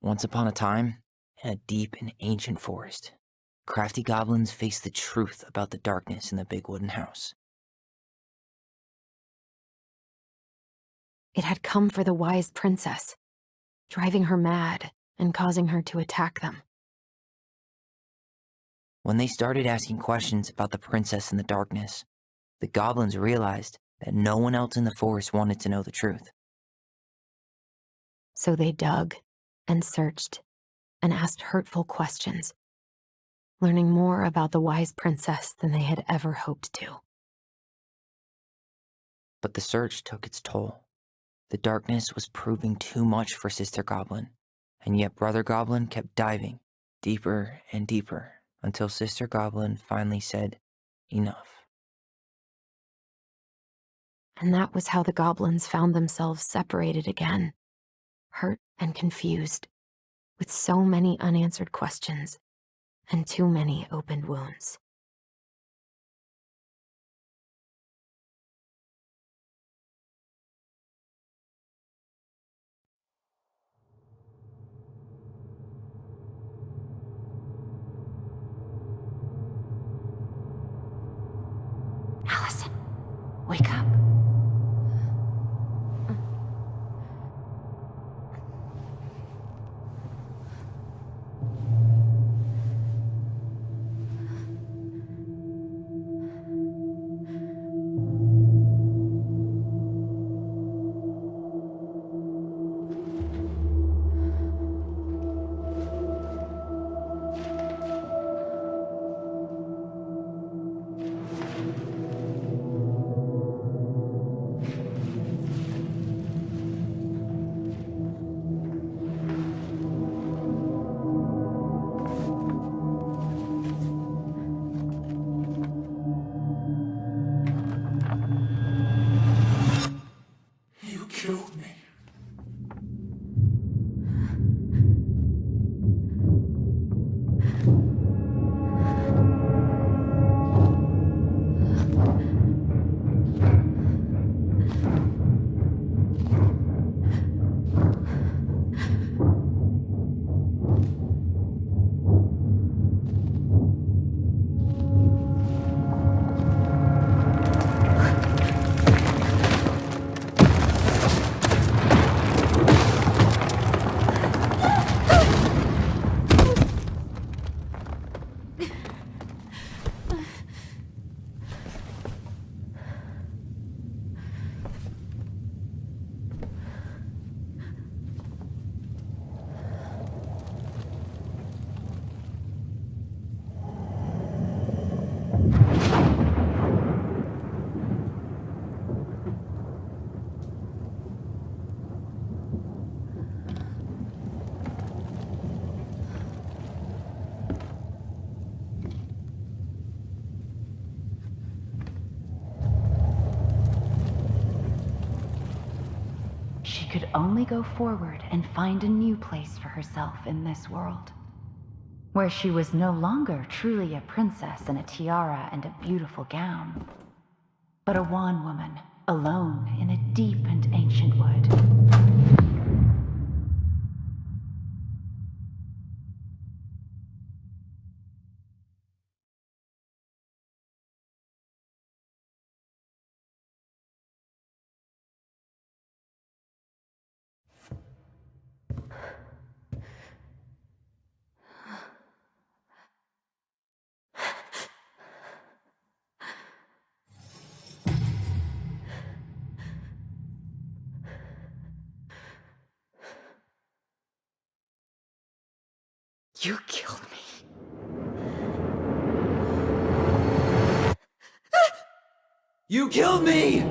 Once upon a time, in a deep and ancient forest, crafty goblins faced the truth about the darkness in the big wooden house. It had come for the wise princess, driving her mad and causing her to attack them. When they started asking questions about the princess in the darkness, the goblins realized that no one else in the forest wanted to know the truth. So they dug and searched and asked hurtful questions, learning more about the wise princess than they had ever hoped to. But the search took its toll. The darkness was proving too much for Sister Goblin, and yet Brother Goblin kept diving deeper and deeper until Sister Goblin finally said, "Enough." And that was how the goblins found themselves separated again, hurt and confused, with so many unanswered questions and too many opened wounds. Alyson, wake up. You killed me. She could only go forward and find a new place for herself in this world, where she was no longer truly a princess in a tiara and a beautiful gown, but a wan woman, alone in a deep and ancient wood. You killed me. You killed me!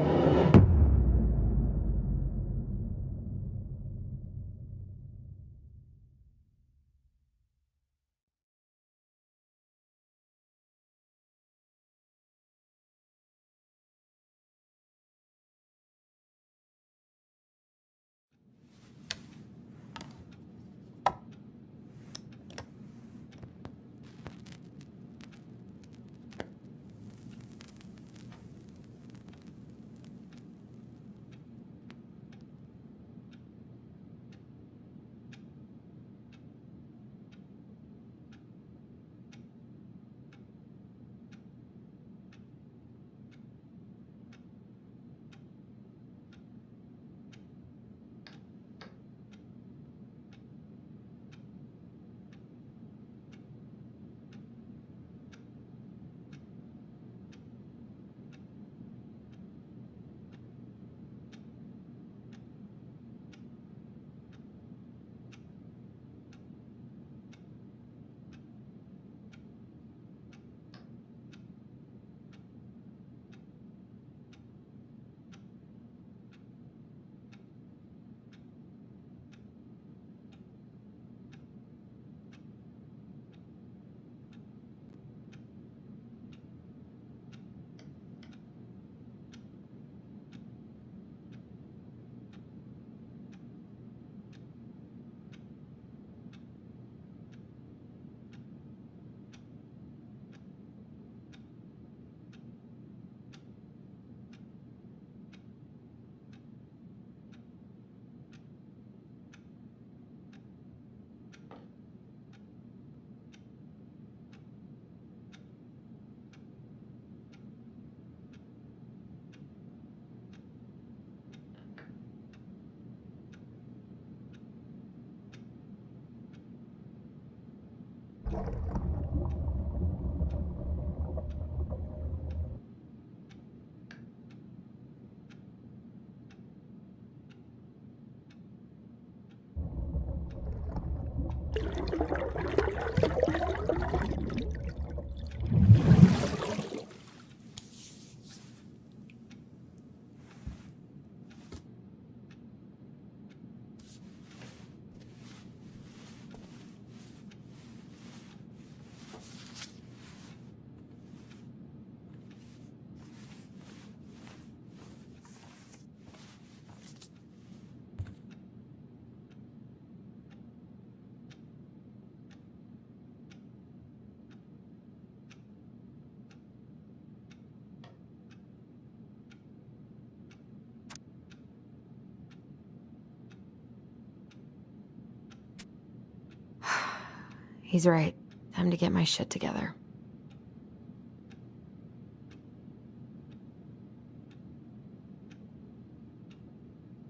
He's right. Time to get my shit together.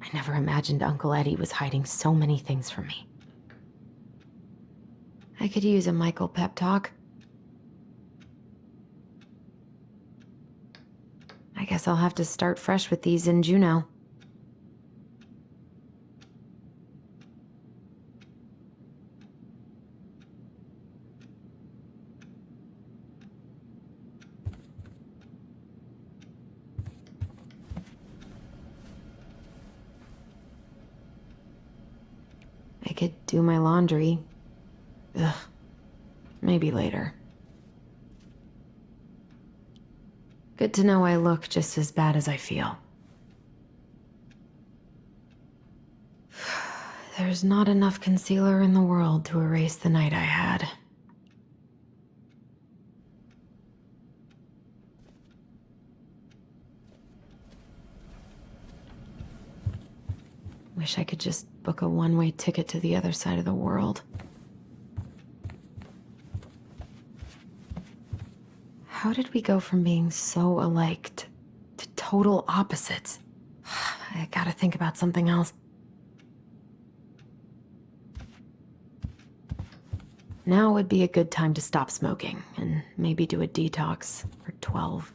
I never imagined Uncle Eddie was hiding so many things from me. I could use a Michael pep talk. I guess I'll have to start fresh with these in Juneau. I could do my laundry. Ugh. Maybe later. Good to know I look just as bad as I feel. There's not enough concealer in the world to erase the night I had. Wish I could just book a one-way ticket to the other side of the world. How did we go from being so alike to total opposites? I gotta think about something else. Now would be a good time to stop smoking and maybe do a detox for 12.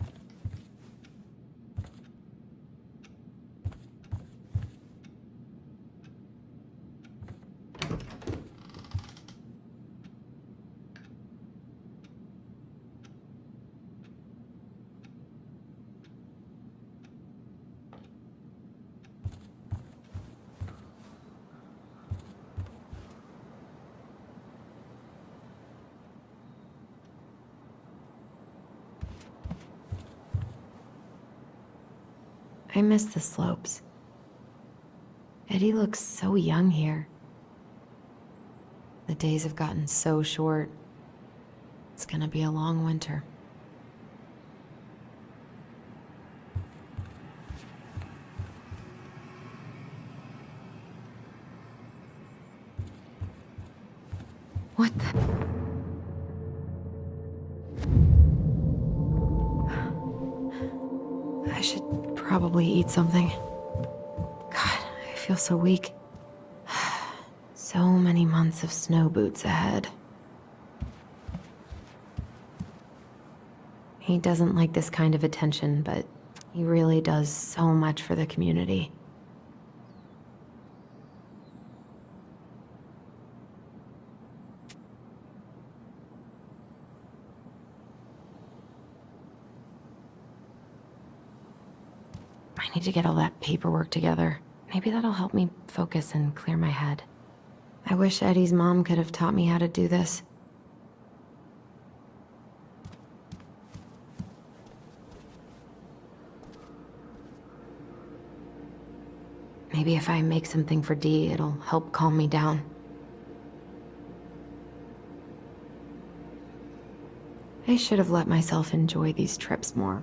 I miss the slopes. Eddie looks so young here. The days have gotten so short. It's gonna be a long winter. What the? I should probably eat something. God, I feel so weak. So many months of snow boots ahead. He doesn't like this kind of attention, but he really does so much for the community. I need to get all that paperwork together. Maybe that'll help me focus and clear my head. I wish Eddie's mom could have taught me how to do this. Maybe if I make something for Dee, it'll help calm me down. I should have let myself enjoy these trips more.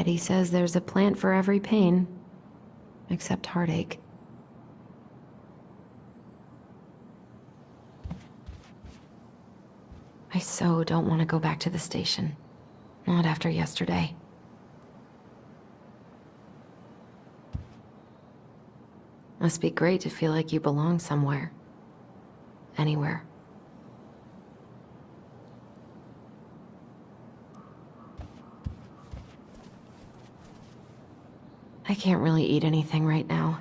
Eddie says there's a plant for every pain, except heartache. I so don't want to go back to the station. Not after yesterday. Must be great to feel like you belong somewhere. Anywhere. I can't really eat anything right now.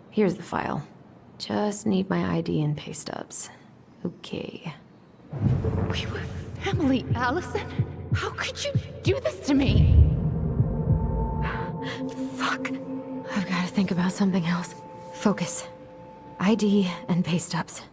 Here's the file. Just need my ID and pay stubs. Okay. We were family, Alyson. How could you do this to me? Fuck. I've got to think about something else. Focus. ID and pay stubs.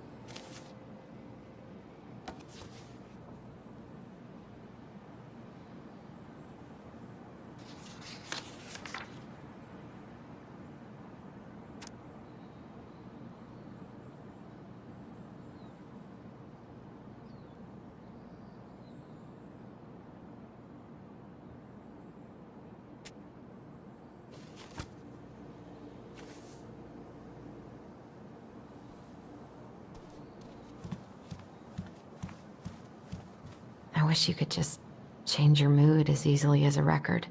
I wish you could just change your mood as easily as a record.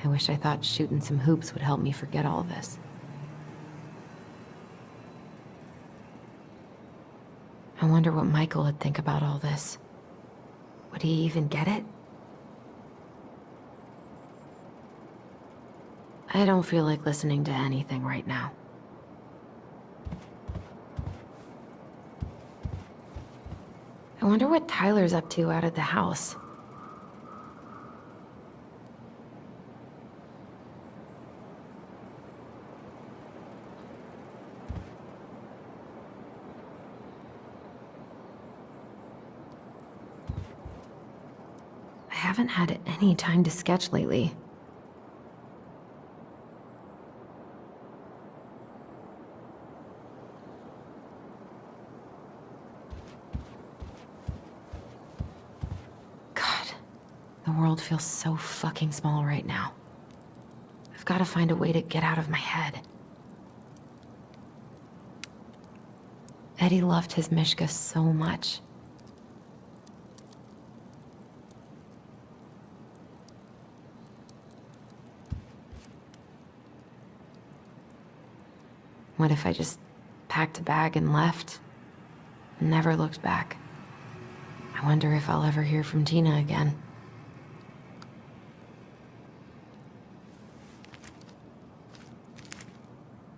I wish I thought shooting some hoops would help me forget all this. I wonder what Michael would think about all this. Would he even get it? I don't feel like listening to anything right now. I wonder what Tyler's up to out of the house. I haven't had any time to sketch lately. The world feels so fucking small right now. I've got to find a way to get out of my head. Eddie loved his Mishka so much. What if I just packed a bag and left? And never looked back? I wonder if I'll ever hear from Tina again.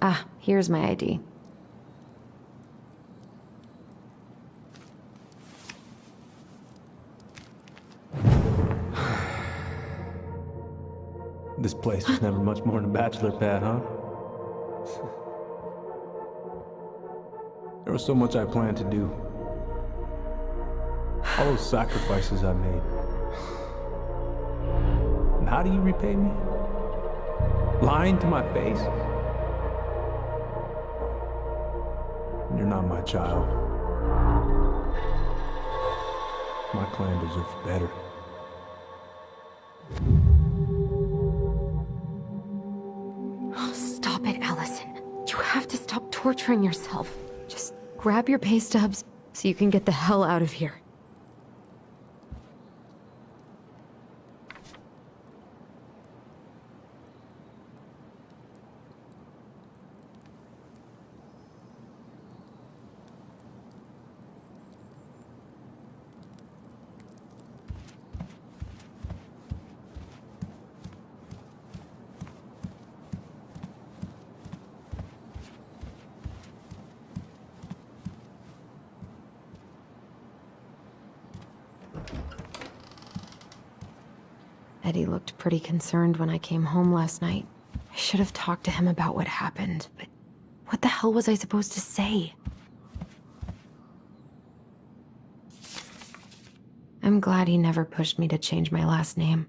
Ah, here's my ID. This place was never much more than a bachelor pad, huh? There was so much I planned to do. All those sacrifices I made. And how do you repay me? Lying to my face? You're not my child. My clan deserves better. Oh, stop it, Alyson. You have to stop torturing yourself. Just grab your pay stubs so you can get the hell out of here. Eddie looked pretty concerned when I came home last night. I should have talked to him about what happened, but what the hell was I supposed to say? I'm glad he never pushed me to change my last name.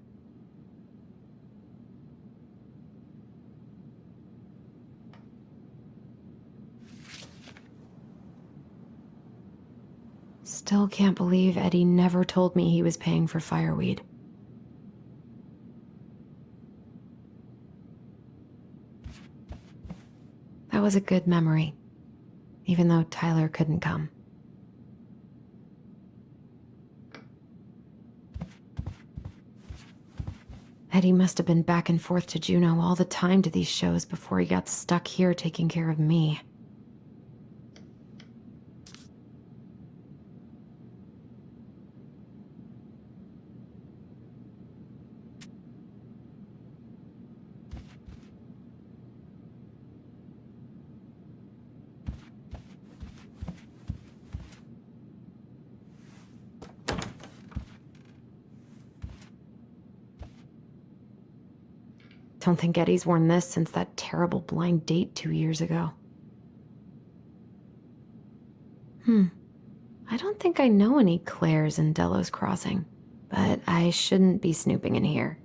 Still can't believe Eddie never told me he was paying for fireweed. That was a good memory, even though Tyler couldn't come. Eddie must have been back and forth to Juneau all the time to these shows before he got stuck here taking care of me. Don't think Eddie's worn this since that terrible blind date 2 years ago. I don't think I know any Claires in Delos Crossing, but I shouldn't be snooping in here.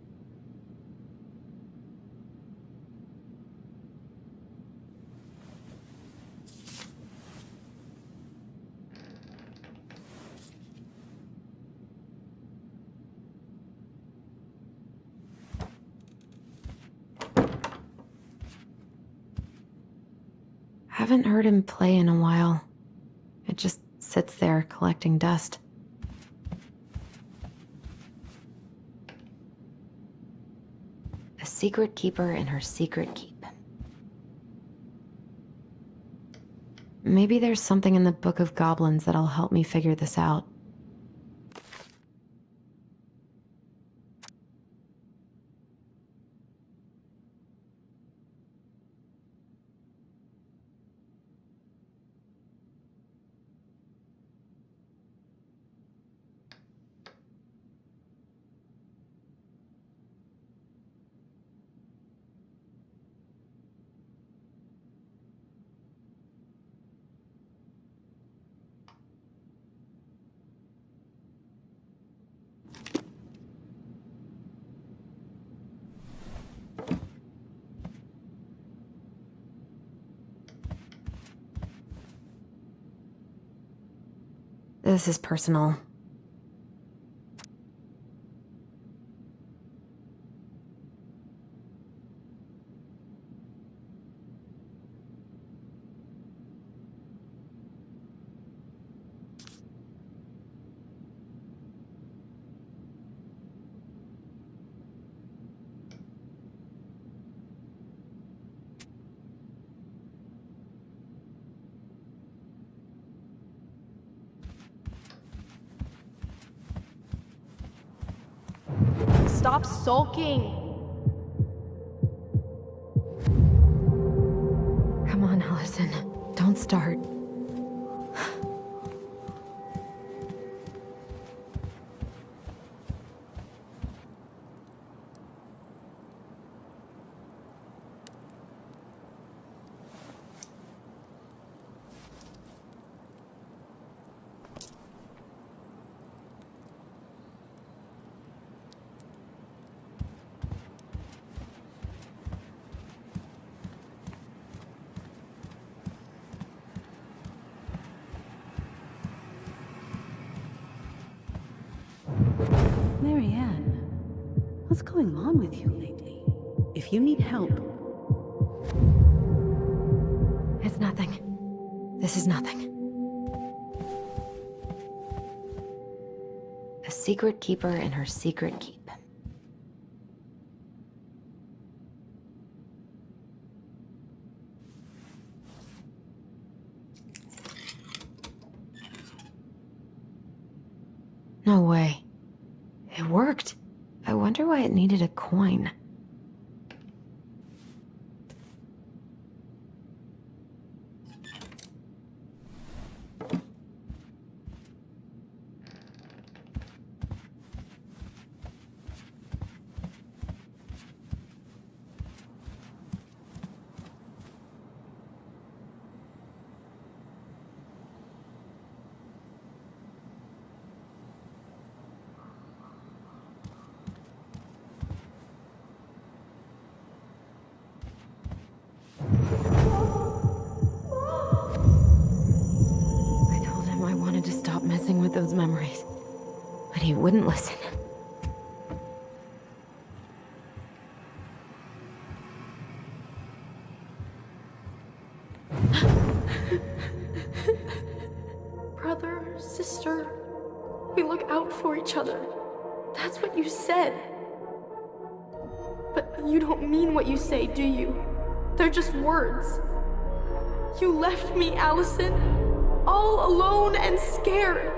Haven't heard him play in a while. It just sits there collecting dust. A secret keeper in her secret keep. Maybe there's something in the Book of Goblins that'll help me figure this out. This is personal. Stop sulking! Come on, Alyson. Don't start. Marianne, what's going on with you lately? If you need help... It's nothing. This is nothing. A secret keeper in her secret keep. No way. It worked. I wonder why it needed a coin. messing with those memories. But he wouldn't listen. Brother, sister, we look out for each other. That's what you said. But you don't mean what you say, do you? They're just words. You left me, Alyson, all alone and scared.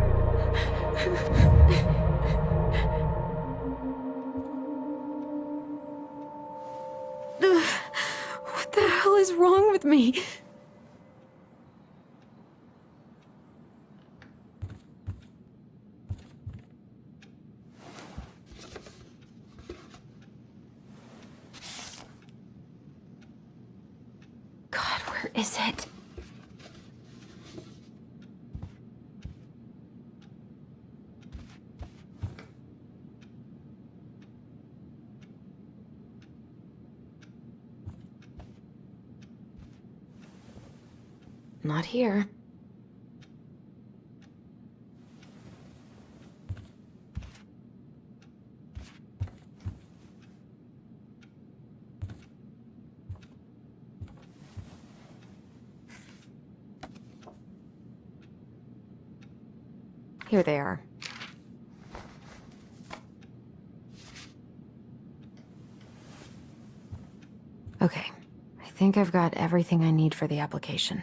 What the hell is wrong with me? God, where is it? Not here. Here they are. Okay, I think I've got everything I need for the application.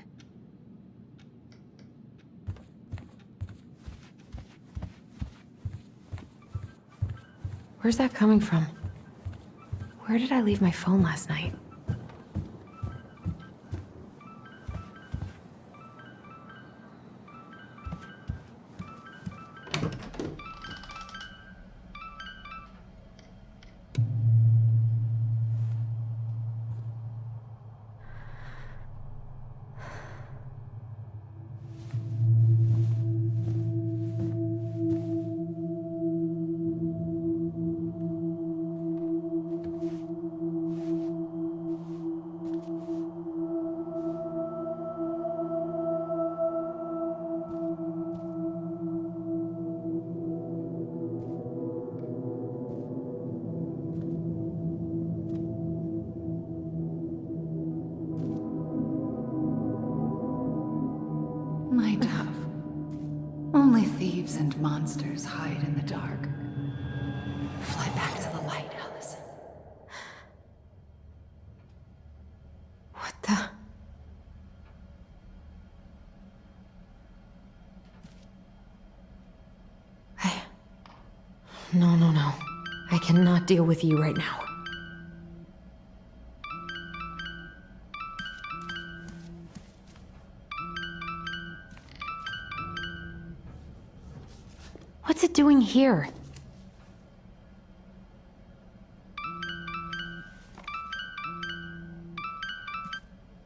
Where's that coming from? Where did I leave my phone last night? My dove. Only thieves and monsters hide in the dark. Fly back to the light, Alyson. What the? No. I cannot deal with you right now. What's it doing here?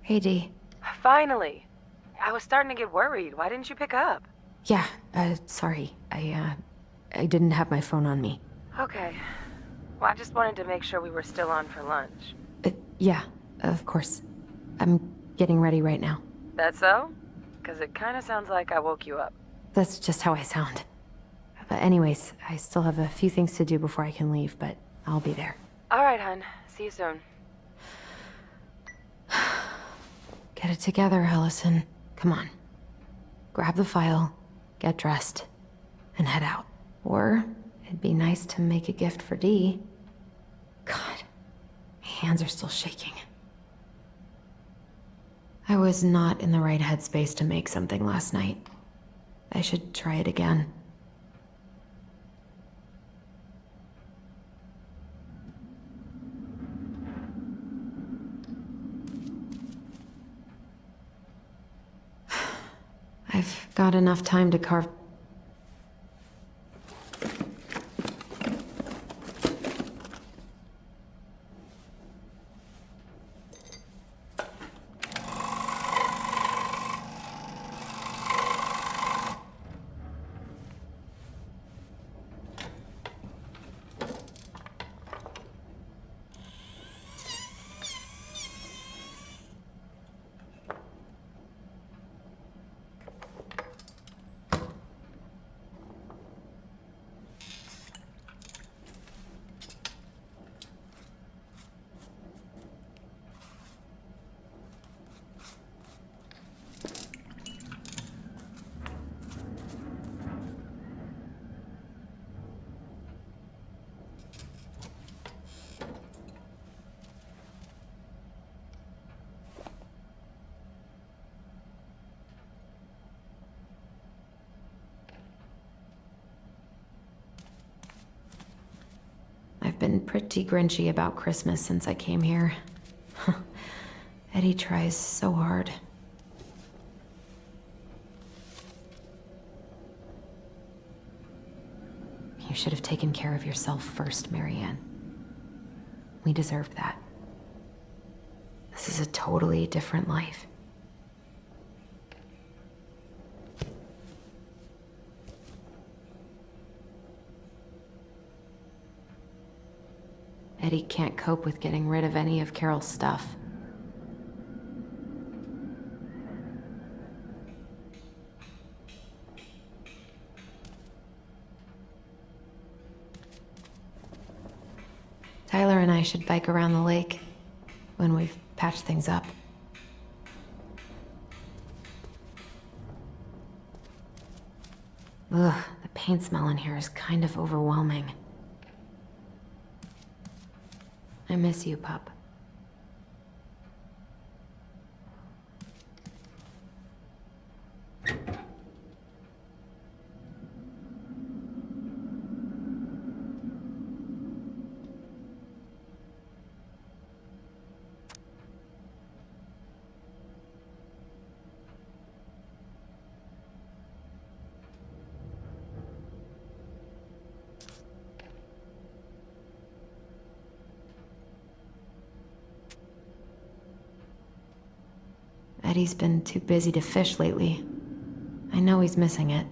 Hey, Dee. Finally. I was starting to get worried. Why didn't you pick up? Yeah, sorry. I didn't have my phone on me. Okay. Well, I just wanted to make sure we were still on for lunch. Yeah, of course. I'm getting ready right now. That so? Because it kind of sounds like I woke you up. That's just how I sound. But anyways, I still have a few things to do before I can leave, but I'll be there. All right, hun. See you soon. Get it together, Alyson. Come on. Grab the file, get dressed, and head out. Or it'd be nice to make a gift for Dee. God, my hands are still shaking. I was not in the right headspace to make something last night. I should try it again. I've got enough time to carve... been pretty grinchy about Christmas since I came here. Eddie tries so hard. You should have taken care of yourself first, Marianne. We deserved that. This is a totally different life. Eddie can't cope with getting rid of any of Carol's stuff. Tyler and I should bike around the lake when we've patched things up. Ugh, the paint smell in here is kind of overwhelming. I miss you, pup. Eddie's been too busy to fish lately. I know he's missing it.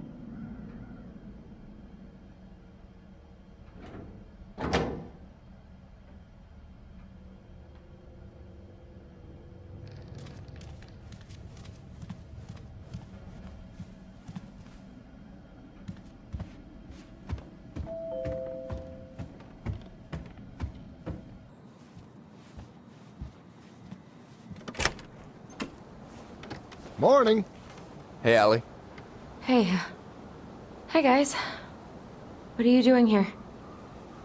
Morning. Hey, Allie. Hey. Hi, guys. What are you doing here?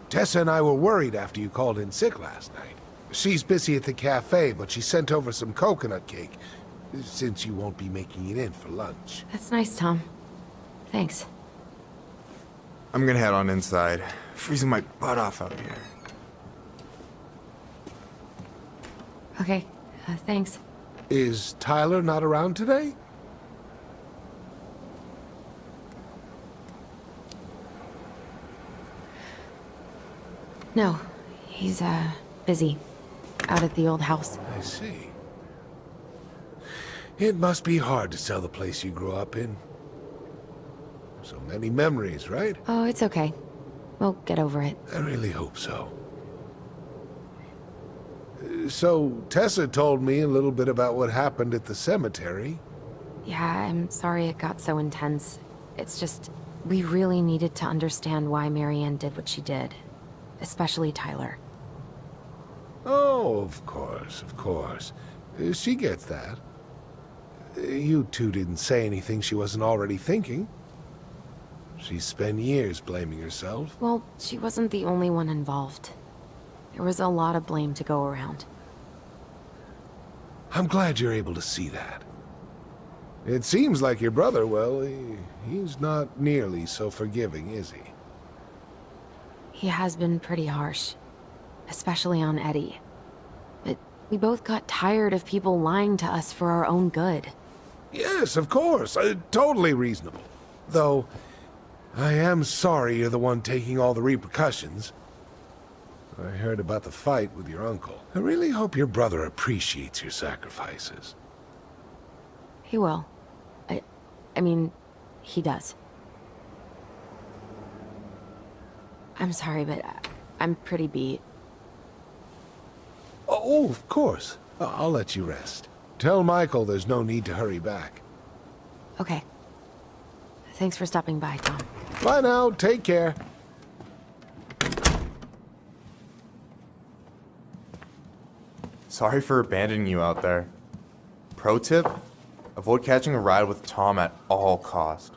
Tessa and I were worried after you called in sick last night. She's busy at the cafe, but she sent over some coconut cake, since you won't be making it in for lunch. That's nice, Tom. Thanks. I'm gonna head on inside. Freezing my butt off out here. Okay, thanks. Is Tyler not around today? No, he's, busy. Out at the old house. I see. It must be hard to sell the place you grew up in. So many memories, right? Oh, it's okay. We'll get over it. I really hope so. So, Tessa told me a little bit about what happened at the cemetery. Yeah, I'm sorry it got so intense. It's just, we really needed to understand why Marianne did what she did. Especially Tyler. Oh, of course, of course. She gets that. You two didn't say anything she wasn't already thinking. She spent years blaming herself. Well, she wasn't the only one involved. There was a lot of blame to go around. I'm glad you're able to see that. It seems like your brother, well, he's not nearly so forgiving, is he? He has been pretty harsh. Especially on Eddie. But we both got tired of people lying to us for our own good. Yes, of course. Totally reasonable. Though, I am sorry you're the one taking all the repercussions. I heard about the fight with your uncle. I really hope your brother appreciates your sacrifices. He will. I mean, he does. I'm sorry, but I'm pretty beat. Oh, of course. I'll let you rest. Tell Michael there's no need to hurry back. Okay. Thanks for stopping by, Tom. Bye now. Take care. Sorry for abandoning you out there. Pro tip? Avoid catching a ride with Tom at all cost.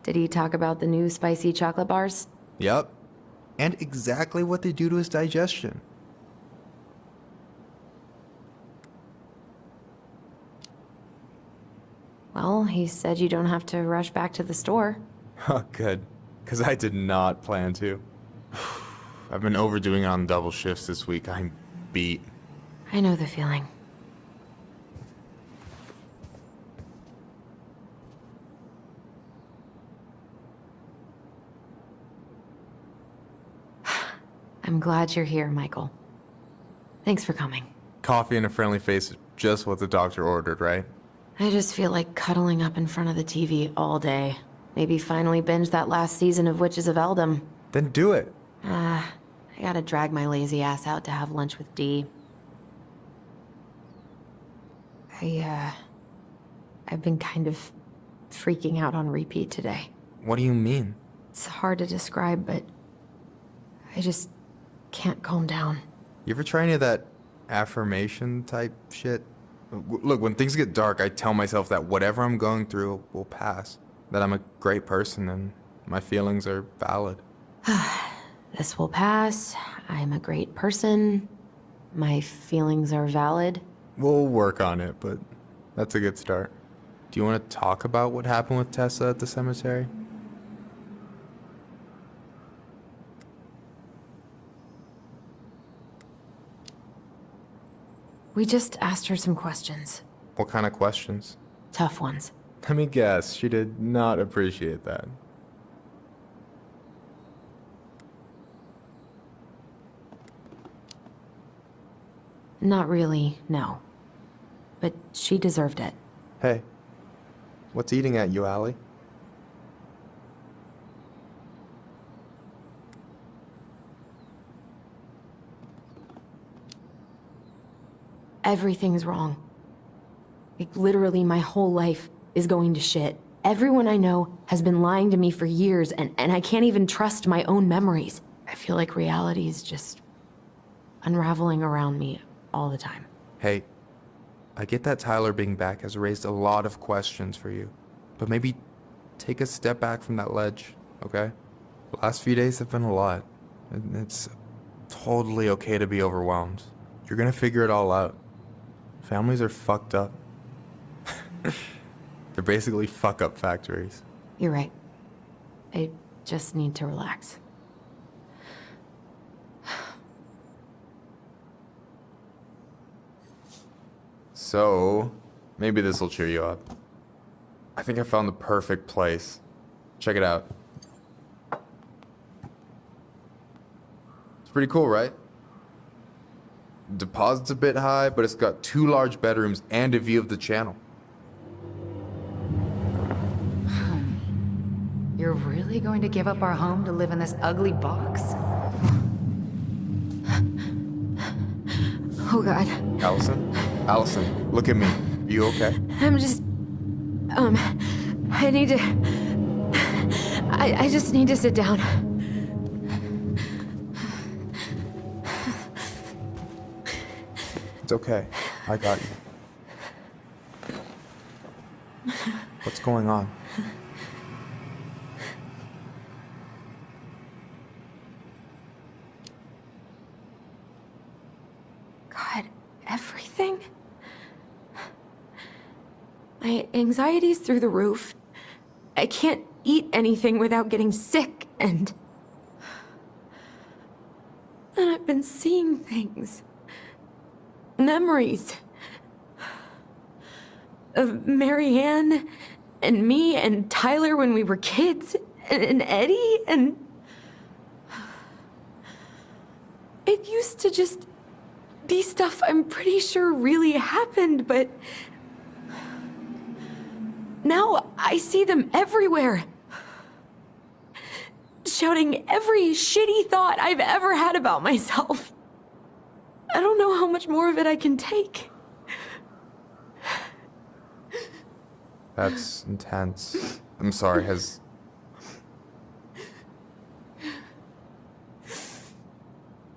Did he talk about the new spicy chocolate bars? Yep. And exactly what they do to his digestion. Well, he said you don't have to rush back to the store. Huh, good. Because I did not plan to. I've been overdoing it on double shifts this week. I'm beat. I know the feeling. I'm glad you're here, Michael. Thanks for coming. Coffee and a friendly face is just what the doctor ordered, right? I just feel like cuddling up in front of the TV all day. Maybe finally binge that last season of Witches of Eldom. Then do it. I gotta drag my lazy ass out to have lunch with Dee. I've been kind of freaking out on repeat today. What do you mean? It's hard to describe, but I just can't calm down. You ever try any of that affirmation type shit? Look, when things get dark, I tell myself that whatever I'm going through will pass. That I'm a great person and my feelings are valid. This will pass. I'm a great person. My feelings are valid. We'll work on it, but that's a good start. Do you want to talk about what happened with Tessa at the cemetery? We just asked her some questions. What kind of questions? Tough ones. Let me guess, she did not appreciate that. Not really, no. But she deserved it. Hey, what's eating at you, Allie? Everything's wrong. Like, literally, my whole life is going to shit. Everyone I know has been lying to me for years, and I can't even trust my own memories. I feel like reality is just unraveling around me all the time. Hey, I get that Tyler being back has raised a lot of questions for you, but maybe take a step back from that ledge, okay? The last few days have been a lot, and it's totally okay to be overwhelmed. You're gonna figure it all out. Families are fucked up. They're basically fuck-up factories. You're right. I just need to relax. So, maybe this will cheer you up. I think I found the perfect place. Check it out. It's pretty cool, right? Deposit's a bit high, but it's got 2 large bedrooms and a view of the channel. You're really going to give up our home to live in this ugly box? Oh God. Alyson? Alyson, look at me. You okay? I'm just... I need to... I just need to sit down. It's okay. I got you. What's going on? God, everything? My anxiety's through the roof. I can't eat anything without getting sick, and I've been seeing things. Memories. Of Marianne, and me, and Tyler when we were kids, and Eddie, and... It used to just be stuff I'm pretty sure really happened, but... Now I see them everywhere. Shouting every shitty thought I've ever had about myself. I don't know how much more of it I can take. That's intense. I'm sorry, has...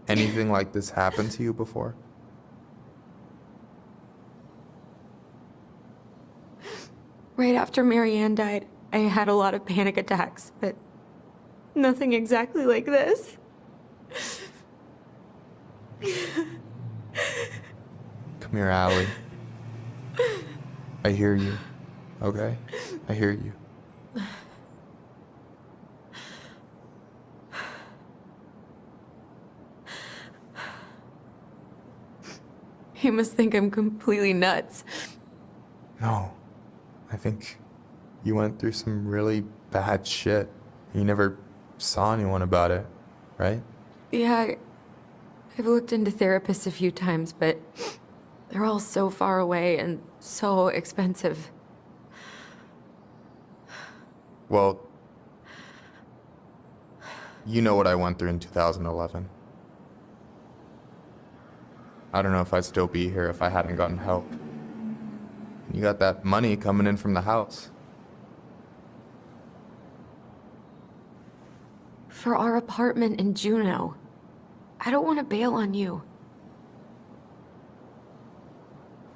anything like this happened to you before? Right after Marianne died, I had a lot of panic attacks, but nothing exactly like this. Come here, Allie. I hear you. Okay? I hear you. You must think I'm completely nuts. No. I think you went through some really bad shit. You never saw anyone about it, right? Yeah, I've looked into therapists a few times, but they're all so far away and so expensive. Well, you know what I went through in 2011. I don't know if I'd still be here if I hadn't gotten help. You got that money coming in from the house. For our apartment in Juneau. I don't want to bail on you.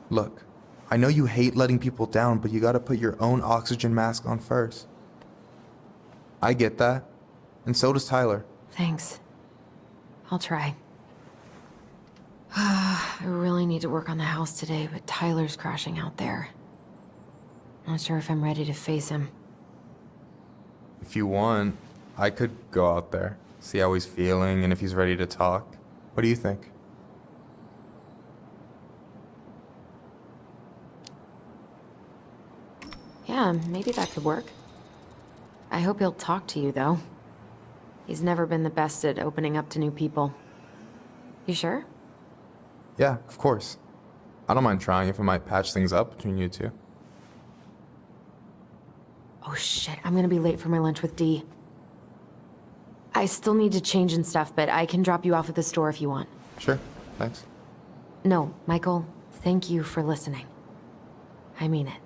Look, I know you hate letting people down, but you gotta put your own oxygen mask on first. I get that, and so does Tyler. Thanks. I'll try. I really need to work on the house today, but Tyler's crashing out there. Not sure if I'm ready to face him. If you want, I could go out there, see how he's feeling, and if he's ready to talk. What do you think? Yeah, maybe that could work. I hope he'll talk to you, though. He's never been the best at opening up to new people. You sure? Yeah, of course. I don't mind trying if it might patch things up between you two. Oh shit, I'm gonna be late for my lunch with Dee. I still need to change and stuff, but I can drop you off at the store if you want. Sure, thanks. No, Michael, thank you for listening. I mean it.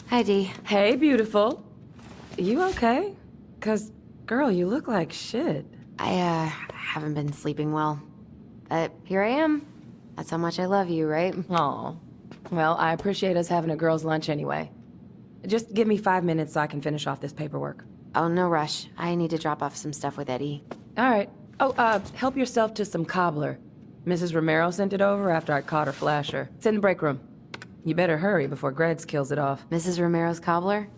Hi, Dee. Hey, beautiful. You okay? 'Cause, girl, you look like shit. I haven't been sleeping well. But here I am. That's how much I love you, right? Aw. Well, I appreciate us having a girls' lunch anyway. Just give me 5 minutes so I can finish off this paperwork. Oh, no rush. I need to drop off some stuff with Eddie. All right. Oh, help yourself to some cobbler. Mrs. Romero sent it over after I caught her flasher. It's in the break room. You better hurry before Greggs kills it off. Mrs. Romero's cobbler?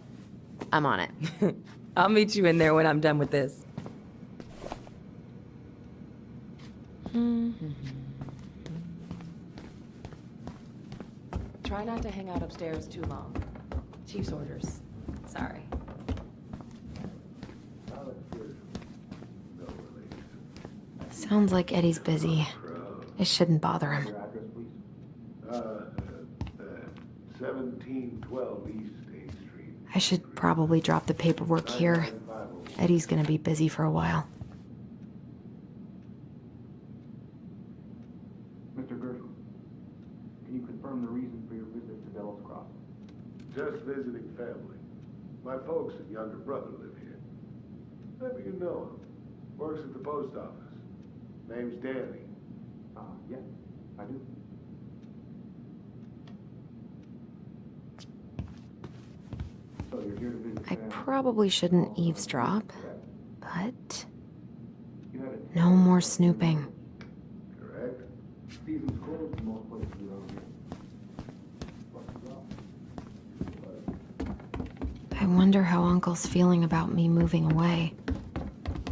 I'm on it. I'll meet you in there when I'm done with this. Try not to hang out upstairs too long. Chief's orders. Sorry. Sounds like Eddie's busy. I shouldn't bother him. 1712 East State Street. I should probably drop the paperwork here. Eddie's gonna be busy for a while. Mr. Gershwin, can you confirm the reason for your visit to Devil's Cross? Just visiting family. My folks and younger brother live here. Maybe you know him. Works at the post office. Name's Danny. Yes, I do. So you're here to visit I family. probably shouldn't eavesdrop, but no more snooping. Correct? Season's closed in most places around here. I wonder how Uncle's feeling about me moving away.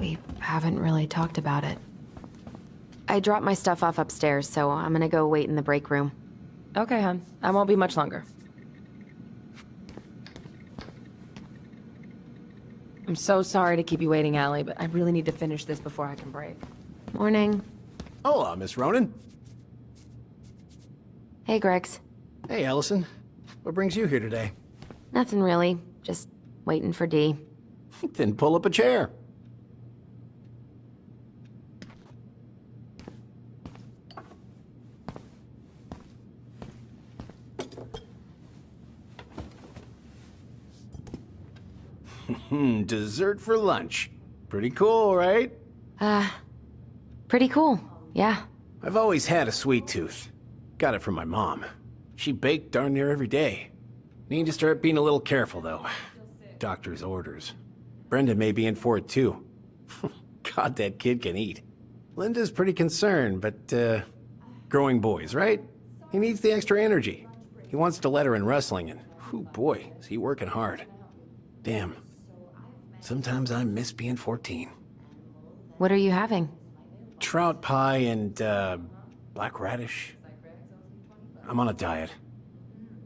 We haven't really talked about it. I dropped my stuff off upstairs, so I'm gonna go wait in the break room. Okay, hon. I won't be much longer. I'm so sorry to keep you waiting, Allie, but I really need to finish this before I can break. Morning. Hola, Miss Ronan. Hey, Greggs. Hey, Alyson. What brings you here today? Nothing really. Just waiting for Dee. Then pull up a chair. Dessert for lunch. Pretty cool, right? Pretty cool, yeah. I've always had a sweet tooth. Got it from my mom. She baked darn near every day. Need to start being a little careful, though. Doctor's orders. Brenda may be in for it, too. God, that kid can eat. Linda's pretty concerned, but, growing boys, right? He needs the extra energy. He wants to let her in wrestling, and, whew, boy, is he working hard. Damn. Sometimes I miss being 14. What are you having? Trout pie and, black radish. I'm on a diet.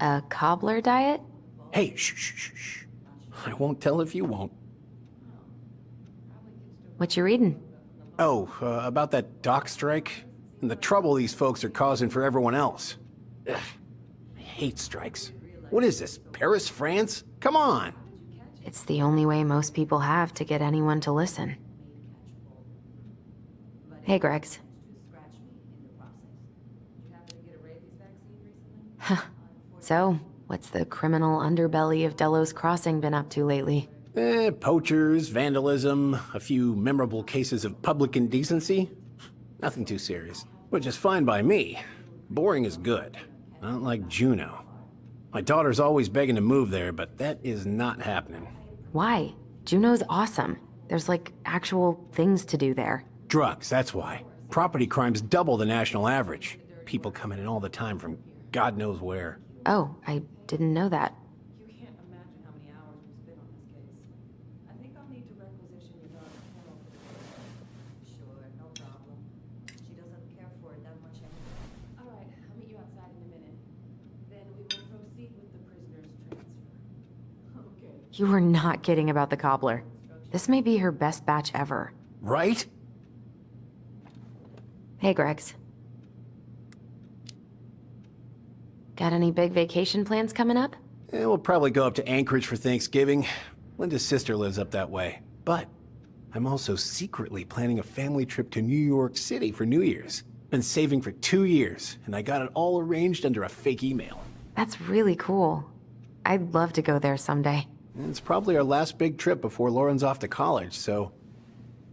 A cobbler diet? Hey, shh. I won't tell if you won't. What you reading? Oh, about that dock strike? And the trouble these folks are causing for everyone else. Ugh, I hate strikes. What is this, Paris, France? Come on! It's the only way most people have to get anyone to listen. Hey, Gregs. So, what's the criminal underbelly of Delos Crossing been up to lately? Poachers, vandalism, a few memorable cases of public indecency. Nothing too serious. Which is fine by me. Boring is good. Not like Juneau. My daughter's always begging to move there, but that is not happening. Why? Juneau's awesome. There's like actual things to do there. Drugs, that's why. Property crime's double the national average. People coming in all the time from God knows where. Oh, I didn't know that. You can't imagine how many hours we spent on this case. I think I'll need to requisition your daughter's kennel for the day. Sure, no problem. She doesn't care for it that much anyway. All right, I'll meet you outside in a minute. Then we will proceed with the prisoner's transfer. Okay. You were not kidding about the cobbler. This may be her best batch ever. Right? Hey, Gregs. Got any big vacation plans coming up? We'll probably go up to Anchorage for Thanksgiving. Linda's sister lives up that way. But I'm also secretly planning a family trip to New York City for New Year's. Been saving for 2 years, and I got it all arranged under a fake email. That's really cool. I'd love to go there someday. It's probably our last big trip before Lauren's off to college, so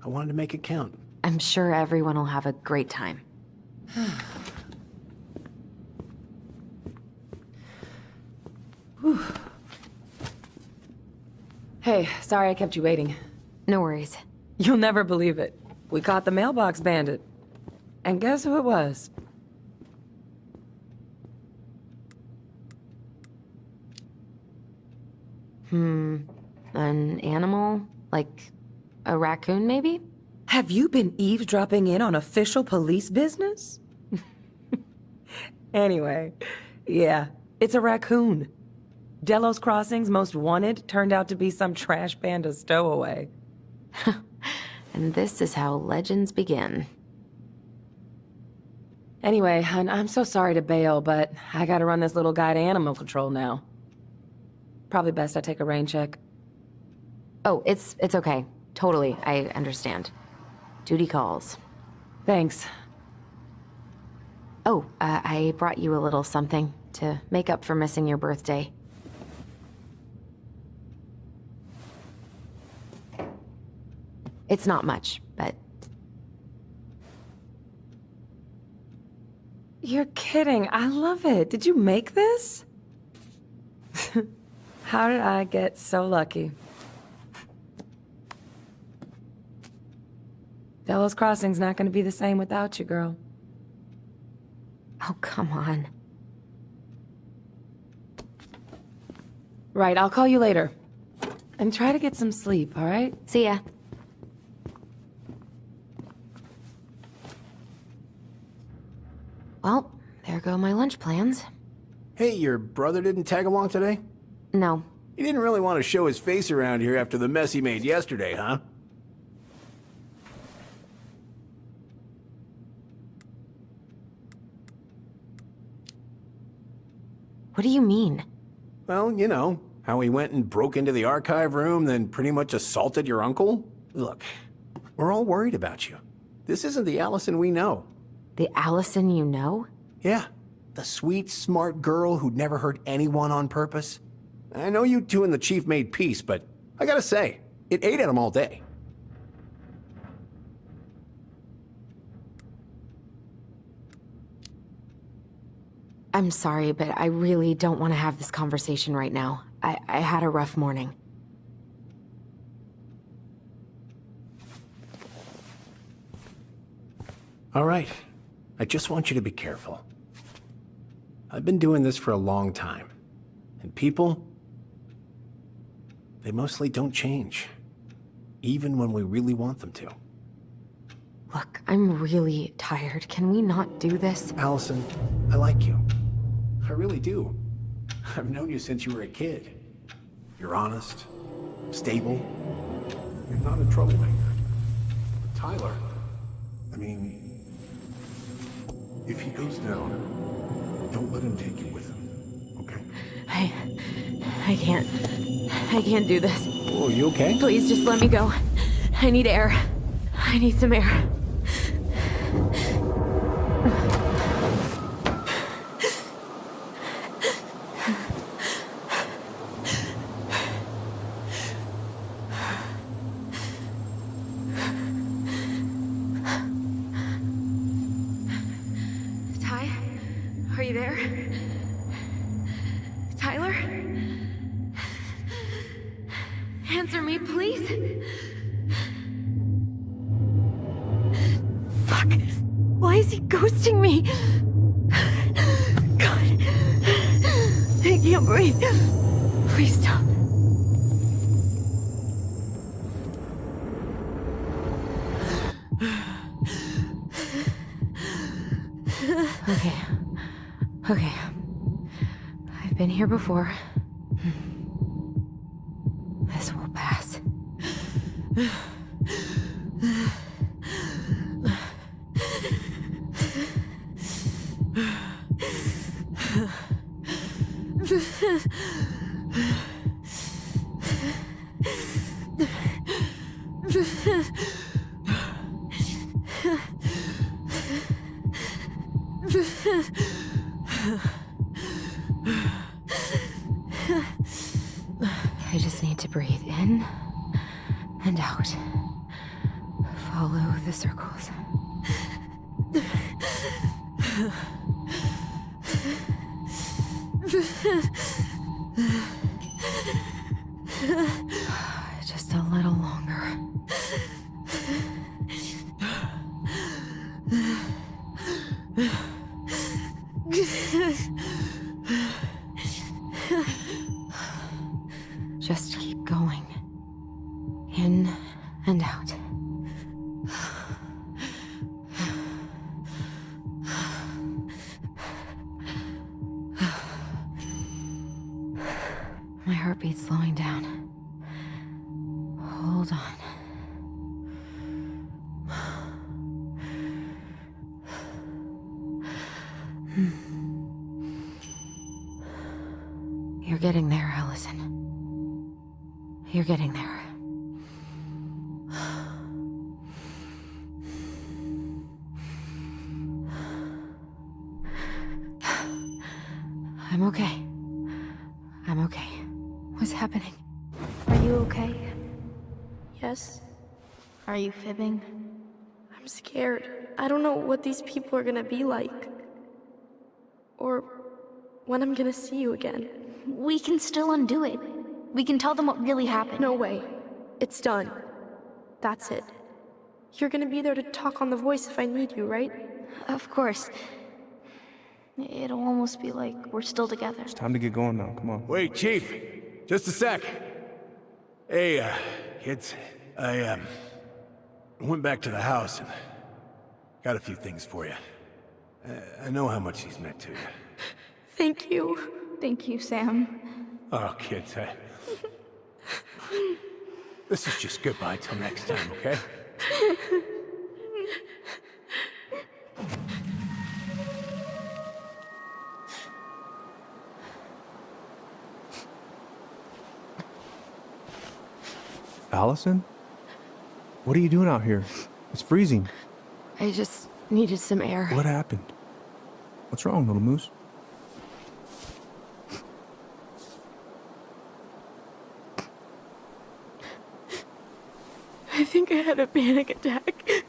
I wanted to make it count. I'm sure everyone will have a great time. Hey, sorry I kept you waiting. No worries. You'll never believe it. We caught the mailbox bandit. And guess who it was? An animal? Like a raccoon, maybe? Have you been eavesdropping in on official police business? Anyway, yeah, it's a raccoon. Delos Crossing's most wanted turned out to be some trash panda stowaway. And this is how legends begin. Anyway, I'm so sorry to bail, but I gotta run this little guy to animal control now. Probably best I take a rain check. Oh, it's okay. Totally, I understand. Duty calls. Thanks. Oh, I brought you a little something to make up for missing your birthday. It's not much, but... You're kidding. I love it. Did you make this? How did I get so lucky? Delos Crossing's not gonna be the same without you, girl. Oh, come on. Right, I'll call you later. And try to get some sleep, all right? See ya. Well, there go my lunch plans. Hey, your brother didn't tag along today? No. He didn't really want to show his face around here after the mess he made yesterday, huh? What do you mean? Well, you know, how he went and broke into the archive room, then pretty much assaulted your uncle. Look, we're all worried about you. This isn't the Alyson we know. The Alyson you know? Yeah, the sweet, smart girl who'd never hurt anyone on purpose. I know you two and the chief made peace, but I gotta say, It ate at him all day. I'm sorry, but I really don't want to have this conversation right now. I had a rough morning. All right. I just want you to be careful. I've been doing this for a long time. And people, they mostly don't change. Even when we really want them to. Look, I'm really tired. Can we not do this? Alyson, I like you. I really do. I've known you since you were a kid. You're honest, stable. You're not a troublemaker. But Tyler, I mean, if he goes down, don't let him take you with him, okay? I can't do this. Oh, you okay? Please just let me go. I need air. I need some air. Ty? Are you there? Tyler? Answer me, please. Fuck. Why is he ghosting me? God. I can't breathe. Please stop. Okay. Okay. I've been here before. This will pass. I just need to breathe in and out. Follow the circles. Just a little longer. Just keep going. In and out. My heartbeat's slowing down. Hold on. You're getting there, Alyson. You're getting there. I'm okay. I'm okay. What's happening? Are you okay? Yes? Are you fibbing? I'm scared. I don't know what these people are gonna be like. Or when I'm gonna see you again. We can still undo it. We can tell them what really happened. No way. It's done. That's it. You're gonna be there to talk on the voice if I need you, right? Of course. It'll almost be like we're still together. It's time to get going now. Come on. Wait, Chief. Just a sec. Hey, kids. I went back to the house and got a few things for you. I know how much these meant to you. Thank you. Thank you, Sam. Oh, kids, this is just goodbye till next time, okay? Alyson? What are you doing out here? It's freezing. I just needed some air. What happened? What's wrong, little moose? think I had a panic attack.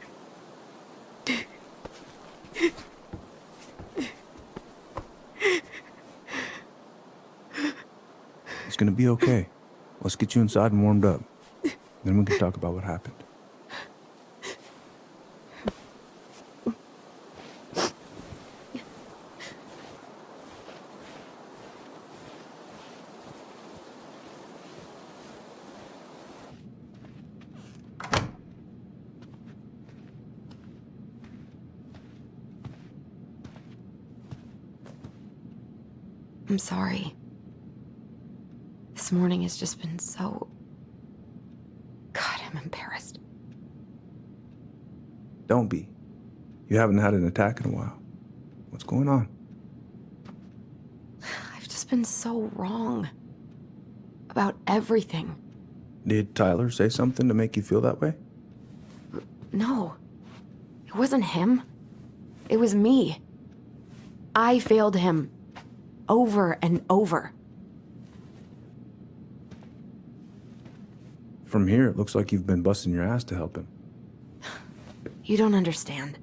It's gonna be okay. Let's get you inside and warmed up. Then we can talk about what happened. I'm sorry. This morning has just been so... God, I'm embarrassed. Don't be. You haven't had an attack in a while. What's going on? I've just been so wrong. About everything. Did Tyler say something to make you feel that way? No. It wasn't him. It was me. I failed him. Over and over. From here, it looks like you've been busting your ass to help him. You don't understand.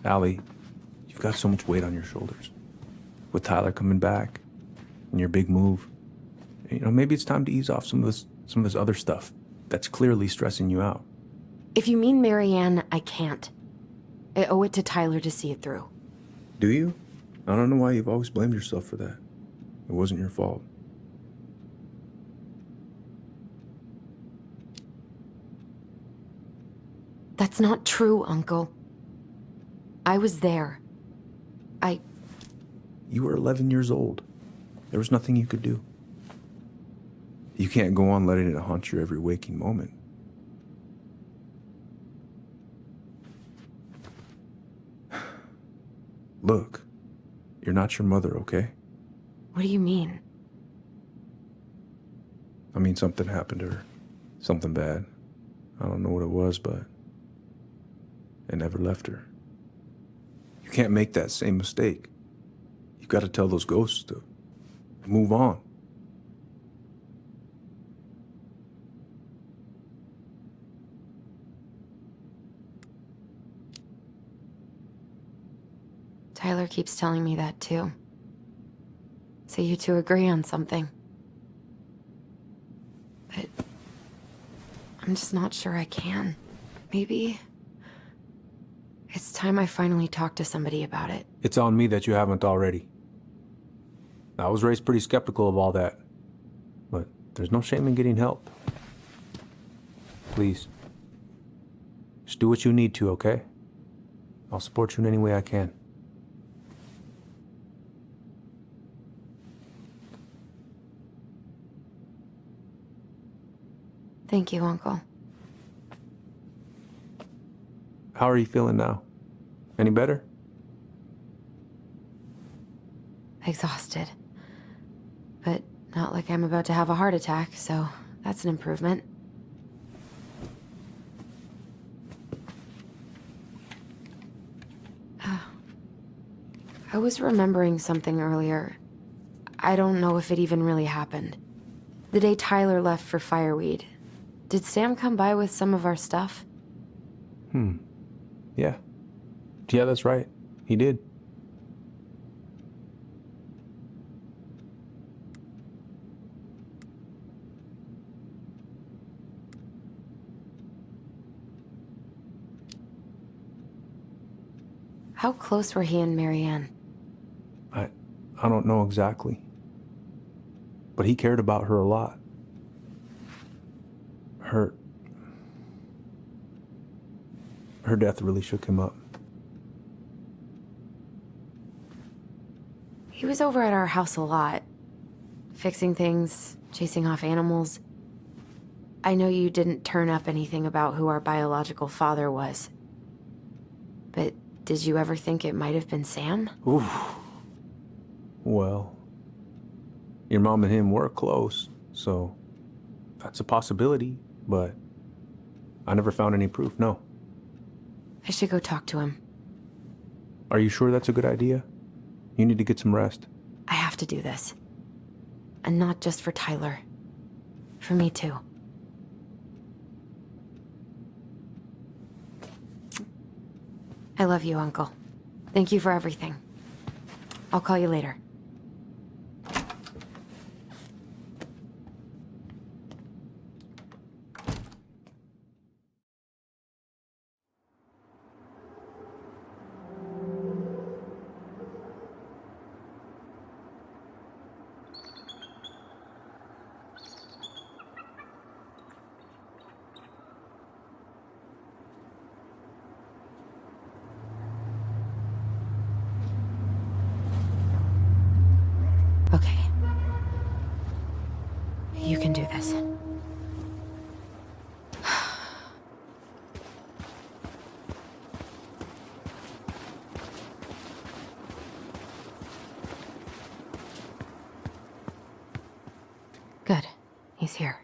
Allie, you've got so much weight on your shoulders. With Tyler coming back, and your big move, you know, maybe it's time to ease off some of this other stuff that's clearly stressing you out. If you mean Marianne, I can't. I owe it to Tyler to see it through. Do you? I don't know why you've always blamed yourself for that. It wasn't your fault. That's not true, Uncle. I was there. You were 11 years old. There was nothing you could do. You can't go on letting it haunt your every waking moment. Look, you're not your mother, okay? What do you mean? I mean, something happened to her. Something bad. I don't know what it was, but it never left her. You can't make that same mistake. You've got to tell those ghosts to move on. Tyler keeps telling me that too. So you two agree on something. But I'm just not sure I can. Maybe it's time I finally talk to somebody about it. It's on me that you haven't already. I was raised pretty skeptical of all that, but there's no shame in getting help. Please, just do what you need to, okay? I'll support you in any way I can. Thank you, Uncle. How are you feeling now? Any better? Exhausted. But not like I'm about to have a heart attack, so that's an improvement. I was remembering something earlier. I don't know if it even really happened. The day Tyler left for Fireweed, did Sam come by with some of our stuff? Yeah. Yeah, that's right. He did. How close were he and Marianne? I don't know exactly. But he cared about her a lot. Her death really shook him up. He was over at our house a lot. Fixing things, chasing off animals. I know you didn't turn up anything about who our biological father was. But did you ever think it might have been Sam? Oof. Well, your mom and him were close, so that's a possibility, but I never found any proof, no. I should go talk to him. Are you sure that's a good idea? You need to get some rest. I have to do this. And not just for Tyler. For me too. I love you, Uncle. Thank you for everything. I'll call you later. Okay. You can do this. Good. He's here.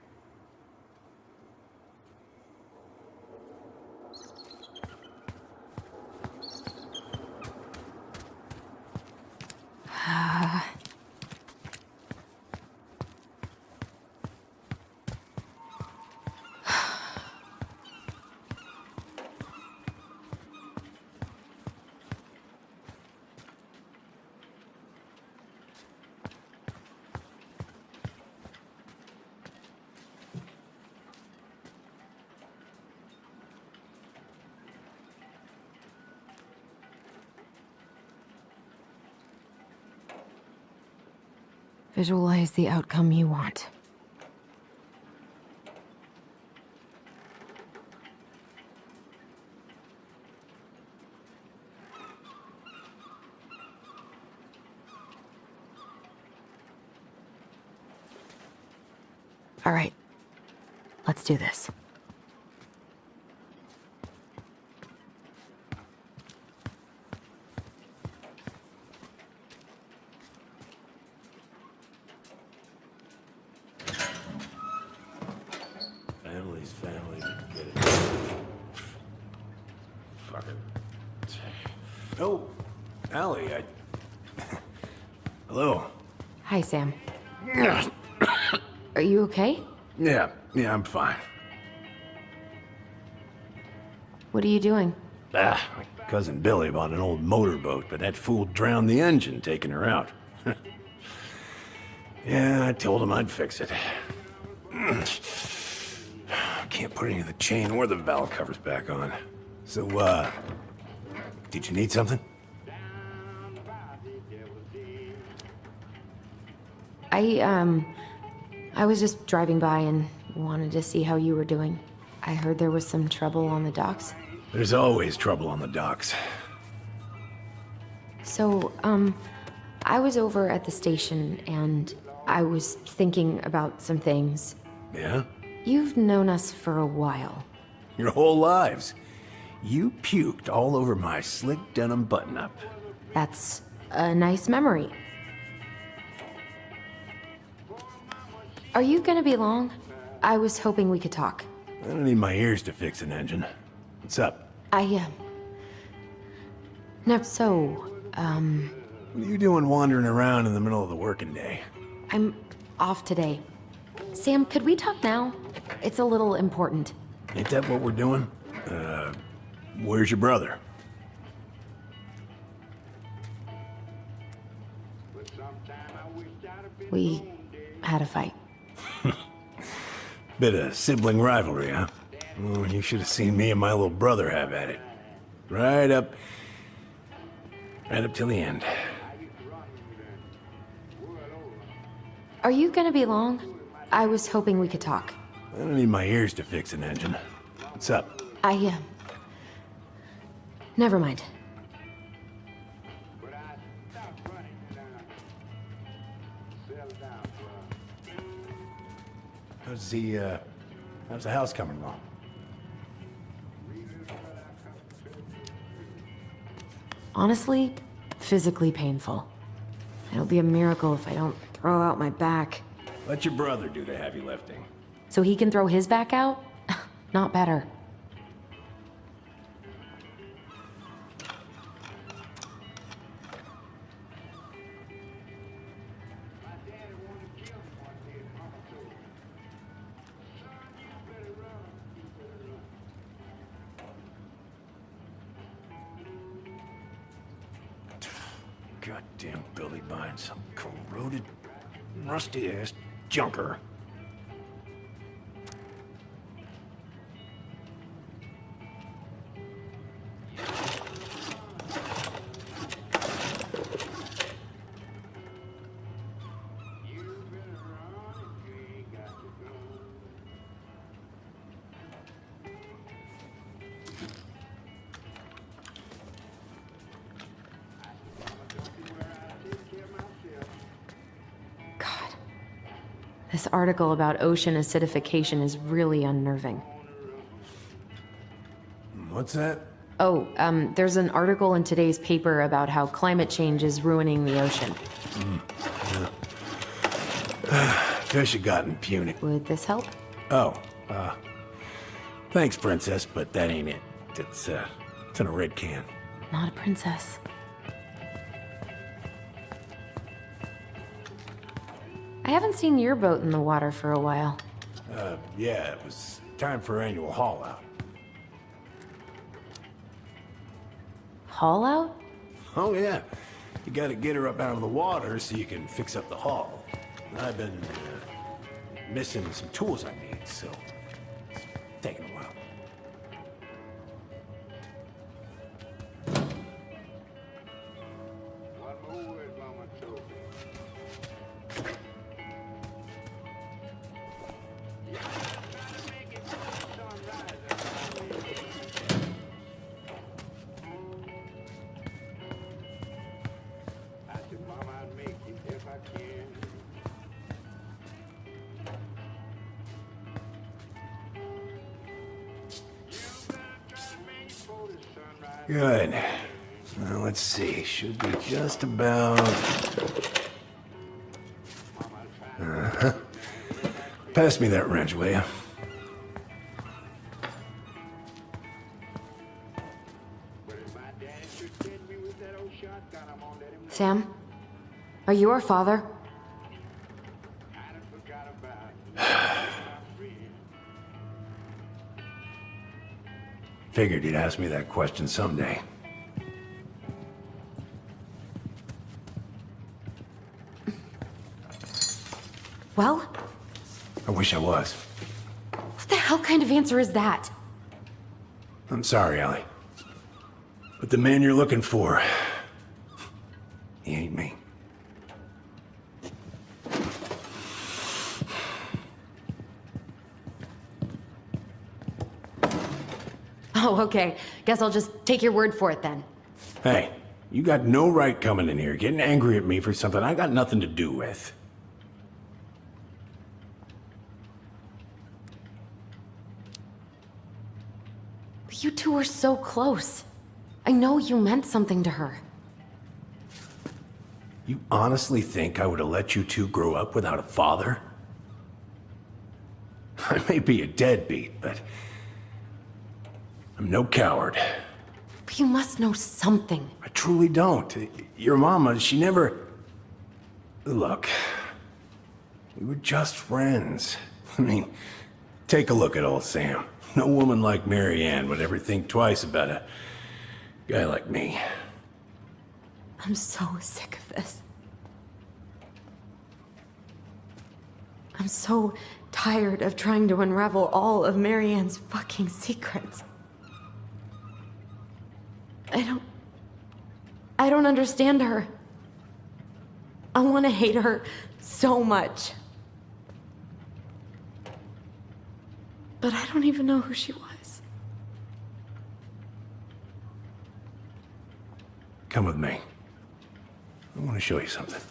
Visualize the outcome you want. All right. Let's do this. Family's family. Get it. Fuck it. Oh, Allie, Hello. Hi, Sam. Are you okay? Yeah, I'm fine. What are you doing? My cousin Billy bought an old motorboat, but that fool drowned the engine taking her out. Yeah, I told him I'd fix it. Can't put any of the chain or the valve covers back on. So, did you need something? I was just driving by and wanted to see how you were doing. I heard there was some trouble on the docks. There's always trouble on the docks. So, I was over at the station and I was thinking about some things. Yeah? You've known us for a while. Your whole lives. You puked all over my slick denim button-up. That's a nice memory. Are you gonna be long? I was hoping we could talk. I don't need my ears to fix an engine. What's up? Never. So, What are you doing wandering around in the middle of the working day? I'm off today. Sam, could we talk now? It's a little important. Ain't that what we're doing? Where's your brother? We had a fight. Bit of sibling rivalry, huh? Oh, you should have seen me and my little brother have at it. Right up till the end. Are you gonna be long? I was hoping we could talk. I don't need my ears to fix an engine. What's up? Never mind. How's the house coming along? Honestly, physically painful. It'll be a miracle if I don't throw out my back. Let your brother do the heavy lifting. So he can throw his back out? Not better. Goddamn Billy buying some corroded, rusty-ass junker. This article about ocean acidification is really unnerving. What's that? Oh, there's an article in today's paper about how climate change is ruining the ocean. Fish have gotten puny. Would this help? Oh, thanks, Princess, but that ain't it. It's in a red can. Not a princess. I haven't seen your boat in the water for a while. Yeah, it was time for annual haul out. Haul out? Oh, yeah. You gotta get her up out of the water so you can fix up the hull. I've been missing some tools I need, so it's taking a while. Good. Now let's see. Should be just about... Pass me that wrench, will you? Sam? Are you our father? Figured you'd ask me that question someday. Well? I wish I was. What the hell kind of answer is that? I'm sorry, Allie. But the man you're looking for, he ain't me. Oh, okay. Guess I'll just take your word for it then. Hey, you got no right coming in here getting angry at me for something I got nothing to do with. You two were so close. I know you meant something to her. You honestly think I would have let you two grow up without a father? I may be a deadbeat, but I'm no coward. But you must know something. I truly don't. Your mama, she never... Look, we were just friends. I mean, take a look at old Sam. No woman like Mary Ann would ever think twice about a guy like me. I'm so sick of this. I'm so tired of trying to unravel all of Mary Ann's fucking secrets. I don't understand her. I want to hate her so much. But I don't even know who she was. Come with me. I want to show you something.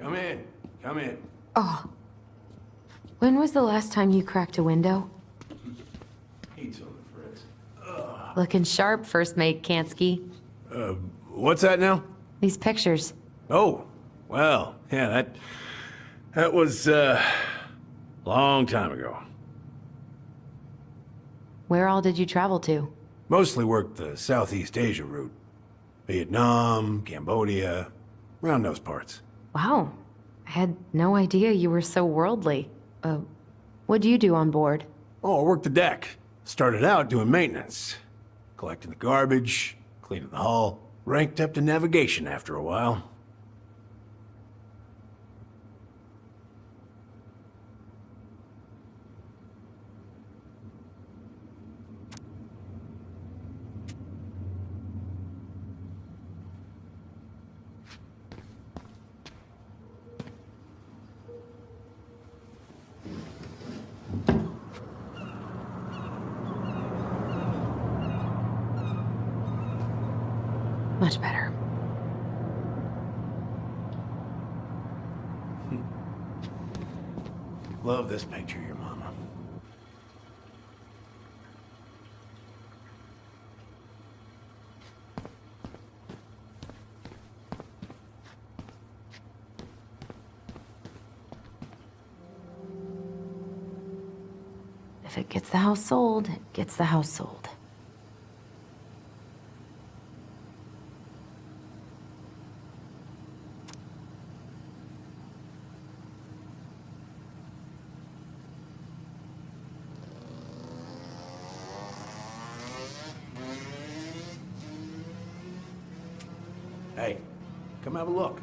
Come in. Come in. Oh. When was the last time you cracked a window? Eat some, Fritz. Looking sharp, first mate Kansky. What's that now? These pictures. Oh, well, yeah, that was, long time ago. Where all did you travel to? Mostly worked the Southeast Asia route. Vietnam, Cambodia, Around those parts. Wow. I had no idea you were so worldly. What do you do on board? Oh, I worked the deck. Started out doing maintenance. Collecting the garbage, cleaning the hull. Ranked up to navigation after a while. Much better. Love this picture of your mama. If it gets the house sold, it gets the house sold. Hey, come have a look.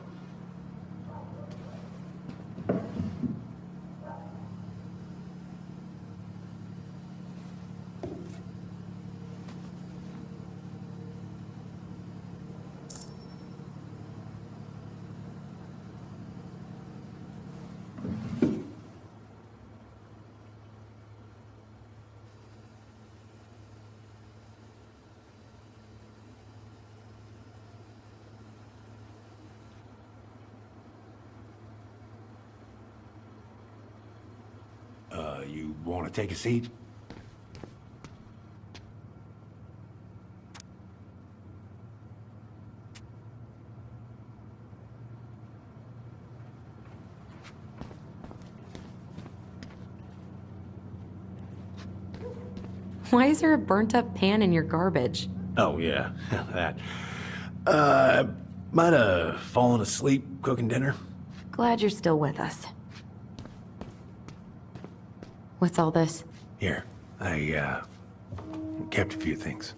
You want to take a seat? Why is there a burnt-up pan in your garbage? Oh, yeah, that. Might have fallen asleep cooking dinner. Glad you're still with us. What's all this? Here, I kept a few things.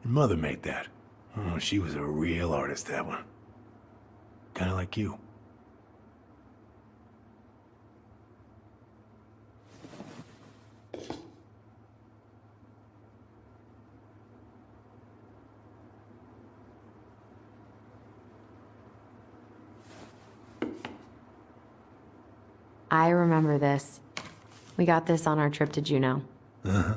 Your mother made that. Oh, she was a real artist, that one. Kinda like you. I remember this. We got this on our trip to Juneau. Uh-huh.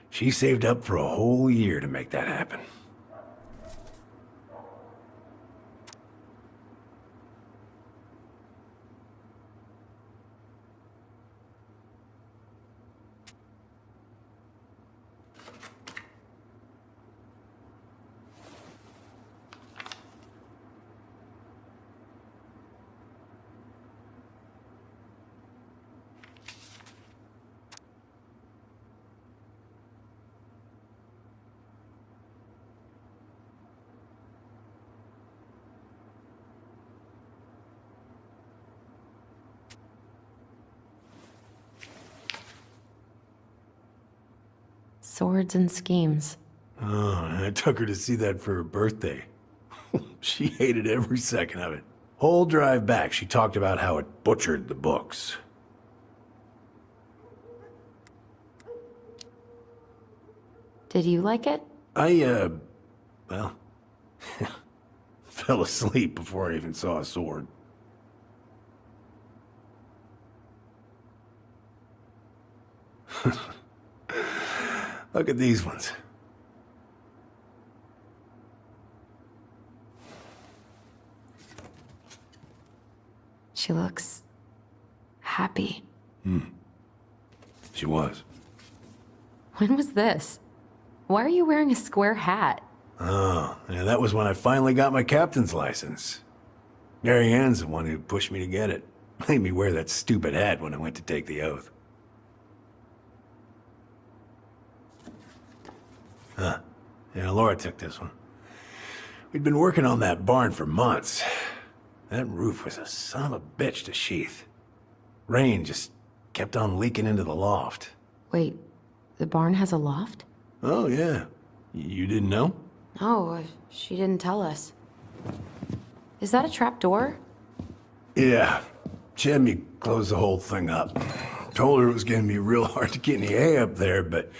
She saved up for a whole year to make that happen. Swords and schemes. Oh, I took her to see that for her birthday. She hated every second of it. Whole drive back, she talked about how it butchered the books. Did you like it? Well, fell asleep before I even saw a sword. Look at these ones. She looks happy. She was. When was this? Why are you wearing a square hat? Oh, yeah, that was when I finally got my captain's license. Mary Ann's the one who pushed me to get it. Made me wear that stupid hat when I went to take the oath. Huh. Yeah, Laura took this one. We'd been working on that barn for months. That roof was a son of a bitch to sheath. Rain just kept on leaking into the loft. Wait, the barn has a loft? Oh, yeah. You didn't know? Oh, she didn't tell us. Is that a trap door? Yeah. She had me close the whole thing up. Told her it was gonna be real hard to get any hay up there, but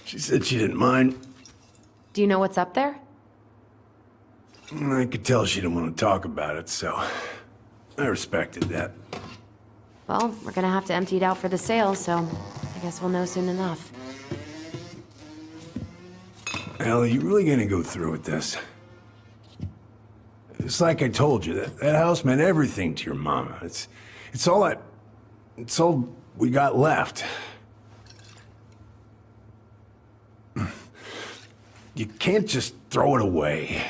she said she didn't mind. Do you know what's up there? I could tell she didn't want to talk about it, so I respected that. Well, we're gonna have to empty it out for the sale, so I guess we'll know soon enough. Ellie, you really gonna go through with this? It's like I told you, that house meant everything to your mama. It's all we got left. You can't just throw it away.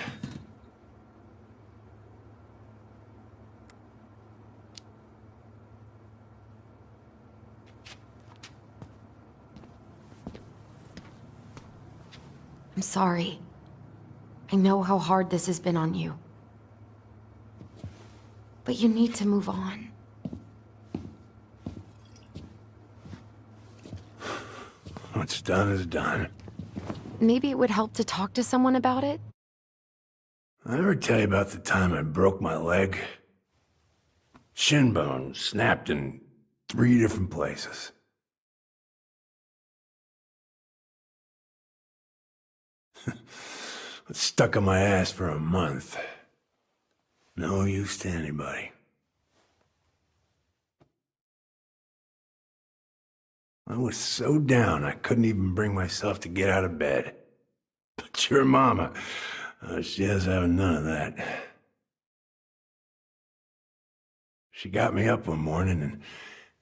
I'm sorry. I know how hard this has been on you. But you need to move on. What's done is done. Maybe it would help to talk to someone about it? I ever tell you about the time I broke my leg? Shin bone snapped in 3 different places. It's stuck on my ass for a month. No use to anybody. I was so down I couldn't even bring myself to get out of bed. But your mama, she has having none of that. She got me up one morning and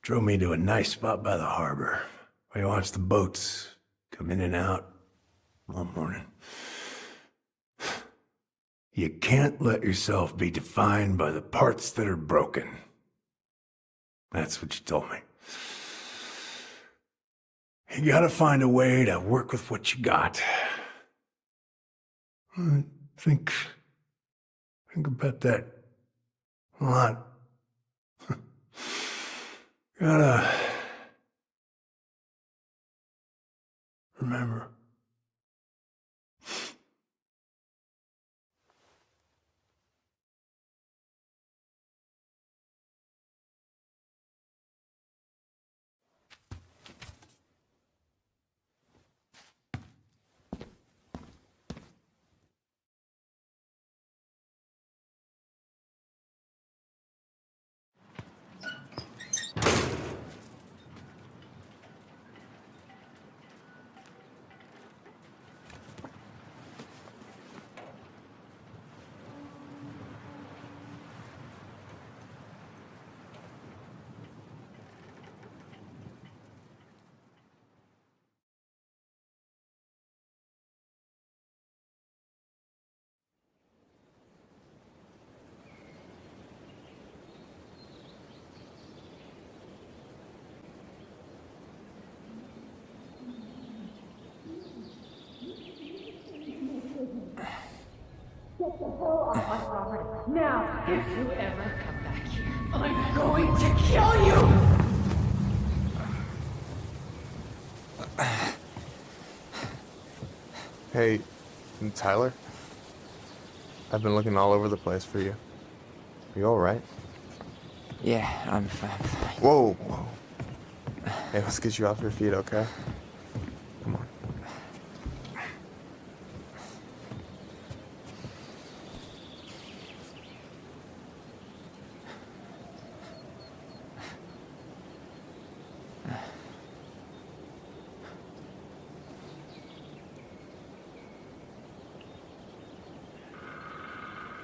drove me to a nice spot by the harbor, where you watch the boats come in and out all morning. You can't let yourself be defined by the parts that are broken. That's what you told me. You gotta find a way to work with what you got. I think about that a lot. Gotta remember. Get the hell off my property. Now, if you ever come back here, I'm going to kill you! Hey, Tyler? I've been looking all over the place for you. You alright? Yeah, I'm fine. Whoa, whoa. Hey, let's get you off your feet, okay? Come on.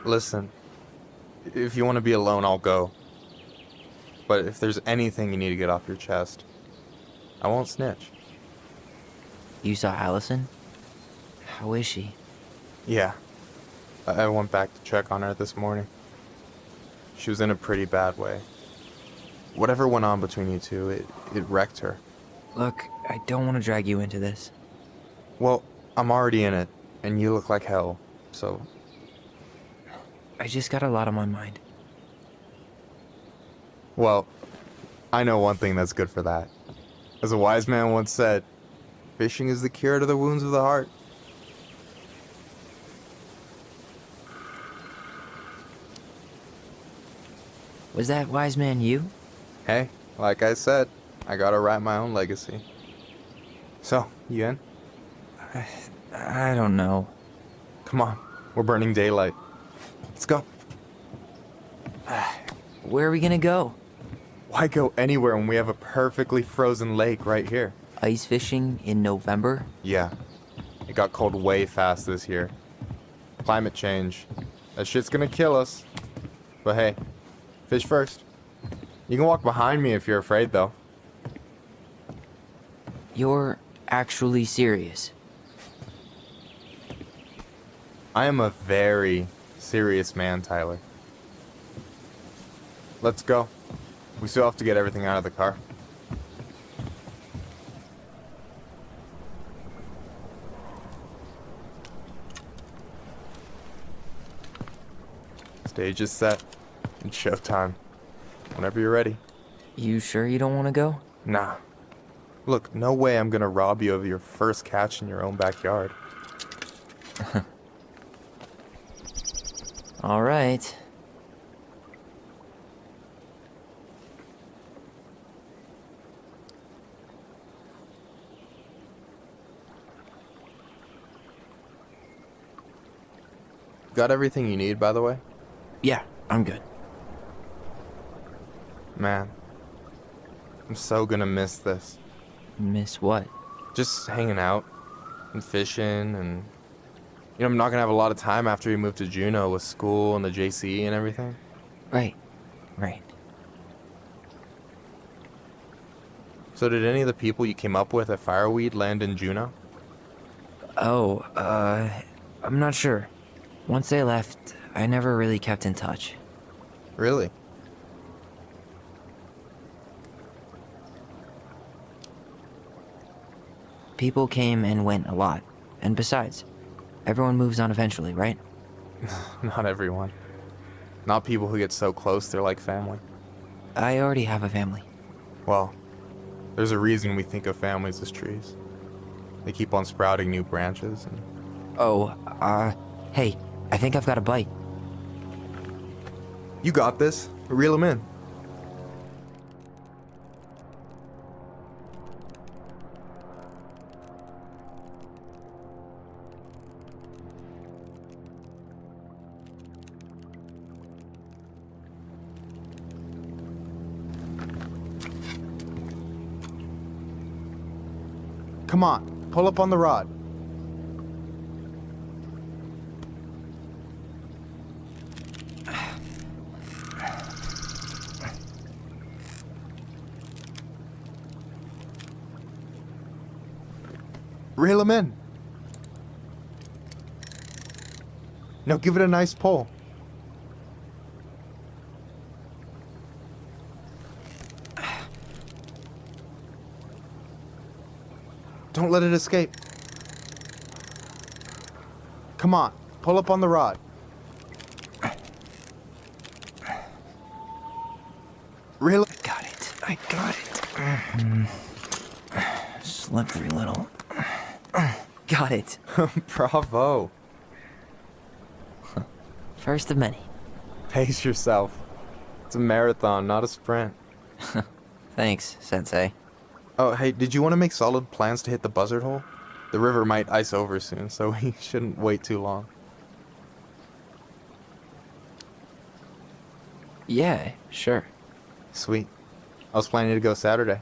Listen, if you want to be alone, I'll go. But if there's anything you need to get off your chest, I won't snitch. You saw Alyson? How is she? Yeah. I went back to check on her this morning. She was in a pretty bad way. Whatever went on between you two, it wrecked her. Look, I don't want to drag you into this. Well, I'm already in it, and you look like hell, so... I just got a lot on my mind. Well, I know one thing that's good for that. As a wise man once said, fishing is the cure to the wounds of the heart. Was that wise man you? Hey, like I said, I gotta write my own legacy. So, you in? I don't know. Come on, we're burning daylight. Let's go. Where are we gonna go? Why go anywhere when we have a perfectly frozen lake right here? Ice fishing in November? Yeah. It got cold way fast this year. Climate change. That shit's gonna kill us. But hey, fish first. You can walk behind me if you're afraid, though. You're actually serious? I am a very serious man, Tyler. Let's go. We still have to get everything out of the car. Stage is set. It's showtime. Whenever you're ready. You sure you don't want to go? Nah. Look, no way I'm gonna rob you of your first catch in your own backyard. All right. Got everything you need, by the way? Yeah, I'm good. Man, I'm so gonna miss this. Miss what? Just hanging out and fishing and... You know, I'm not gonna have a lot of time after we move to Juneau with school and the JC and everything. Right. So did any of the people you came up with at Fireweed land in Juneau? Oh, I'm not sure. Once they left, I never really kept in touch. Really? People came and went a lot. And besides, everyone moves on eventually, right? Not everyone. Not people who get so close they're like family. I already have a family. Well, there's a reason we think of families as trees. They keep on sprouting new branches and... Oh, hey, I think I've got a bite. You got this. Reel them in. Come on, pull up on the rod. Reel him in. Now give it a nice pull. Don't let it escape. Come on, pull up on the rod. Reel it. I got it. Slippery little. Got it. Bravo. First of many. Pace yourself. It's a marathon, not a sprint. Thanks, Sensei. Oh, hey, did you want to make solid plans to hit the buzzard hole? The river might ice over soon, so we shouldn't wait too long. Yeah, sure. Sweet. I was planning to go Saturday.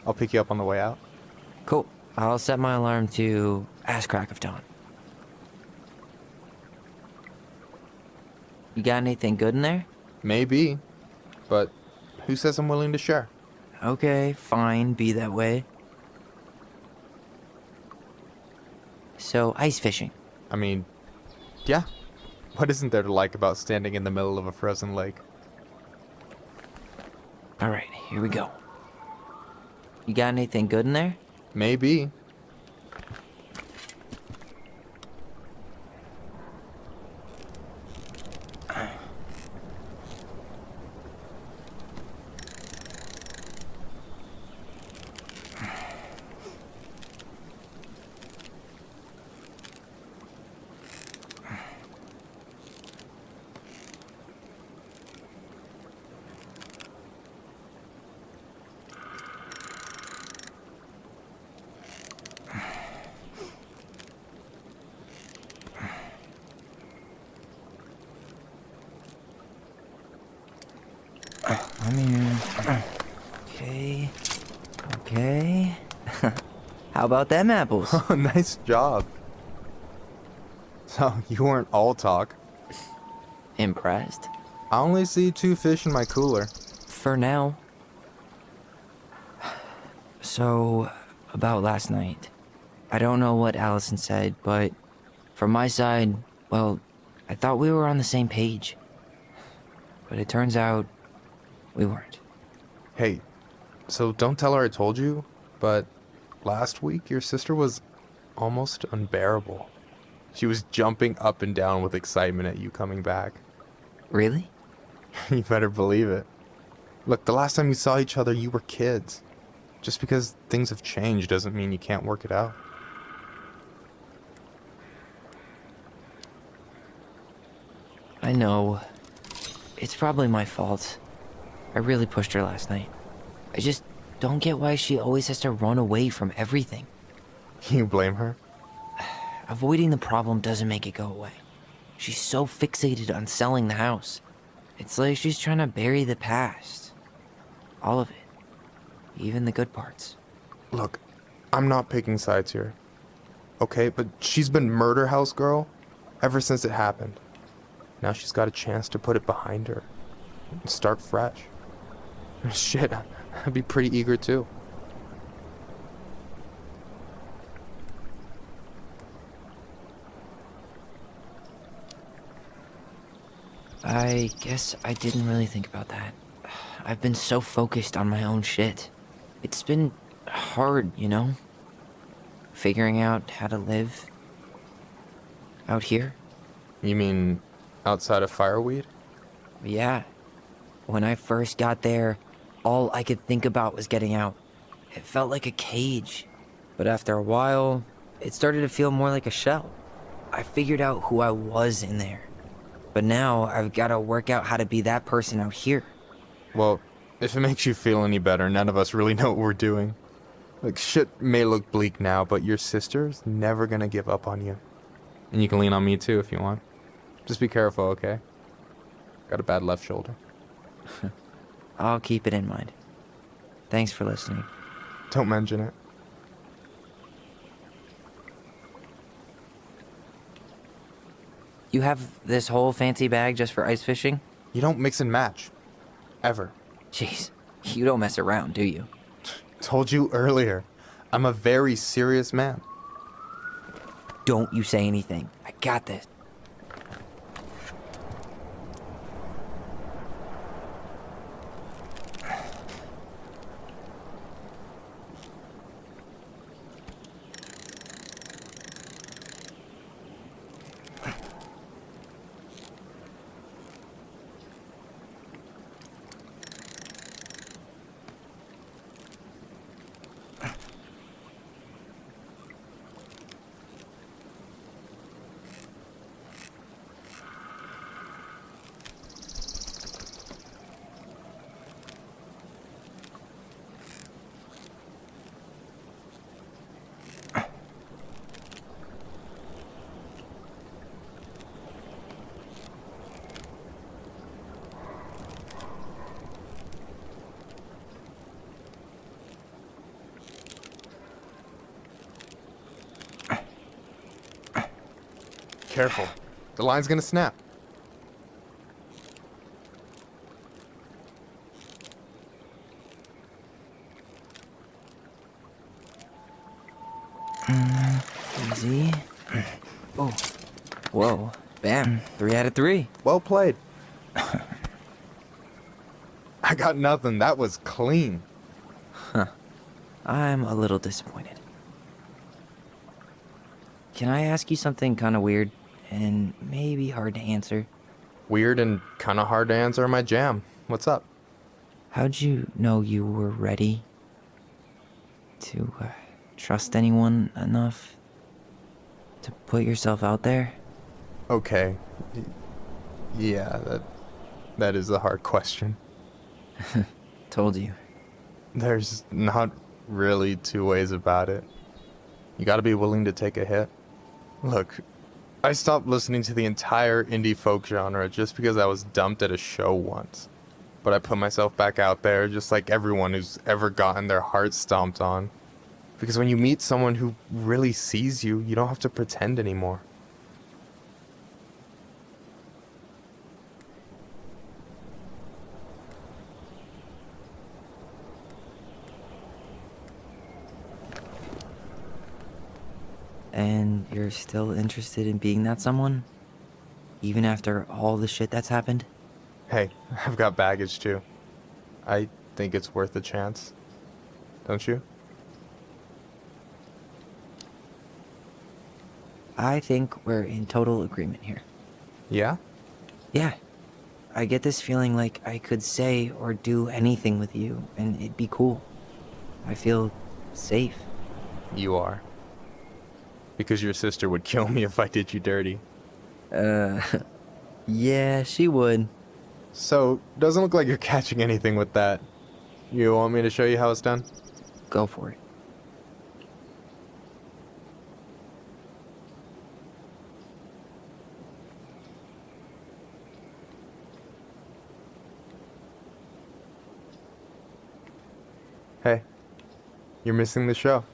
I'll pick you up on the way out. Cool. I'll set my alarm to ass crack of dawn. You got anything good in there? Maybe, but who says I'm willing to share? Okay, fine, be that way. So, ice fishing. I mean, Yeah. What isn't there to like about standing in the middle of a frozen lake? Alright, here we go. You got anything good in there? Maybe. I'm here. Okay. Okay. How about them apples? Oh, nice job. So, you weren't all talk. Impressed? I only see 2 fish in my cooler. For now. So, about last night. I don't know what Alyson said, but from my side, well, I thought we were on the same page. But it turns out we weren't. Hey, so don't tell her I told you, but last week your sister was almost unbearable. She was jumping up and down with excitement at you coming back. Really? You better believe it. Look, the last time you saw each other, you were kids. Just because things have changed doesn't mean you can't work it out. I know. It's probably my fault. I really pushed her last night. I just don't get why she always has to run away from everything. You blame her? Avoiding the problem doesn't make it go away. She's so fixated on selling the house. It's like she's trying to bury the past. All of it. Even the good parts. Look, I'm not picking sides here. Okay, but she's been murder house girl ever since it happened. Now she's got a chance to put it behind her and start fresh. Shit, I'd be pretty eager too. I guess I didn't really think about that. I've been so focused on my own shit. It's been hard, you know? Figuring out how to live out here. You mean outside of Fireweed? Yeah. When I first got there, all I could think about was getting out. It felt like a cage. But after a while, it started to feel more like a shell. I figured out who I was in there. But now I've got to work out how to be that person out here. Well, if it makes you feel any better, none of us really know what we're doing. Like, shit may look bleak now, but your sister's never gonna give up on you. And you can lean on me too if you want. Just be careful, okay? Got a bad left shoulder. I'll keep it in mind. Thanks for listening. Don't mention it. You have this whole fancy bag just for ice fishing? You don't mix and match. Ever. Jeez, you don't mess around, do you? Told you earlier. I'm a very serious man. Don't you say anything. I got this. Careful. The line's gonna snap. Easy. Oh. Whoa. Bam, 3 out of 3. Well played. I got nothing. That was clean. Huh. I'm a little disappointed. Can I ask you something kind of weird and maybe hard to answer? Weird and kind of hard to answer my jam. What's up? How'd you know you were ready to trust anyone enough to put yourself out there? Okay. Yeah, that is a hard question. Told you. There's not really two ways about it. You gotta be willing to take a hit. Look, I stopped listening to the entire indie folk genre just because I was dumped at a show once. But I put myself back out there just like everyone who's ever gotten their heart stomped on. Because when you meet someone who really sees you, you don't have to pretend anymore. And you're still interested in being that someone? Even after all the shit that's happened? Hey, I've got baggage too. I think it's worth a chance. Don't you? I think we're in total agreement here. Yeah? Yeah. I get this feeling like I could say or do anything with you, and it'd be cool. I feel safe. You are. Because your sister would kill me if I did you dirty. Yeah, she would. So, doesn't look like you're catching anything with that. You want me to show you how it's done? Go for it. Hey, you're missing the show.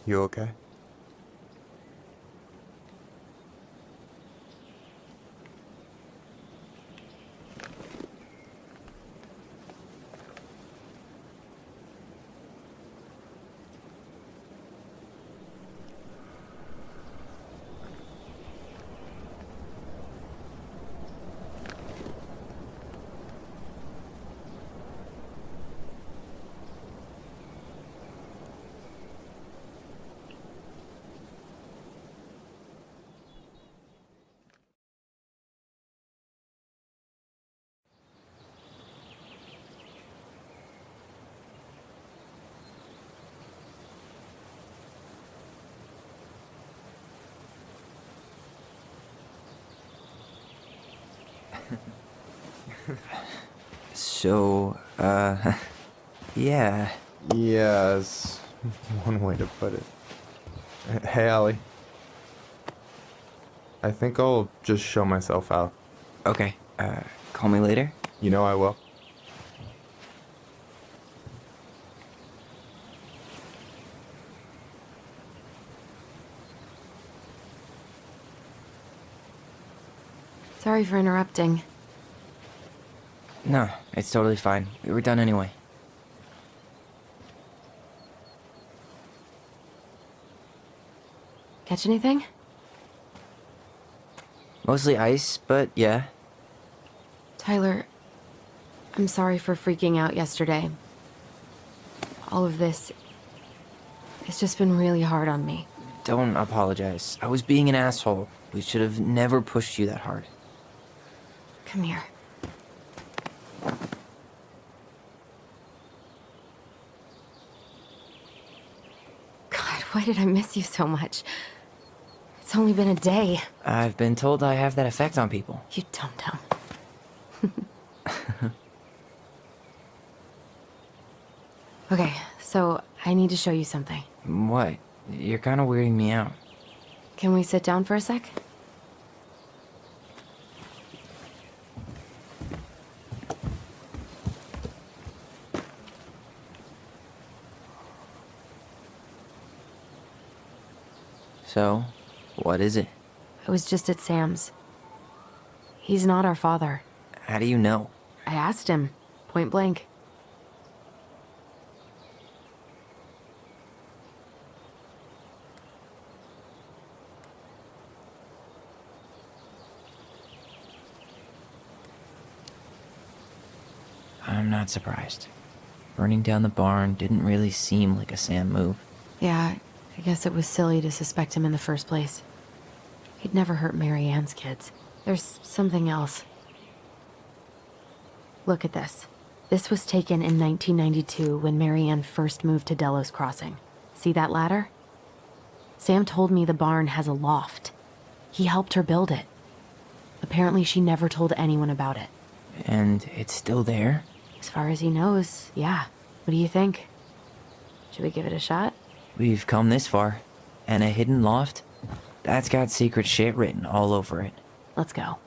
You okay? So, yeah. Yeah, it's one way to put it. Hey, Allie. I think I'll just show myself out. Okay, call me later? You know I will. Sorry for interrupting. No, it's totally fine. We were done anyway. Catch anything? Mostly ice, but yeah. Tyler, I'm sorry for freaking out yesterday. All of this, it's just been really hard on me. Don't apologize. I was being an asshole. We should have never pushed you that hard. Come here. God, why did I miss you so much? It's only been a day. I've been told I have that effect on people. You dum-dum. Okay, so I need to show you something. What? You're kind of weirding me out. Can we sit down for a sec? So, what is it? I was just at Sam's. He's not our father. How do you know? I asked him, point blank. I'm not surprised. Burning down the barn didn't really seem like a Sam move. Yeah, I guess it was silly to suspect him in the first place. He'd never hurt Mary Ann's kids. There's something else. Look at this. This was taken in 1992 when Mary Ann first moved to Delos Crossing. See that ladder? Sam told me the barn has a loft. He helped her build it. Apparently she never told anyone about it. And it's still there? As far as he knows, yeah. What do you think? Should we give it a shot? We've come this far. And a hidden loft? That's got secret shit written all over it. Let's go.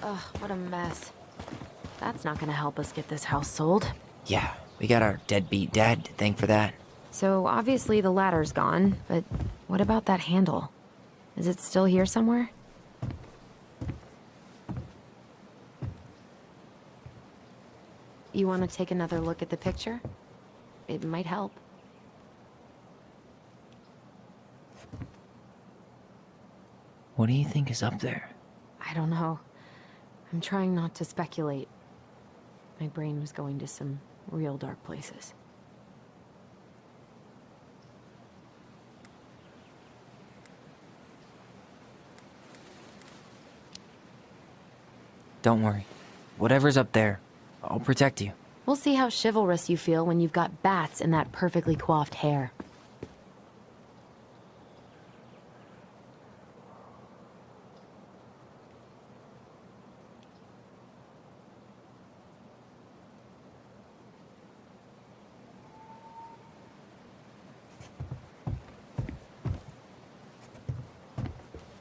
Ugh, what a mess. That's not gonna help us get this house sold. Yeah, we got our deadbeat dad to thank for that. So obviously the ladder's gone, but what about that handle? Is it still here somewhere? You want to take another look at the picture? It might help. What do you think is up there? I don't know. I'm trying not to speculate. My brain was going to some real dark places. Don't worry. Whatever's up there, I'll protect you. We'll see how chivalrous you feel when you've got bats in that perfectly coiffed hair.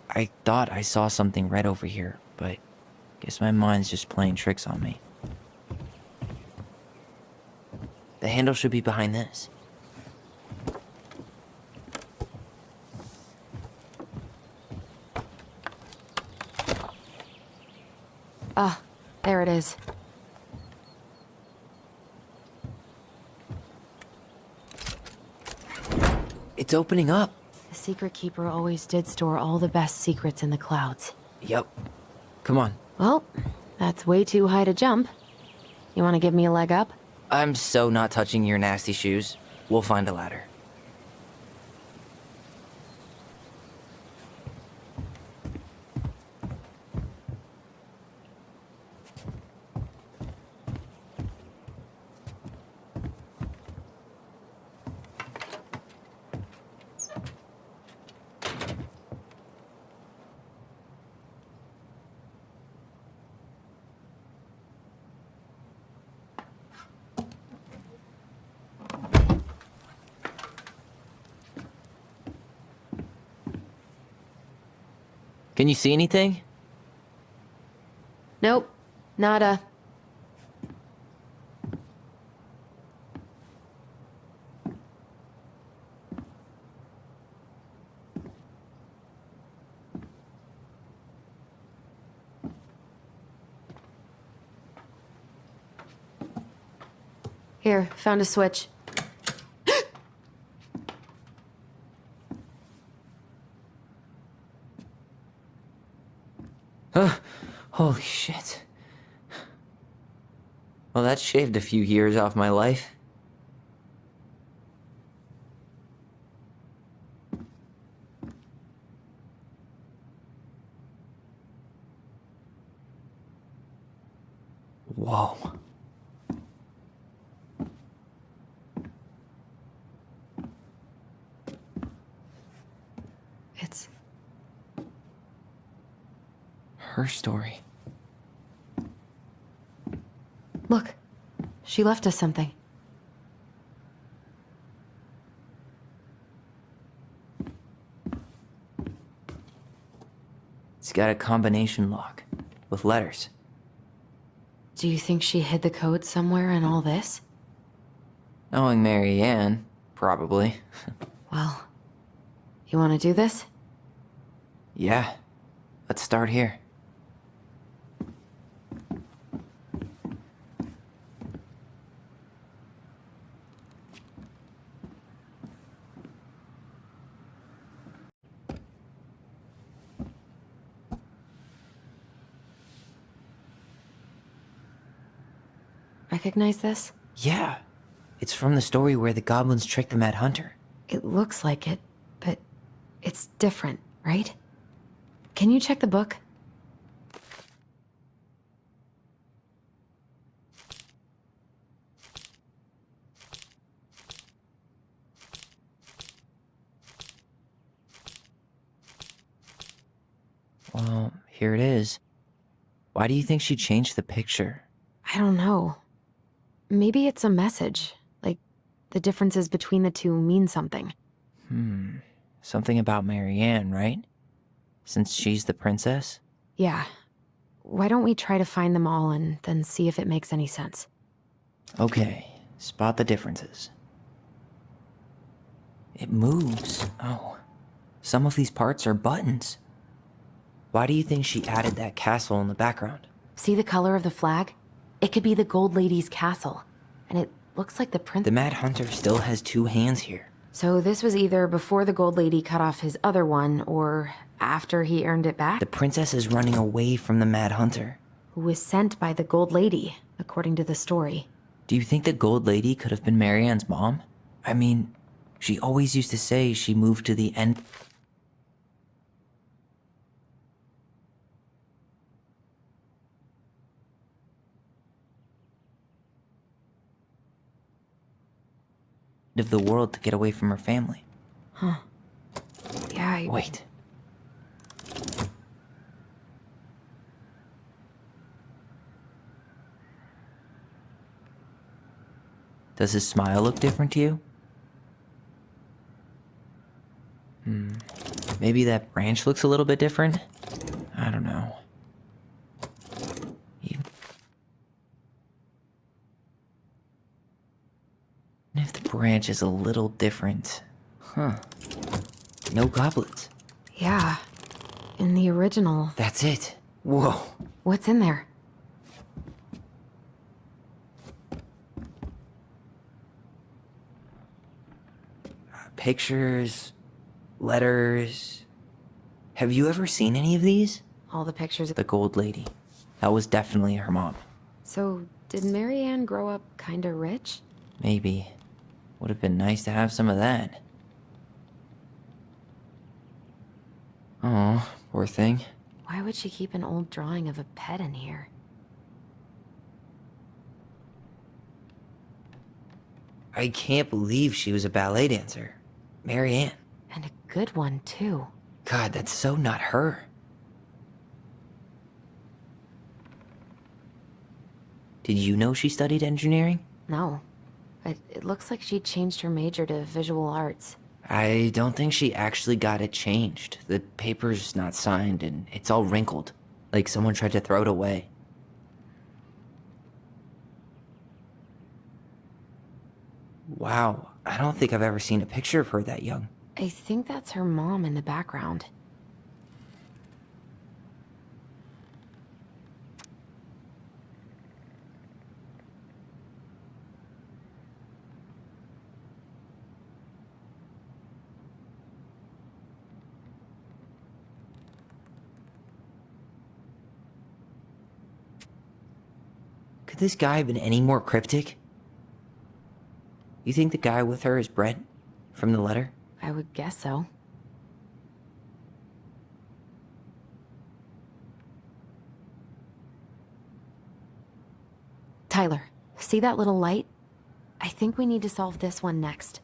I thought I saw something red over here, but guess my mind's just playing tricks on me. The handle should be behind this. Ah, there it is. It's opening up. The Secret Keeper always did store all the best secrets in the clouds. Yep. Come on. Well, that's way too high to jump. You want to give me a leg up? I'm so not touching your nasty shoes. We'll find a ladder. Can you see anything? Nope. Nada. Here, found a switch. Holy shit. Well, that shaved a few years off my life. Whoa. It's her story. Look, she left us something. It's got a combination lock with letters. Do you think she hid the code somewhere in all this? Knowing Mary Ann, probably. Well, you want to do this? Yeah. Let's start here. Recognize this? Yeah. It's from the story where the goblins tricked the Mad Hunter. It looks like it, but it's different, right? Can you check the book? Well, here it is. Why do you think she changed the picture? I don't know. Maybe it's a message. Like, the differences between the two mean something. Something about Mary Ann, right? Since she's the princess? Yeah. Why don't we try to find them all and then see if it makes any sense? Okay, spot the differences. It moves. Oh. Some of these parts are buttons. Why do you think she added that castle in the background? See the color of the flag? It could be the Gold Lady's castle. And it looks like the prince. The Mad Hunter still has two hands here. So this was either before the Gold Lady cut off his other one, or after he earned it back? The princess is running away from the Mad Hunter. Who was sent by the Gold Lady, according to the story. Do you think the Gold Lady could have been Mary Ann's mom? I mean, she always used to say she moved to the end of the world to get away from her family. Huh. Yeah, Wait. Does his smile look different to you? Maybe that branch looks a little bit different? I don't know. Even if the branch is a little different. Huh. No goblins. Yeah. In the original. That's it. Whoa. What's in there? Pictures, letters. Have you ever seen any of these? All the pictures of The Gold Lady. That was definitely her mom. So, did Mary Ann grow up kinda rich? Maybe. Would have been nice to have some of that. Oh, poor thing. Why would she keep an old drawing of a pet in here? I can't believe she was a ballet dancer. Mary Ann. And a good one, too. God, that's so not her. Did you know she studied engineering? No. But it looks like she changed her major to visual arts. I don't think she actually got it changed. The paper's not signed and it's all wrinkled. Like someone tried to throw it away. Wow, I don't think I've ever seen a picture of her that young. I think that's her mom in the background. Could this guy have been any more cryptic? You think the guy with her is Brett? From the letter? I would guess so. Tyler, see that little light? I think we need to solve this one next.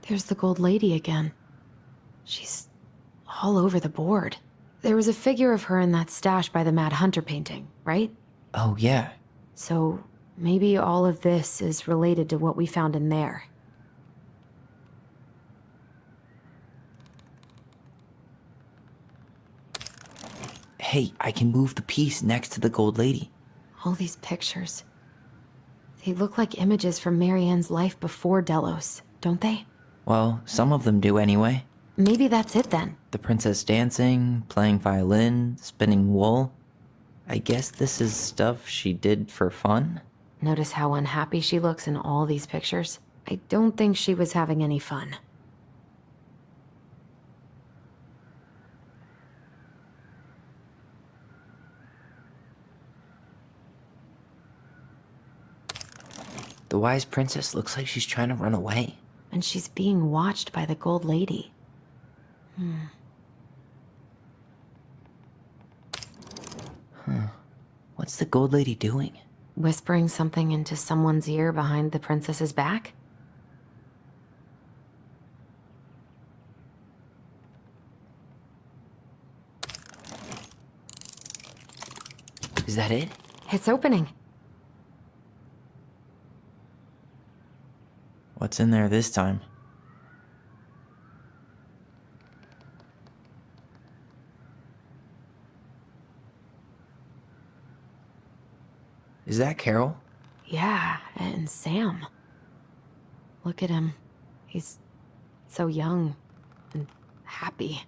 There's the Gold Lady again. She's all over the board. There was a figure of her in that stash by the Mad Hunter painting, right? Oh, yeah. So, Maybe all of this is related to what we found in there. Hey, I can move the piece next to the gold lady. All these pictures. They look like images from Marianne's life before Delos, don't they? Well, some of them do anyway. Maybe that's it then. The princess dancing, playing violin, spinning wool. I guess this is stuff she did for fun? Notice how unhappy she looks in all these pictures? I don't think she was having any fun. The wise princess looks like she's trying to run away. And she's being watched by the gold lady. What's the gold lady doing? Whispering something into someone's ear behind the princess's back? Is that it? It's opening. What's in there this time? Is that Carol? Yeah, and Sam. Look at him. He's so young and happy.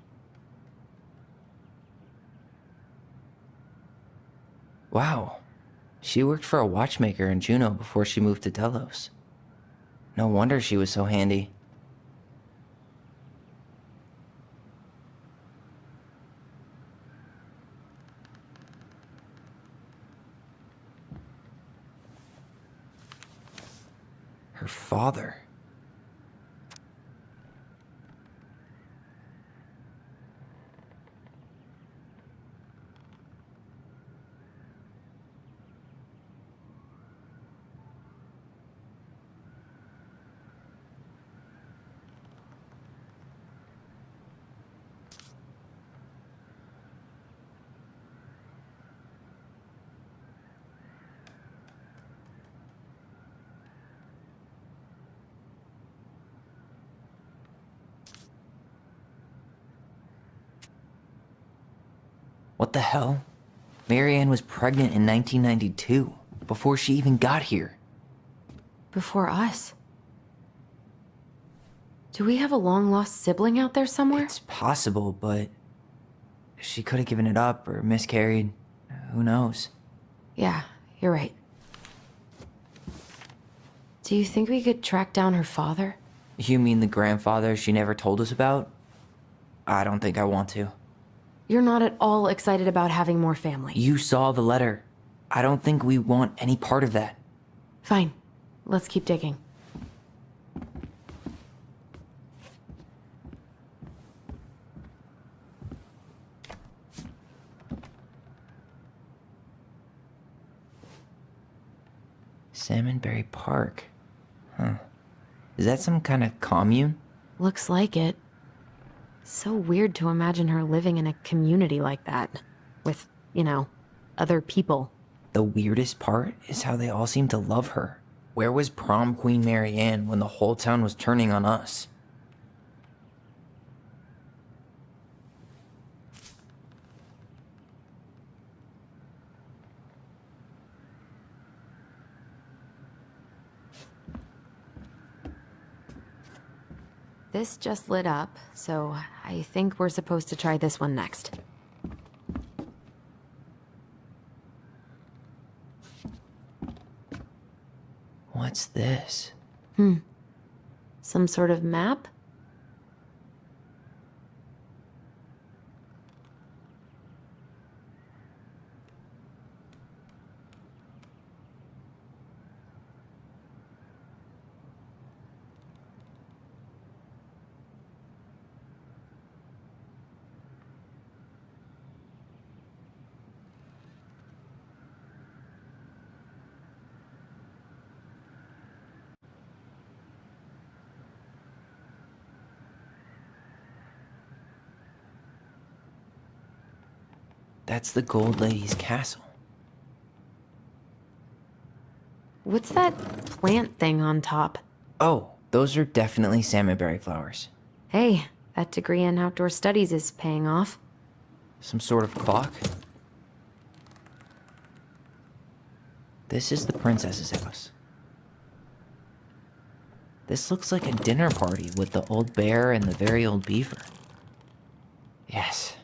Wow. She worked for a watchmaker in Juneau before she moved to Delos. No wonder she was so handy. Her father. What the hell? Marianne was pregnant in 1992, before she even got here. Before us. Do we have a long-lost sibling out there somewhere? It's possible, but she could have given it up or miscarried. Who knows? Yeah, you're right. Do you think we could track down her father? You mean the grandfather she never told us about? I don't think I want to. You're not at all excited about having more family. You saw the letter. I don't think we want any part of that. Fine. Let's keep digging. Salmonberry Park. Huh. Is that some kind of commune? Looks like it. So weird to imagine her living in a community like that. With, other people. The weirdest part is how they all seem to love her. Where was prom queen Marianne when the whole town was turning on us? This just lit up, so I think we're supposed to try this one next. What's this? Some sort of map? That's the Gold Lady's castle. What's that plant thing on top? Oh, those are definitely salmonberry flowers. Hey, that degree in outdoor studies is paying off. Some sort of clock? This is the princess's house. This looks like a dinner party with the old bear and the very old beaver. Yes.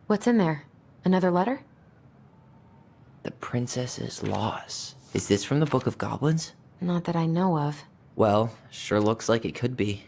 What's in there? Another letter? The princess's laws. Is this from the Book of Goblins? Not that I know of. Well, sure looks like it could be.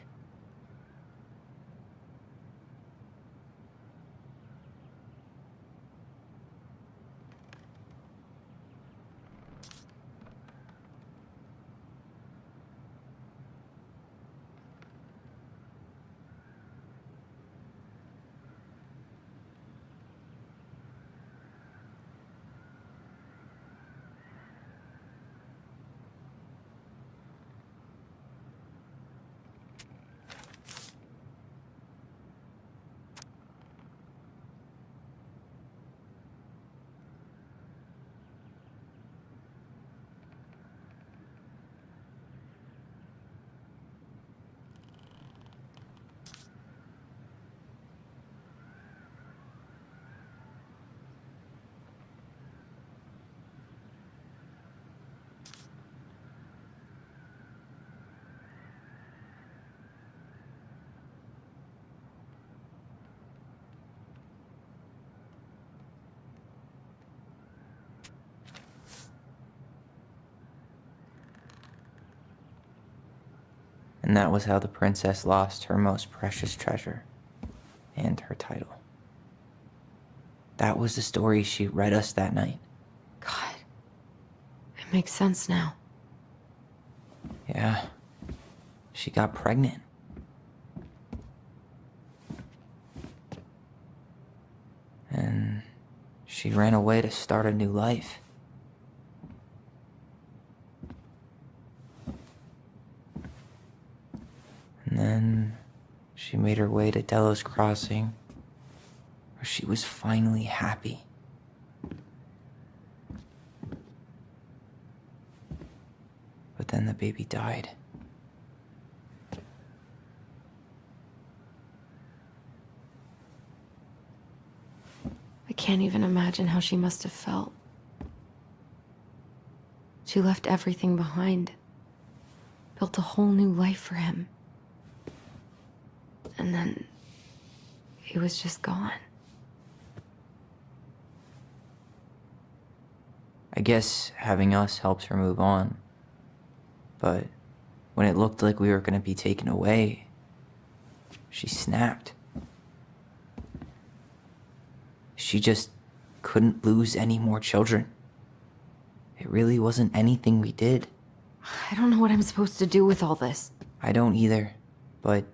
And that was how the princess lost her most precious treasure and her title. That was the story she read us that night. God, it makes sense now. Yeah, she got pregnant. And she ran away to start a new life. And then she made her way to Delos Crossing, where she was finally happy. But then the baby died. I can't even imagine how she must have felt. She left everything behind, built a whole new life for him. And then he was just gone. I guess having us helped her move on. But when it looked like we were going to be taken away, she snapped. She just couldn't lose any more children. It really wasn't anything we did. I don't know what I'm supposed to do with all this. I don't either, but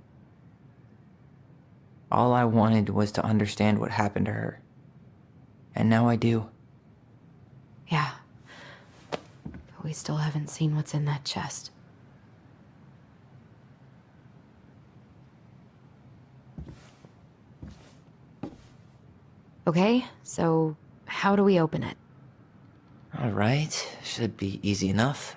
all I wanted was to understand what happened to her. And now I do. Yeah. But we still haven't seen what's in that chest. Okay, so how do we open it? All right, should be easy enough.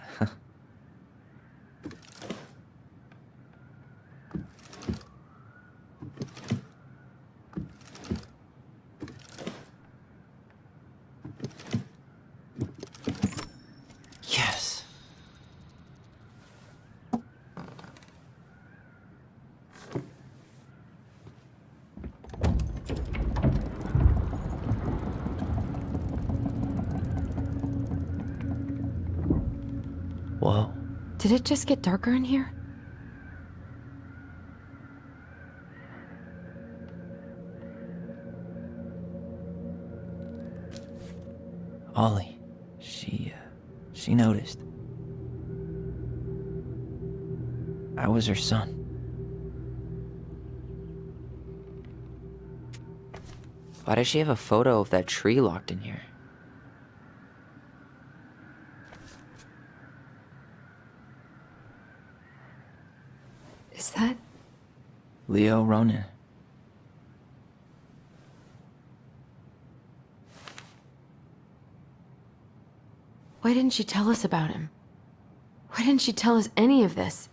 Yes. Whoa. Did it just get darker in here? Ollie. She noticed. I was her son. Why does she have a photo of that tree locked in here? Is that? Leo Ronan. Why didn't she tell us about him? Why didn't she tell us any of this?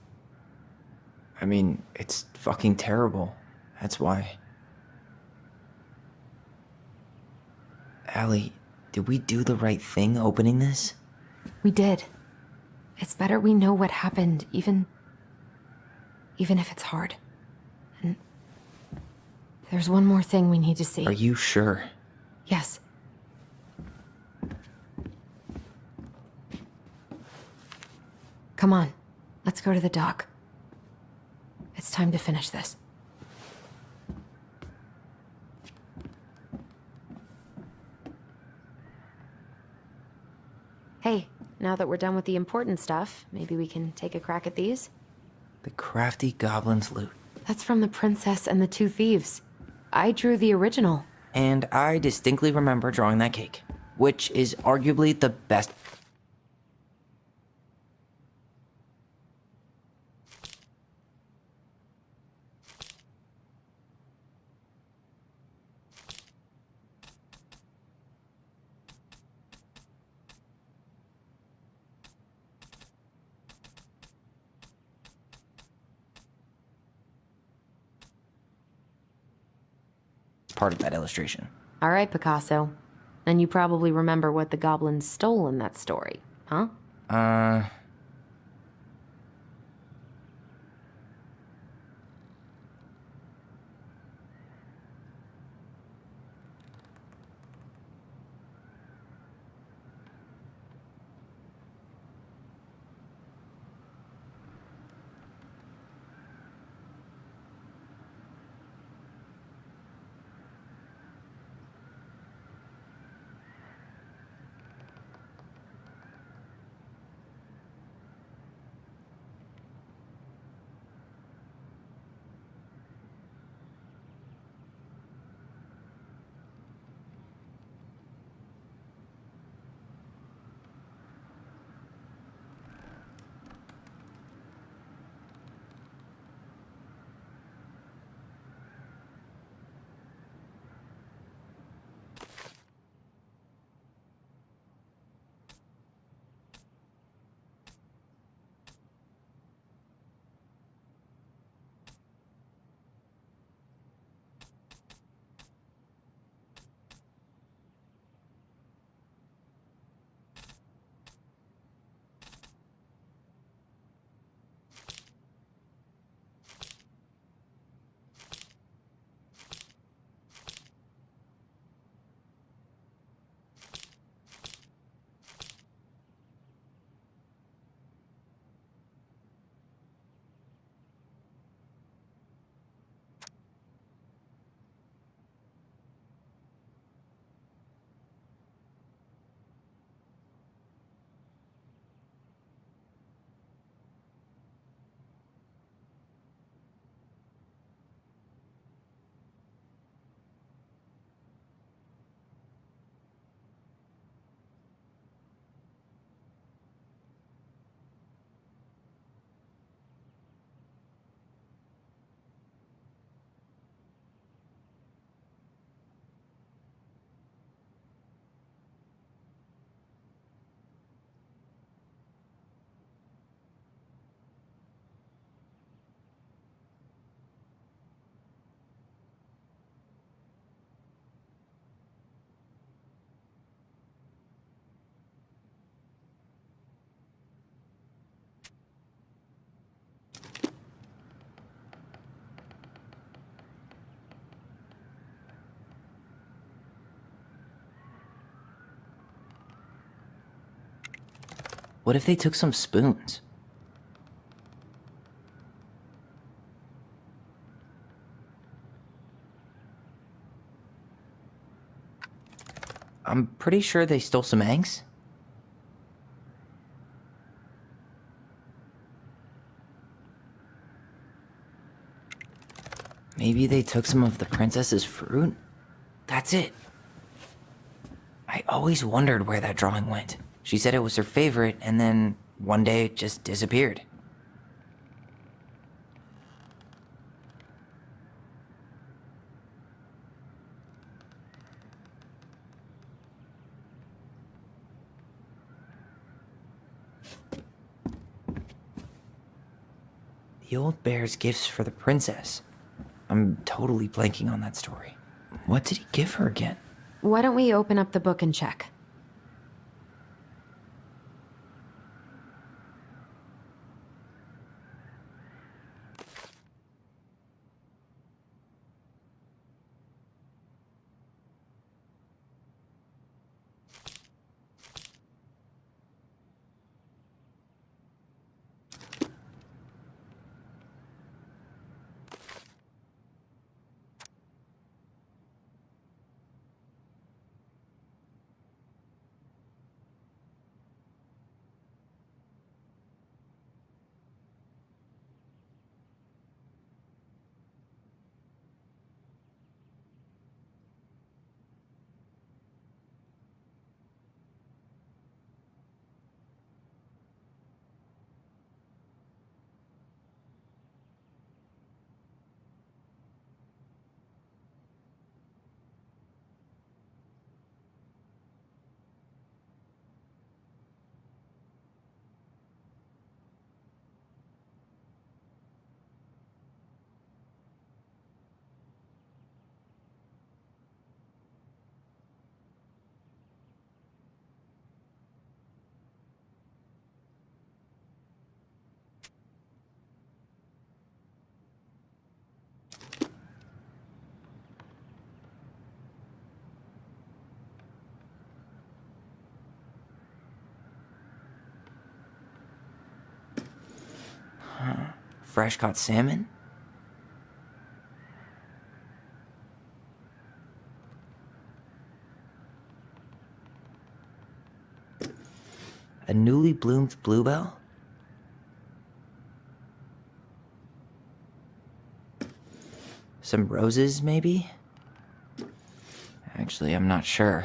I mean, it's fucking terrible. That's why. Allie, did we do the right thing opening this? We did. It's better we know what happened, even if it's hard. And there's one more thing we need to see. Are you sure? Yes. Come on, let's go to the dock. It's time to finish this. Hey, now that we're done with the important stuff, maybe we can take a crack at these? The crafty goblin's loot. That's from the Princess and the Two Thieves. I drew the original. And I distinctly remember drawing that cake, which is arguably the best. Part of that illustration. All right, Picasso. Then you probably remember what the goblins stole in that story, huh? What if they took some spoons? I'm pretty sure they stole some eggs. Maybe they took some of the princess's fruit? That's it. I always wondered where that drawing went. She said it was her favorite, and then one day it just disappeared. The old bear's gifts for the princess. I'm totally blanking on that story. What did he give her again? Why don't we open up the book and check? Fresh caught salmon? A newly bloomed bluebell? Some roses, maybe? Actually, I'm not sure.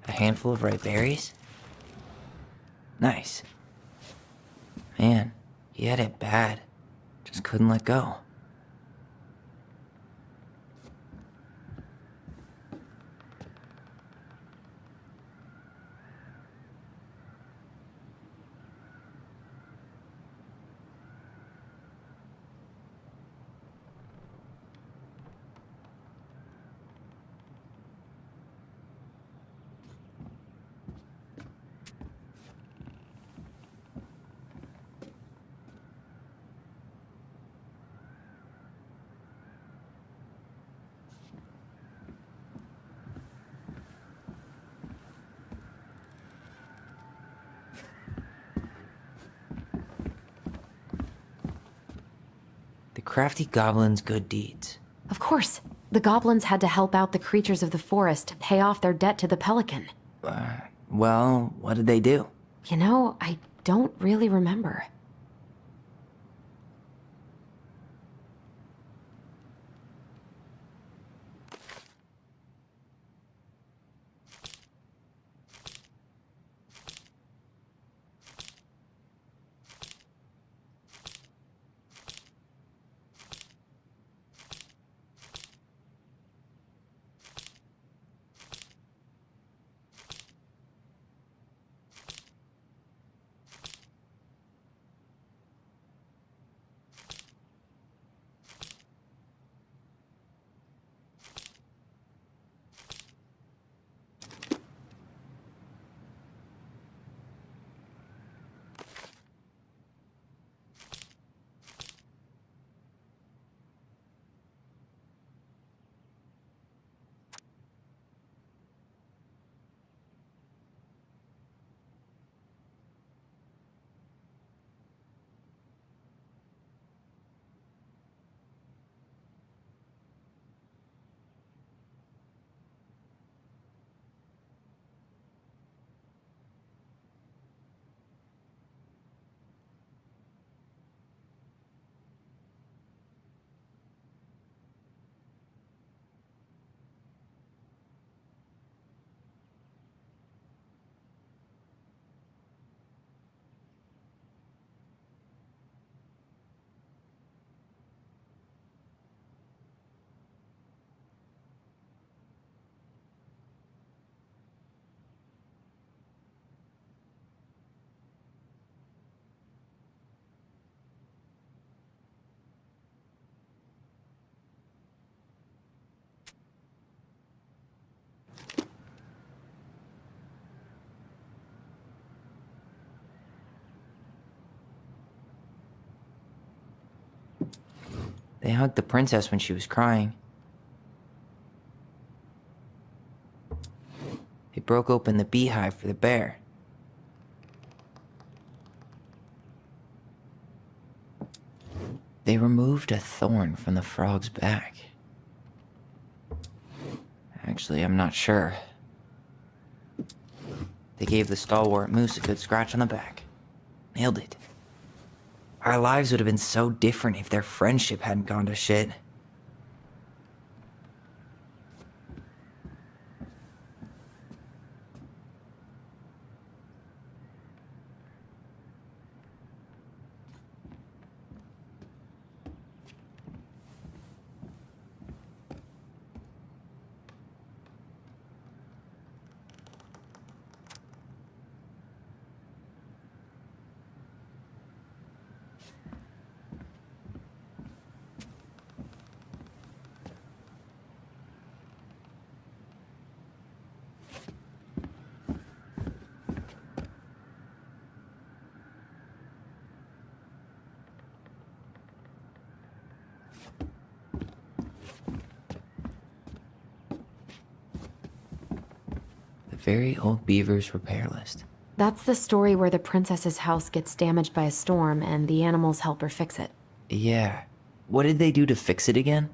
A handful of ripe berries? Nice. Man, he had it bad. Just couldn't let go. The crafty goblin's good deeds. Of course. The goblins had to help out the creatures of the forest to pay off their debt to the pelican. Well, what did they do? You know, I don't really remember. They hugged the princess when she was crying. They broke open the beehive for the bear. They removed a thorn from the frog's back. Actually, I'm not sure. They gave the stalwart moose a good scratch on the back. Nailed it. Our lives would have been so different if their friendship hadn't gone to shit. Very old beaver's repair list. That's the story where the princess's house gets damaged by a storm and the animals help her fix it. Yeah. What did they do to fix it again?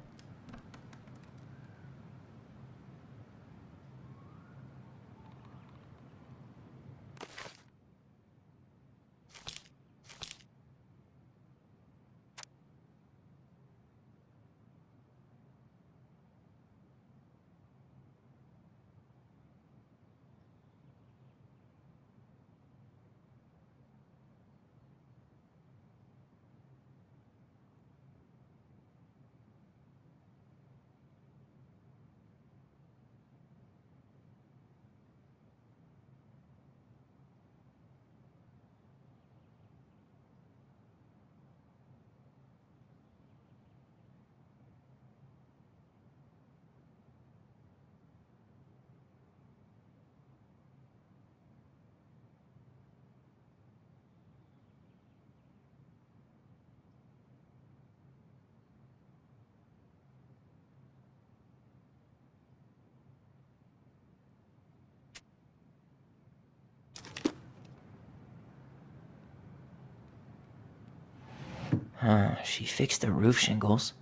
She fixed the roof shingles.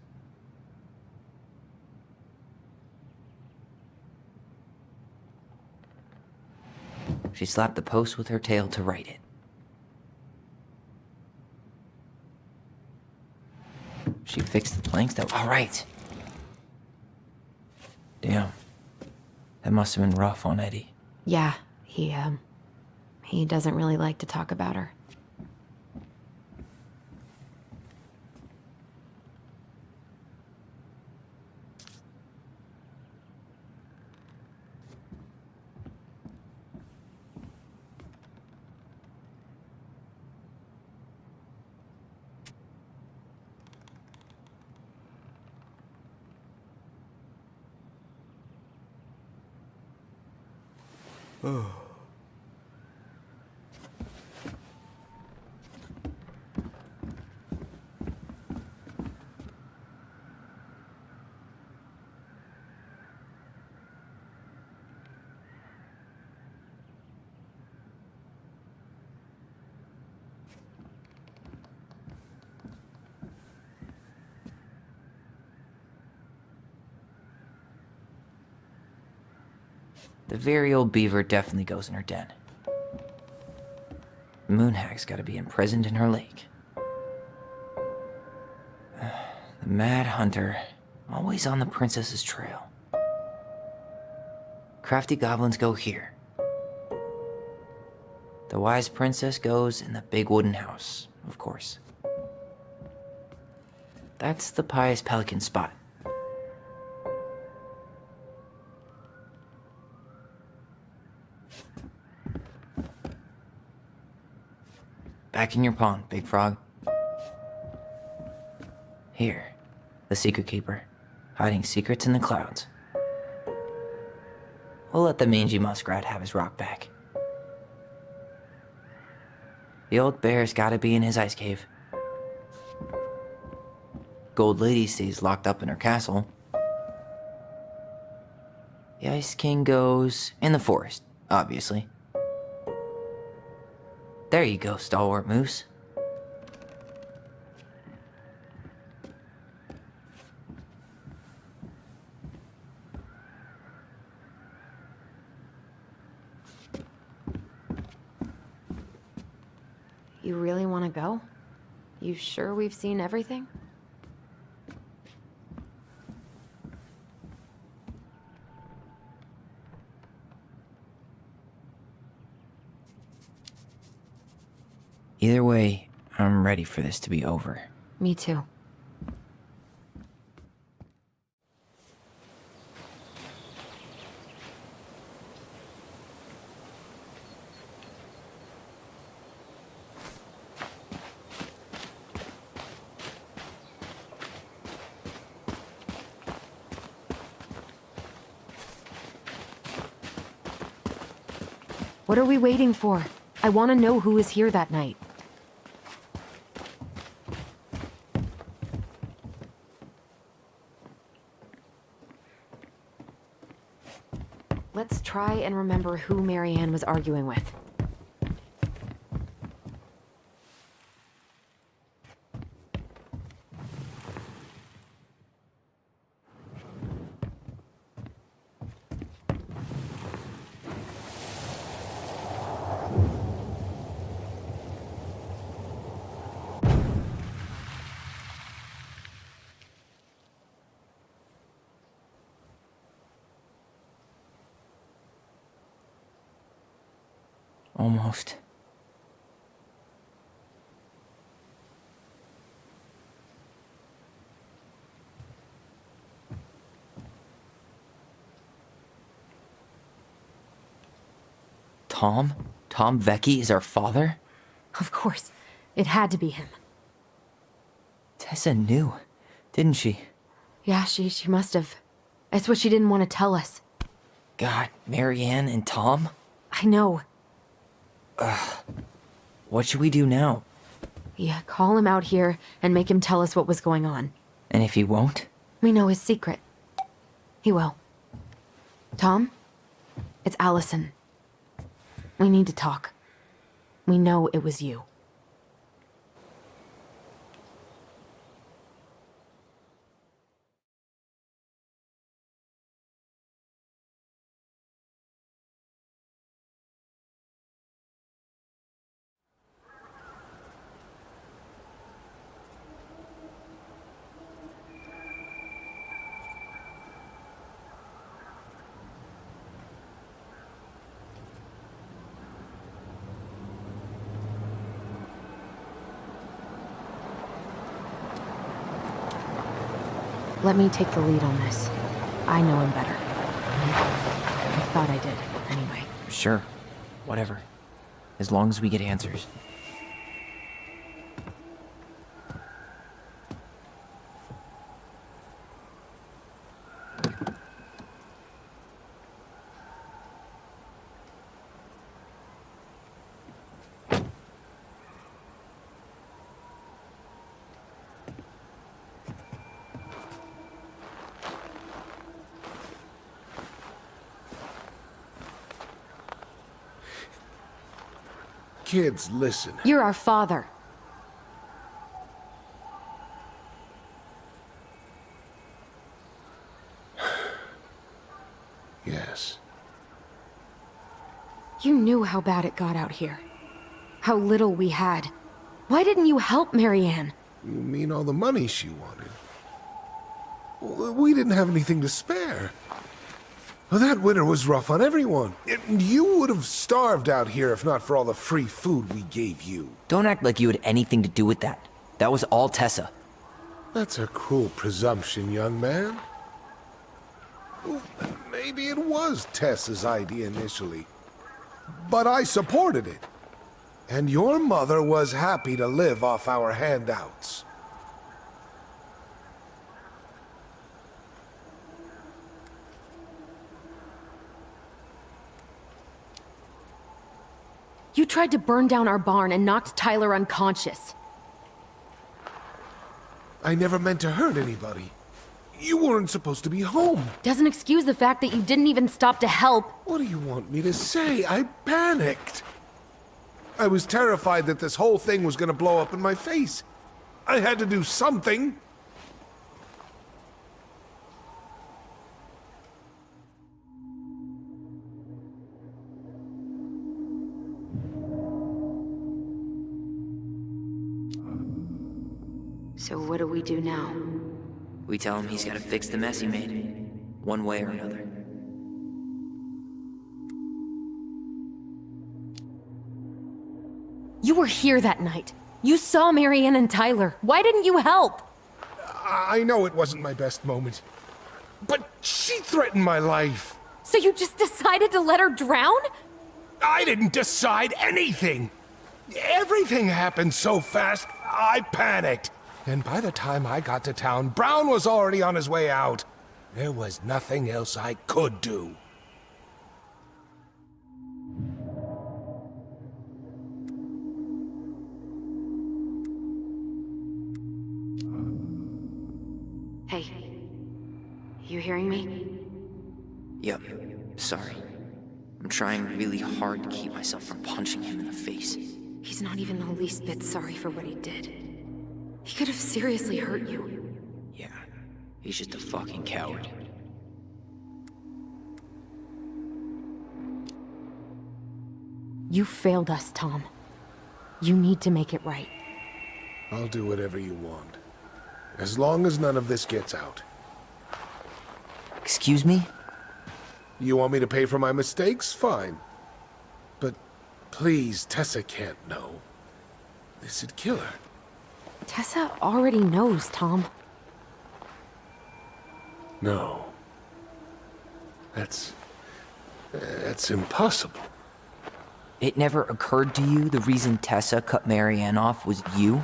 She slapped the post with her tail to right it. She fixed the planks that... All right. Damn. That must have been rough on Eddie. Yeah, he doesn't really like to talk about her. The very old beaver definitely goes in her den. The moonhag's gotta be imprisoned in her lake. The mad hunter, always on the princess's trail. Crafty goblins go here. The wise princess goes in the big wooden house, of course. That's the pious pelican spot. Back in your pond, Big Frog. Here, the secret keeper, hiding secrets in the clouds. We'll let the mangy muskrat have his rock back. The old bear's gotta be in his ice cave. Gold Lady stays locked up in her castle. The Ice King goes in the forest, obviously. There you go, stalwart moose. You really want to go? You sure we've seen everything? Either way, I'm ready for this to be over. Me too. What are we waiting for? I want to know who was here that night. Let's try and remember who Marianne was arguing with. Almost. Tom? Tom Vecchi is our father? Of course. It had to be him. Tessa knew, didn't she? Yeah, she must have. It's what she didn't want to tell us. God, Marianne and Tom? I know. What should we do now? Yeah, call him out here and make him tell us what was going on. And if he won't? We know his secret. He will. Tom? It's Alyson. We need to talk. We know it was you. Let me take the lead on this. I know him better. I thought I did, anyway. Sure. Whatever. As long as we get answers. Kids, listen. You're our father. Yes. You knew how bad it got out here. How little we had. Why didn't you help Marianne? You mean all the money she wanted? Well, we didn't have anything to spare. Well, that winter was rough on everyone. You would have starved out here if not for all the free food we gave you. Don't act like you had anything to do with that. That was all Tessa. That's a cruel presumption, young man. Well, maybe it was Tessa's idea initially. But I supported it. And your mother was happy to live off our handouts. You tried to burn down our barn and knocked Tyler unconscious. I never meant to hurt anybody. You weren't supposed to be home. Doesn't excuse the fact that you didn't even stop to help. What do you want me to say? I panicked. I was terrified that this whole thing was gonna blow up in my face. I had to do something. So what do we do now? We tell him he's gotta fix the mess he made, one way or another. You were here that night. You saw Marianne and Tyler. Why didn't you help? I know it wasn't my best moment, but she threatened my life. So you just decided to let her drown? I didn't decide anything. Everything happened so fast, I panicked. And by the time I got to town, Brown was already on his way out. There was nothing else I could do. Hey, you hearing me? Yep, sorry. I'm trying really hard to keep myself from punching him in the face. He's not even the least bit sorry for what he did. He could have seriously hurt you. Yeah, he's just a fucking coward. You failed us, Tom. You need to make it right. I'll do whatever you want. As long as none of this gets out. Excuse me? You want me to pay for my mistakes? Fine. But please, Tessa can't know. This'd kill her. Tessa already knows, Tom. No. That's impossible. It never occurred to you the reason Tessa cut Marianne off was you?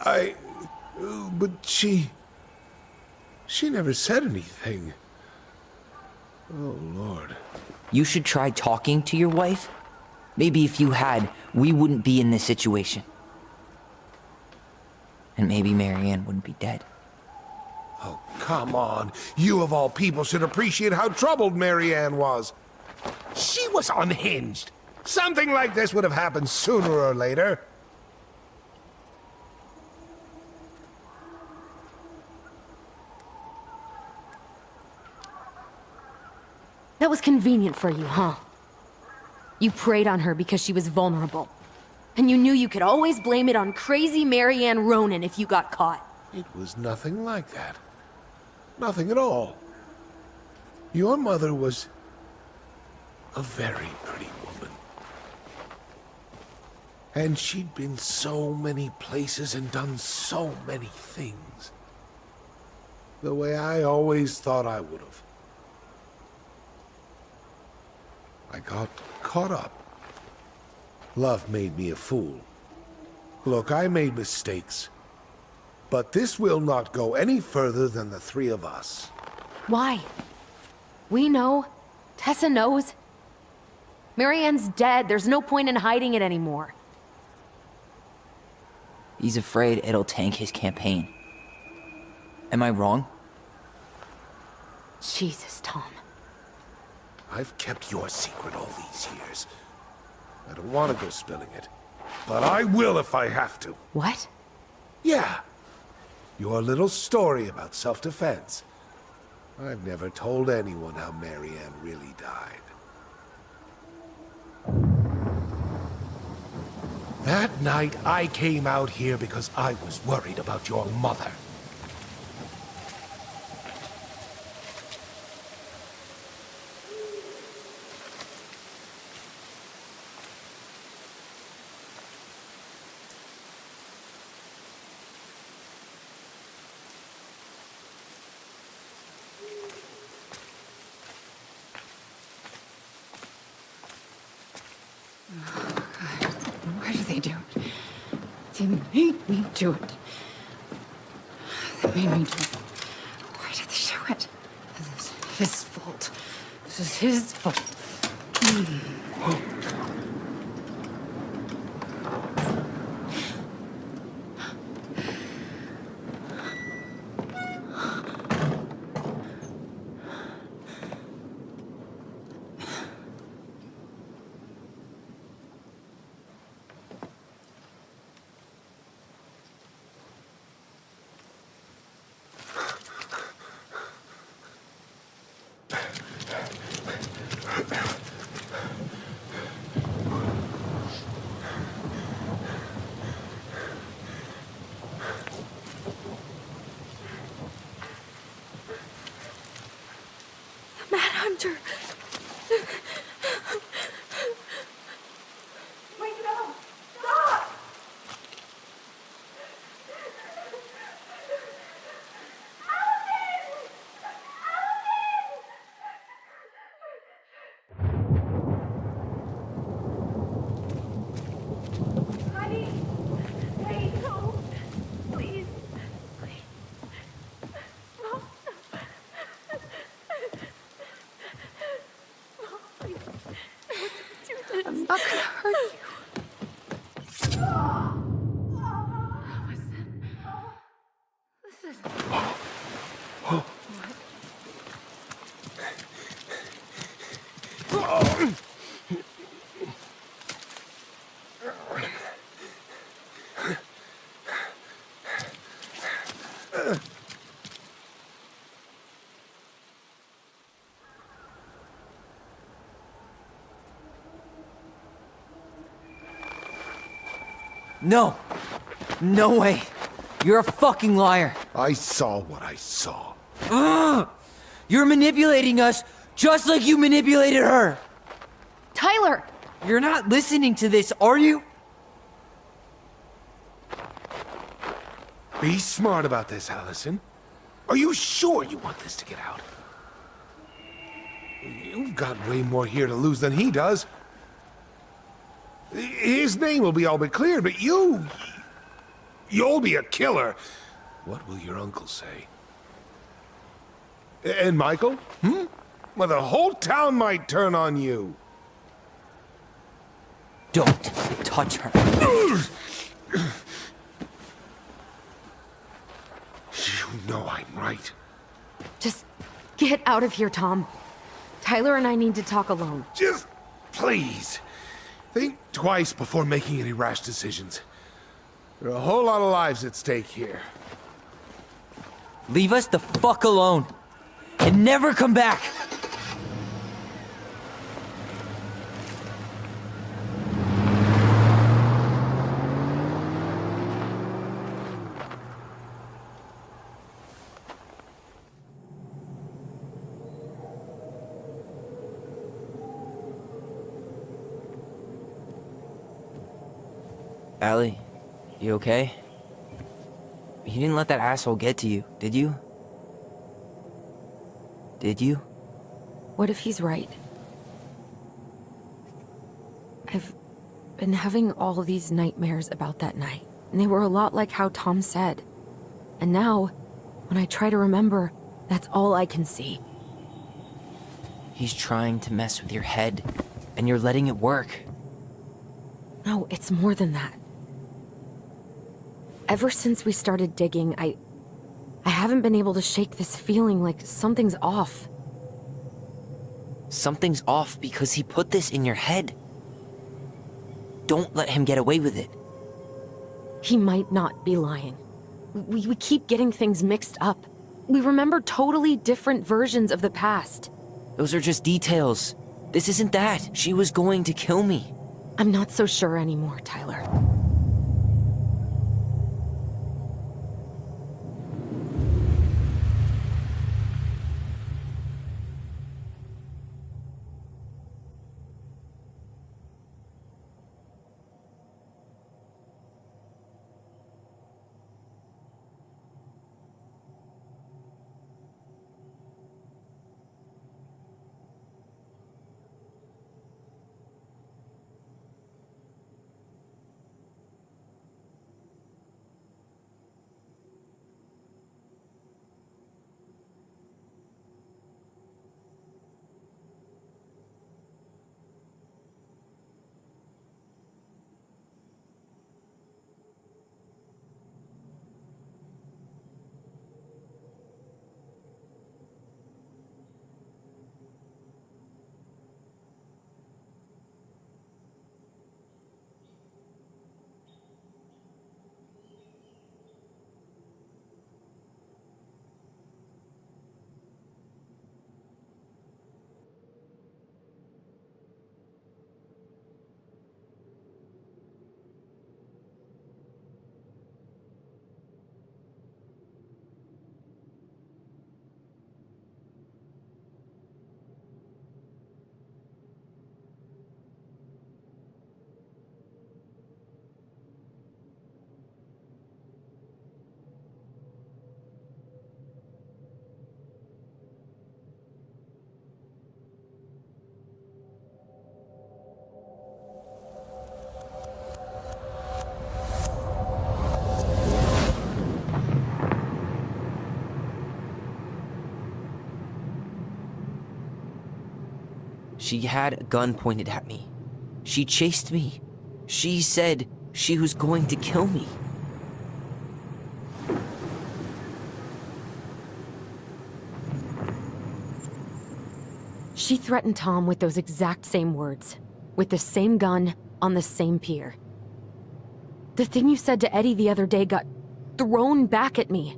But she never said anything. Oh, Lord. You should try talking to your wife. Maybe if you had, we wouldn't be in this situation. And maybe Marianne wouldn't be dead. Oh, come on. You of all people should appreciate how troubled Marianne was. She was unhinged. Something like this would have happened sooner or later. That was convenient for you, huh? You preyed on her because she was vulnerable. And you knew you could always blame it on crazy Marianne Ronan if you got caught. It was nothing like that. Nothing at all. Your mother was a very pretty woman. And she'd been so many places and done so many things. The way I always thought I would have. I got caught up. Love made me a fool. Look, I made mistakes. But this will not go any further than the three of us. Why? We know. Tessa knows. Marianne's dead. There's no point in hiding it anymore. He's afraid it'll tank his campaign. Am I wrong? Jesus, Tom. I've kept your secret all these years. I don't want to go spilling it. But I will if I have to. What? Yeah. Your little story about self-defense. I've never told anyone how Marianne really died. That night, I came out here because I was worried about your mother. Why do they do it? They made me do it. They made me do it. Why did they do it? This is his fault. This is his fault. I'm not gonna hurt you. No! No way! You're a fucking liar! I saw what I saw. Ugh! You're manipulating us just like you manipulated her! Tyler! You're not listening to this, are you? Be smart about this, Alyson. Are you sure you want this to get out? You've got way more here to lose than he does. His name will be all but cleared, but you'll be a killer. What will your uncle say? And Michael? Well, the whole town might turn on you. Don't touch her. You know I'm right. Just get out of here, Tom. Tyler and I need to talk alone. Just please. Think twice before making any rash decisions. There are a whole lot of lives at stake here. Leave us the fuck alone. And never come back. Allie, you okay? You didn't let that asshole get to you, did you? Did you? What if he's right? I've been having all these nightmares about that night, and they were a lot like how Tom said. And now, when I try to remember, that's all I can see. He's trying to mess with your head, and you're letting it work. No, it's more than that. Ever since we started digging, I haven't been able to shake this feeling like something's off. Something's off because he put this in your head. Don't let him get away with it. He might not be lying. We keep getting things mixed up. We remember totally different versions of the past. Those are just details. This isn't that. She was going to kill me. I'm not so sure anymore, Tyler. She had a gun pointed at me. She chased me. She said she was going to kill me. She threatened Tom with those exact same words, with the same gun, on the same pier. The thing you said to Eddie the other day got thrown back at me.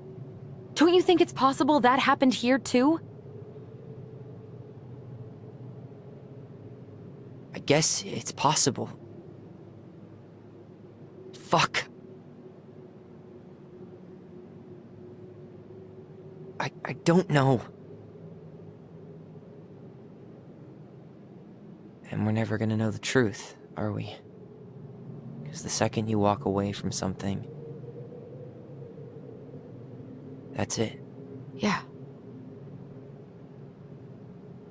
Don't you think it's possible that happened here too? I guess it's possible. Fuck. I don't know. And we're never gonna know the truth, are we? Because the second you walk away from something, that's it. Yeah.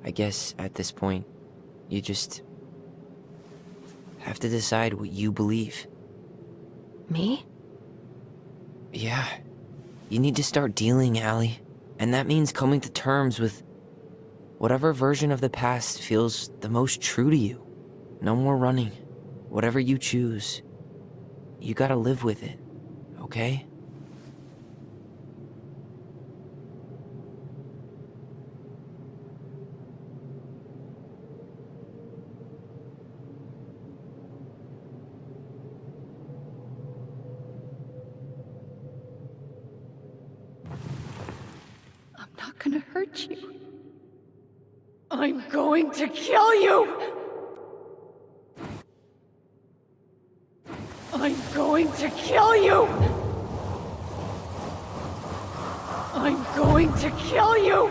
I guess at this point, you just have to decide what you believe. Me? Yeah. You need to start dealing, Allie. And that means coming to terms with whatever version of the past feels the most true to you. No more running. Whatever you choose, you gotta live with it, okay? I'm not gonna hurt you. I'm going to kill you! I'm going to kill you! I'm going to kill you!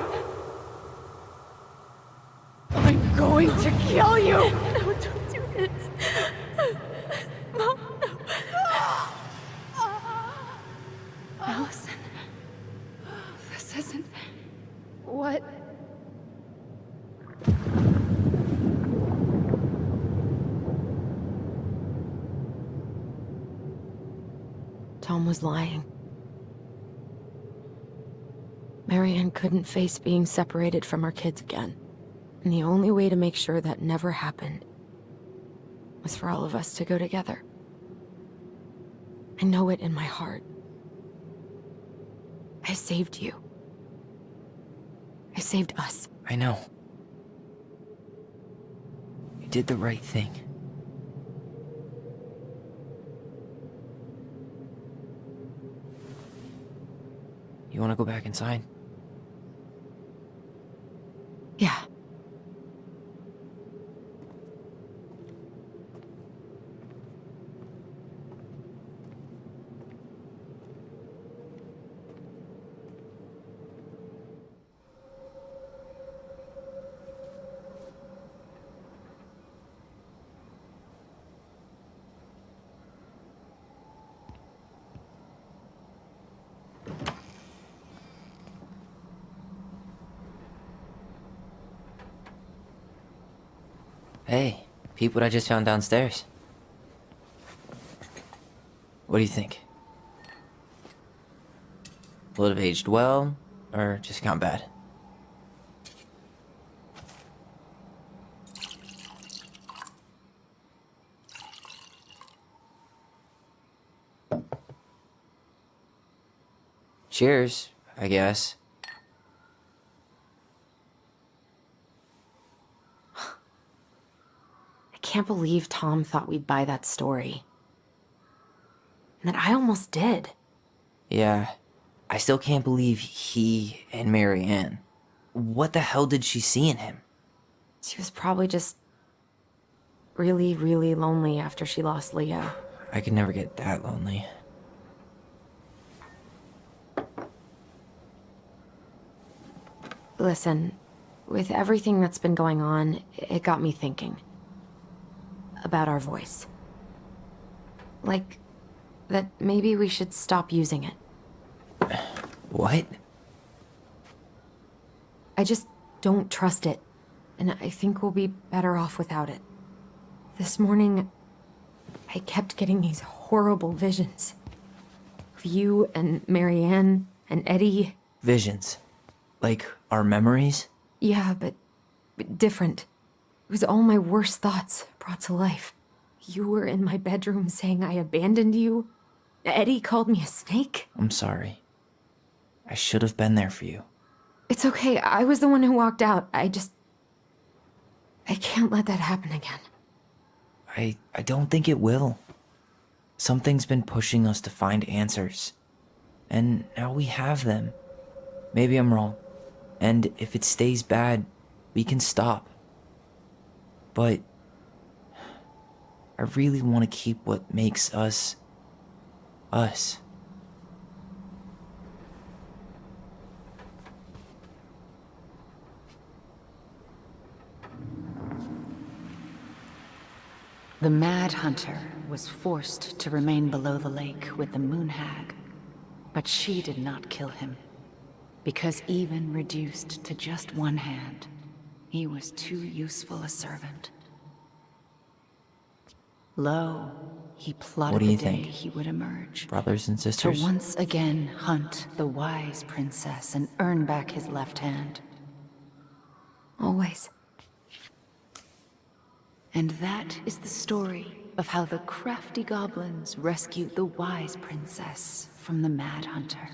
I'm going to kill you! No, don't do this. Mom, no. Alyson, this isn't what... Tom was lying. Marianne couldn't face being separated from her kids again. And the only way to make sure that never happened was for all of us to go together. I know it in my heart. I saved you. I saved us. I know. You did the right thing. You wanna go back inside? Yeah. Hey, peep what I just found downstairs. What do you think? Will it have aged well, or just gone bad? Cheers, I guess. I can't believe Tom thought we'd buy that story. And that I almost did. Yeah, I still can't believe he and Marianne. What the hell did she see in him? She was probably just really, really lonely after she lost Leo. I could never get that lonely. Listen, with everything that's been going on, it got me thinking. About our voice. Like, that maybe we should stop using it. What? I just don't trust it, and I think we'll be better off without it. This morning, I kept getting these horrible visions. Of you and Marianne and Eddie. Visions. Like our memories? Yeah, but different. was all my worst thoughts brought to life. You were in my bedroom saying I abandoned you. Eddie called me a snake. I'm sorry. I should have been there for you. It's okay. I was the one who walked out. I can't let that happen again. I don't think it will. Something's been pushing us to find answers. And now we have them. Maybe I'm wrong. And if it stays bad, we can stop. But I really want to keep what makes us, us. The Mad Hunter was forced to remain below the lake with the Moon Hag, but she did not kill him, because even reduced to just one hand, he was too useful a servant. Lo, he plotted What do the you day think? he would emerge. Brothers and sisters? To once again hunt the wise princess and earn back his left hand. Always. And that is the story of how the crafty goblins rescued the wise princess from the Mad Hunter.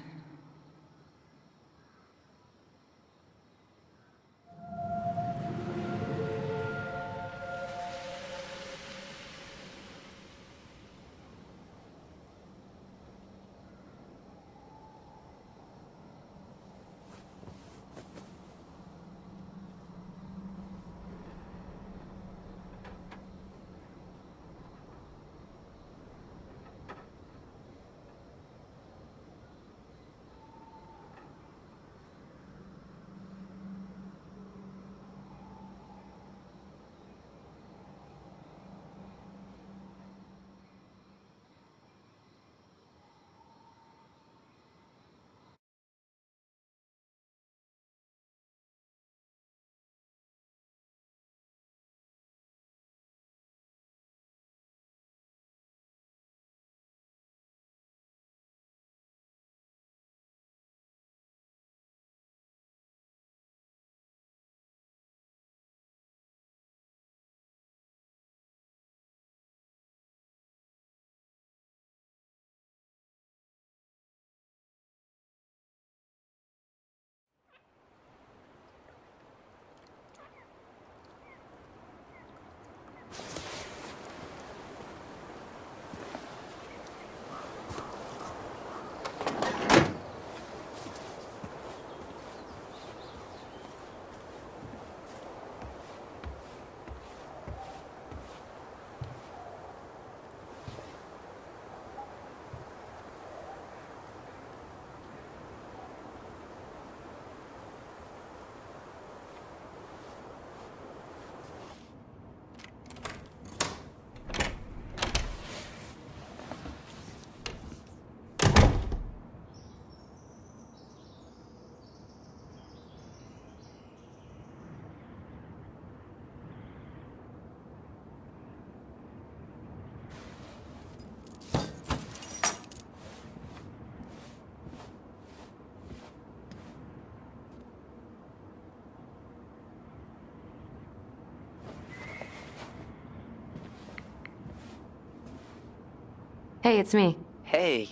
Hey, it's me. Hey,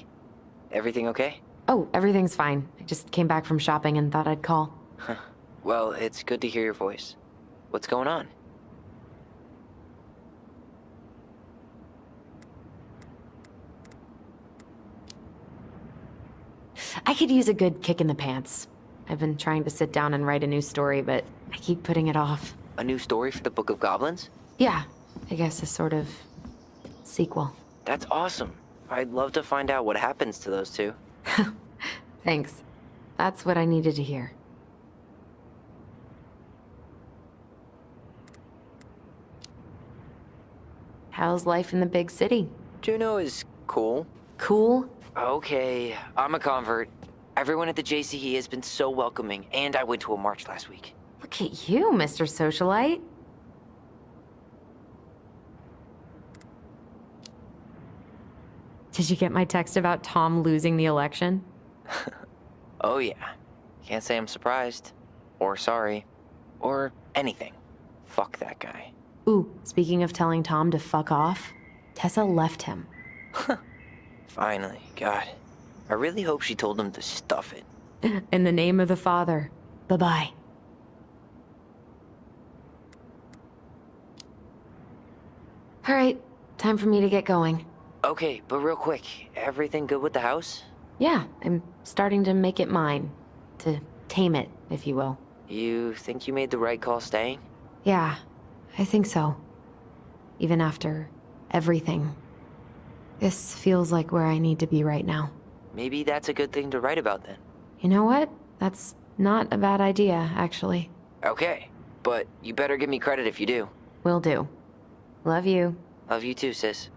everything okay? Oh, everything's fine. I just came back from shopping and thought I'd call. Well, it's good to hear your voice. What's going on? I could use a good kick in the pants. I've been trying to sit down and write a new story, but I keep putting it off. A new story for the Book of Goblins? Yeah, I guess a sort of sequel. That's awesome. I'd love to find out what happens to those two. Thanks. That's what I needed to hear. How's life in the big city? Juneau is cool. Cool? Okay, I'm a convert. Everyone at the JCE has been so welcoming, and I went to a march last week. Look at you, Mr. Socialite. Did you get my text about Tom losing the election? Oh yeah. Can't say I'm surprised. Or sorry. Or anything. Fuck that guy. Ooh, speaking of telling Tom to fuck off, Tessa left him. Finally, God. I really hope she told him to stuff it. In the name of the Father. Bye-bye. All right, time for me to get going. Okay, but real quick, everything good with the house? Yeah, I'm starting to make it mine. To tame it, if you will. You think you made the right call staying? Yeah, I think so. Even after everything. This feels like where I need to be right now. Maybe that's a good thing to write about then. You know what? That's not a bad idea, actually. Okay, but you better give me credit if you do. Will do. Love you. Love you too, sis.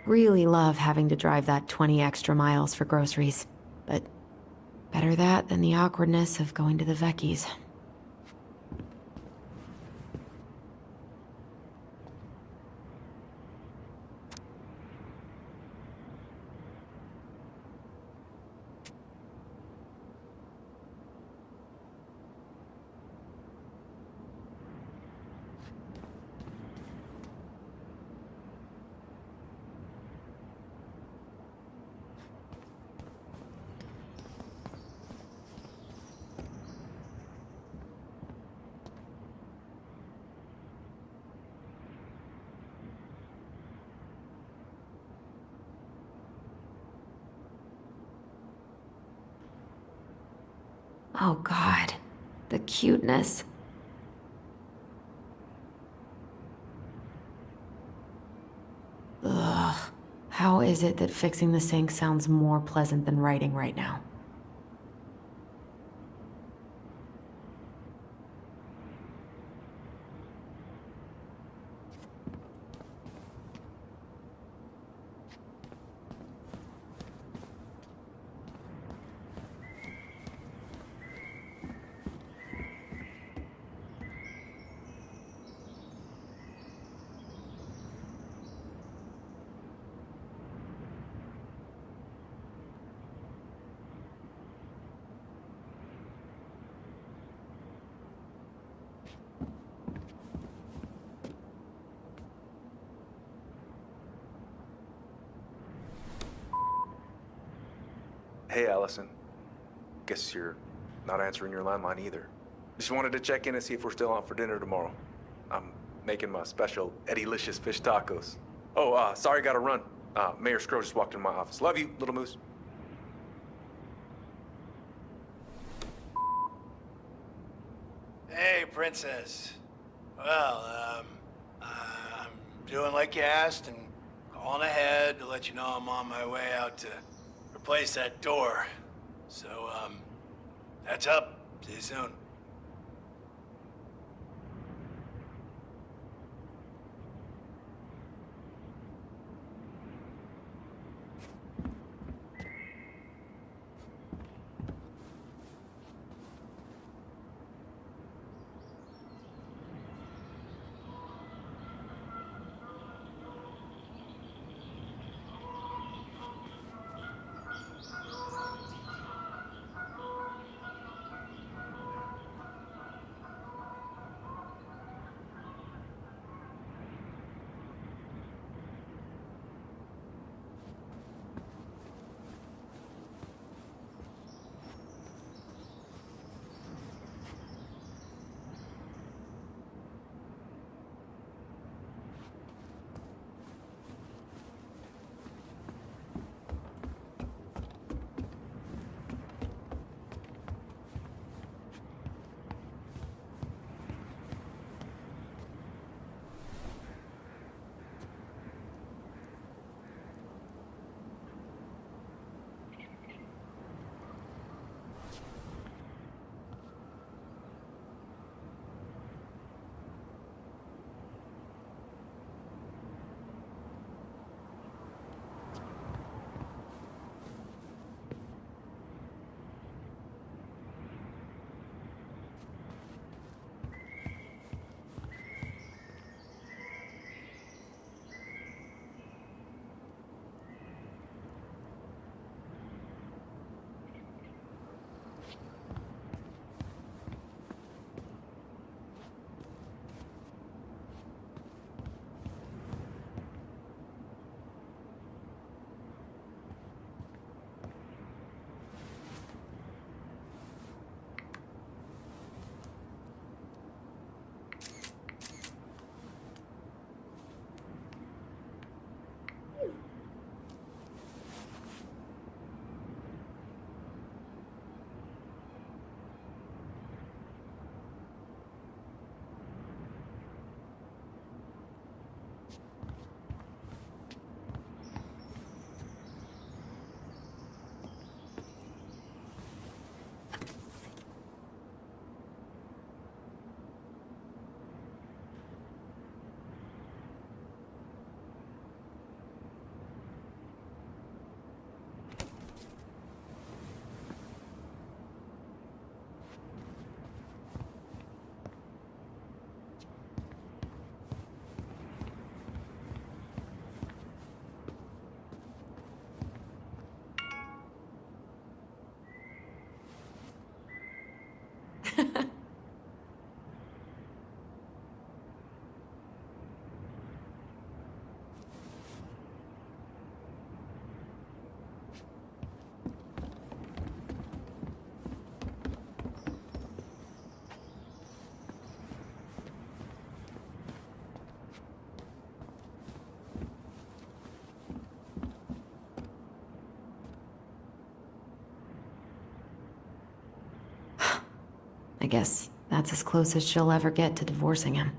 Really love having to drive that 20 extra miles for groceries. But better that than the awkwardness of going to the Vecchies. Oh God, the cuteness. Ugh, how is it that fixing the sink sounds more pleasant than writing right now? Hey, Alyson. Guess you're not answering your landline either. Just wanted to check in and see if we're still on for dinner tomorrow. I'm making my special Eddie-licious fish tacos. Oh, sorry, gotta run. Mayor Scrow just walked into my office. Love you, little moose. Hey, Princess. Well, I'm doing like you asked and calling ahead to let you know I'm on my way out to replace that door. So, that's up. See you soon. I guess that's as close as she'll ever get to divorcing him.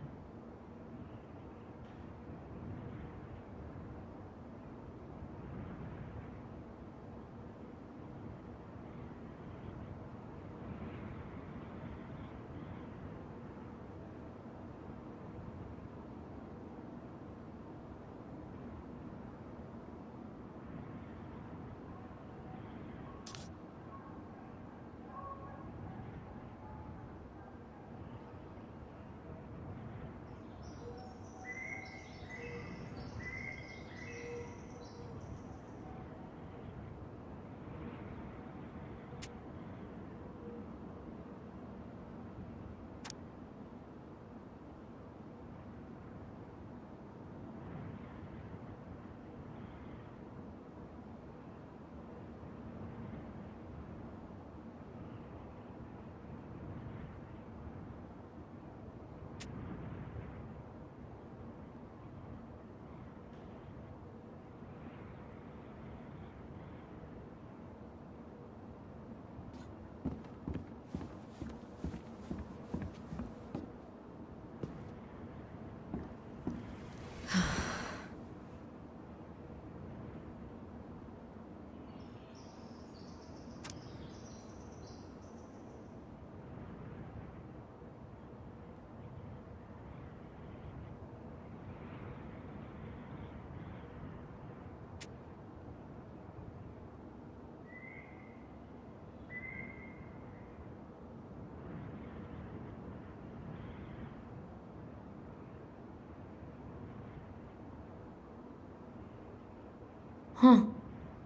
Huh.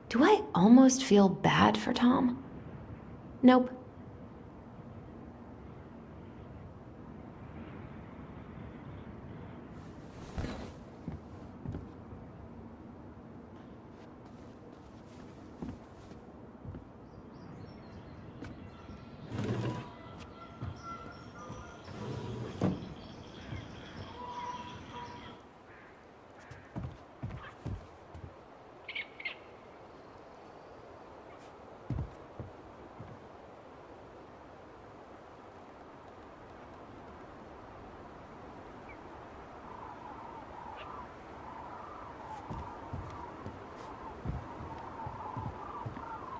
Do I almost feel bad for Tom? Nope.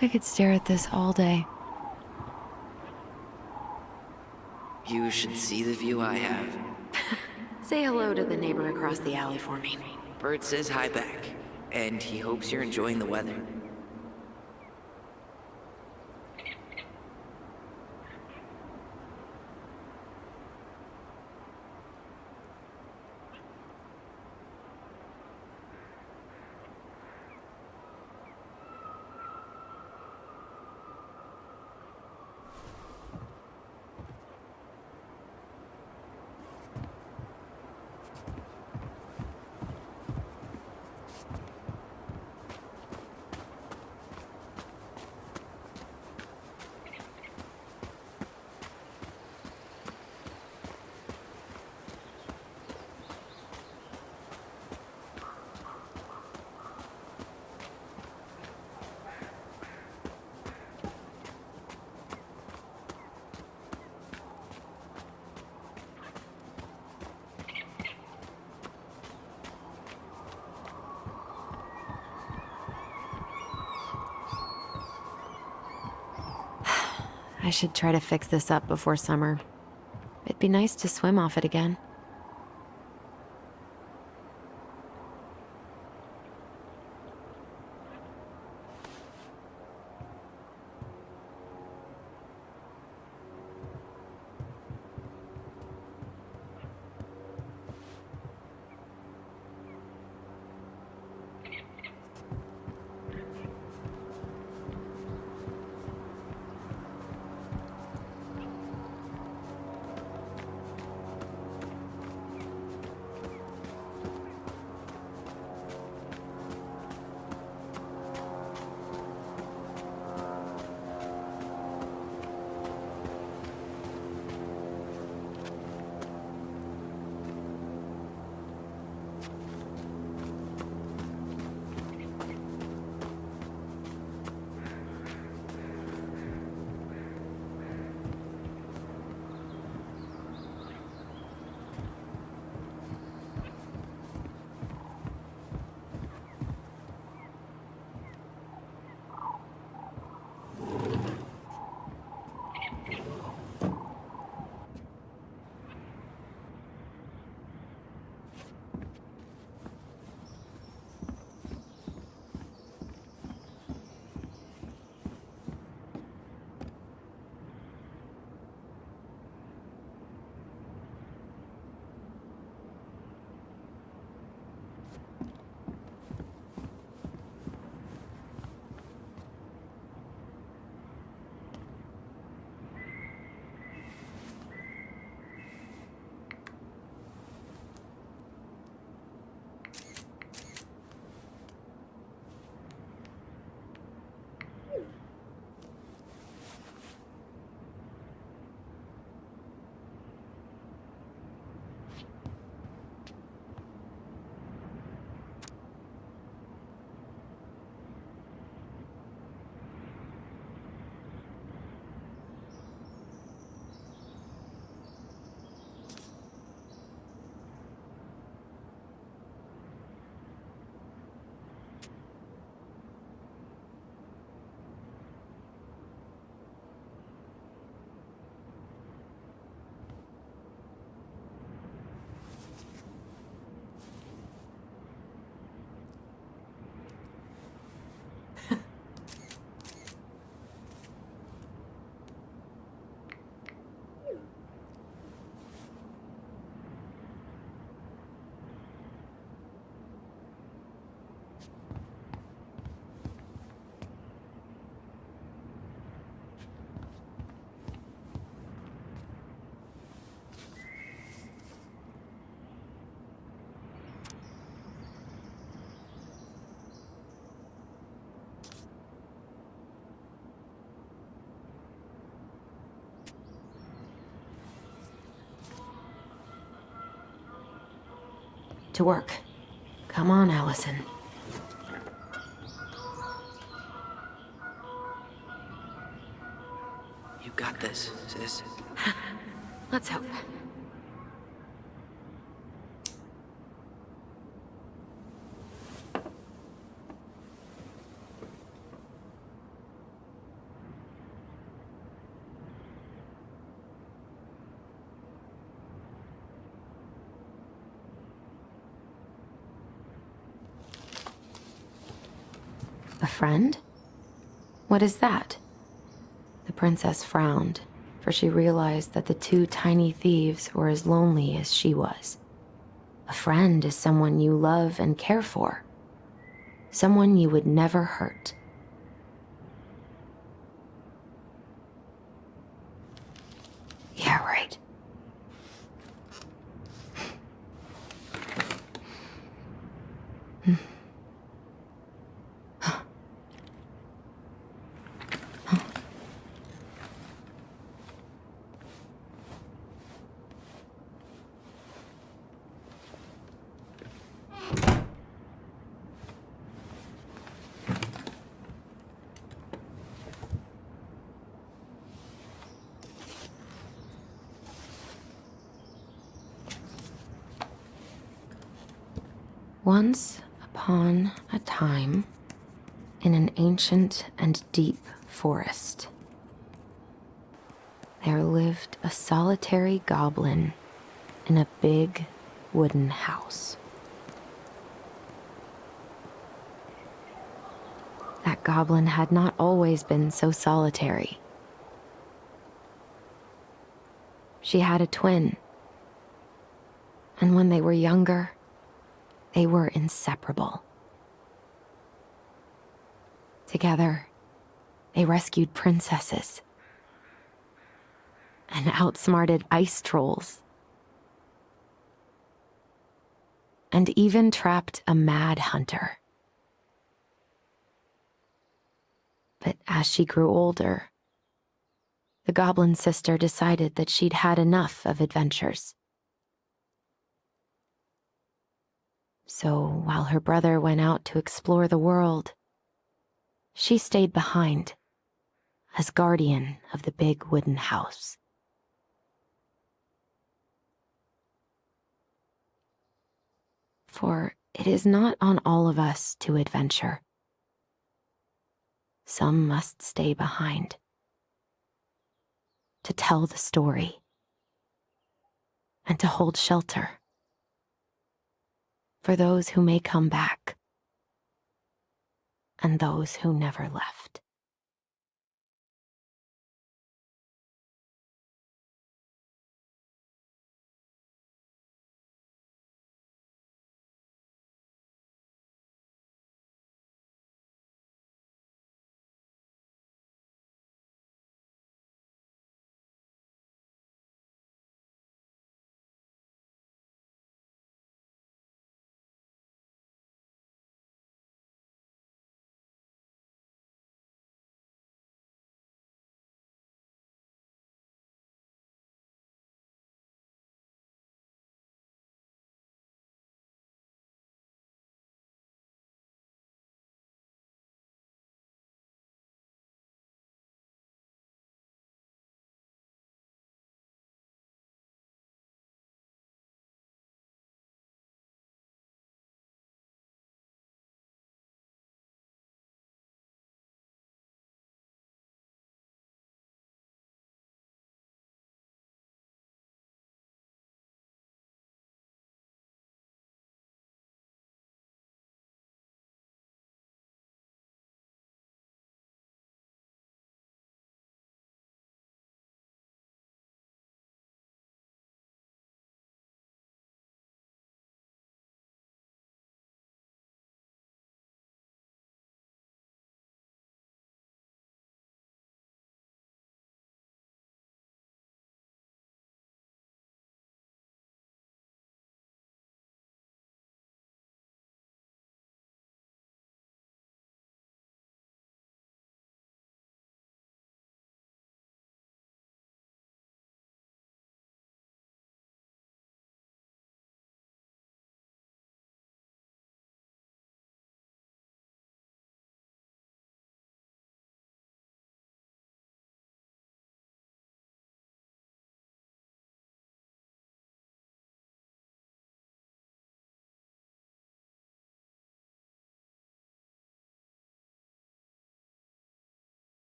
I could stare at this all day. You should see the view I have. Say hello to the neighbor across the alley for me. Bert says hi back, and he hopes you're enjoying the weather. I should try to fix this up before summer. It'd be nice to swim off it again. To work. Come on, Alyson. You got this, sis. Let's hope. A friend? What is that? The princess frowned, for she realized that the two tiny thieves were as lonely as she was. A friend is someone you love and care for. Someone you would never hurt. Yeah, right. Once upon a time, in an ancient and deep forest, there lived a solitary goblin in a big wooden house. That goblin had not always been so solitary. She had a twin, and when they were younger, they were inseparable. Together, they rescued princesses and outsmarted ice trolls, and even trapped a mad hunter. But as she grew older, the goblin sister decided that she'd had enough of adventures. So while her brother went out to explore the world, she stayed behind as guardian of the big wooden house. For it is not on all of us to adventure. Some must stay behind to tell the story and to hold shelter for those who may come back and those who never left.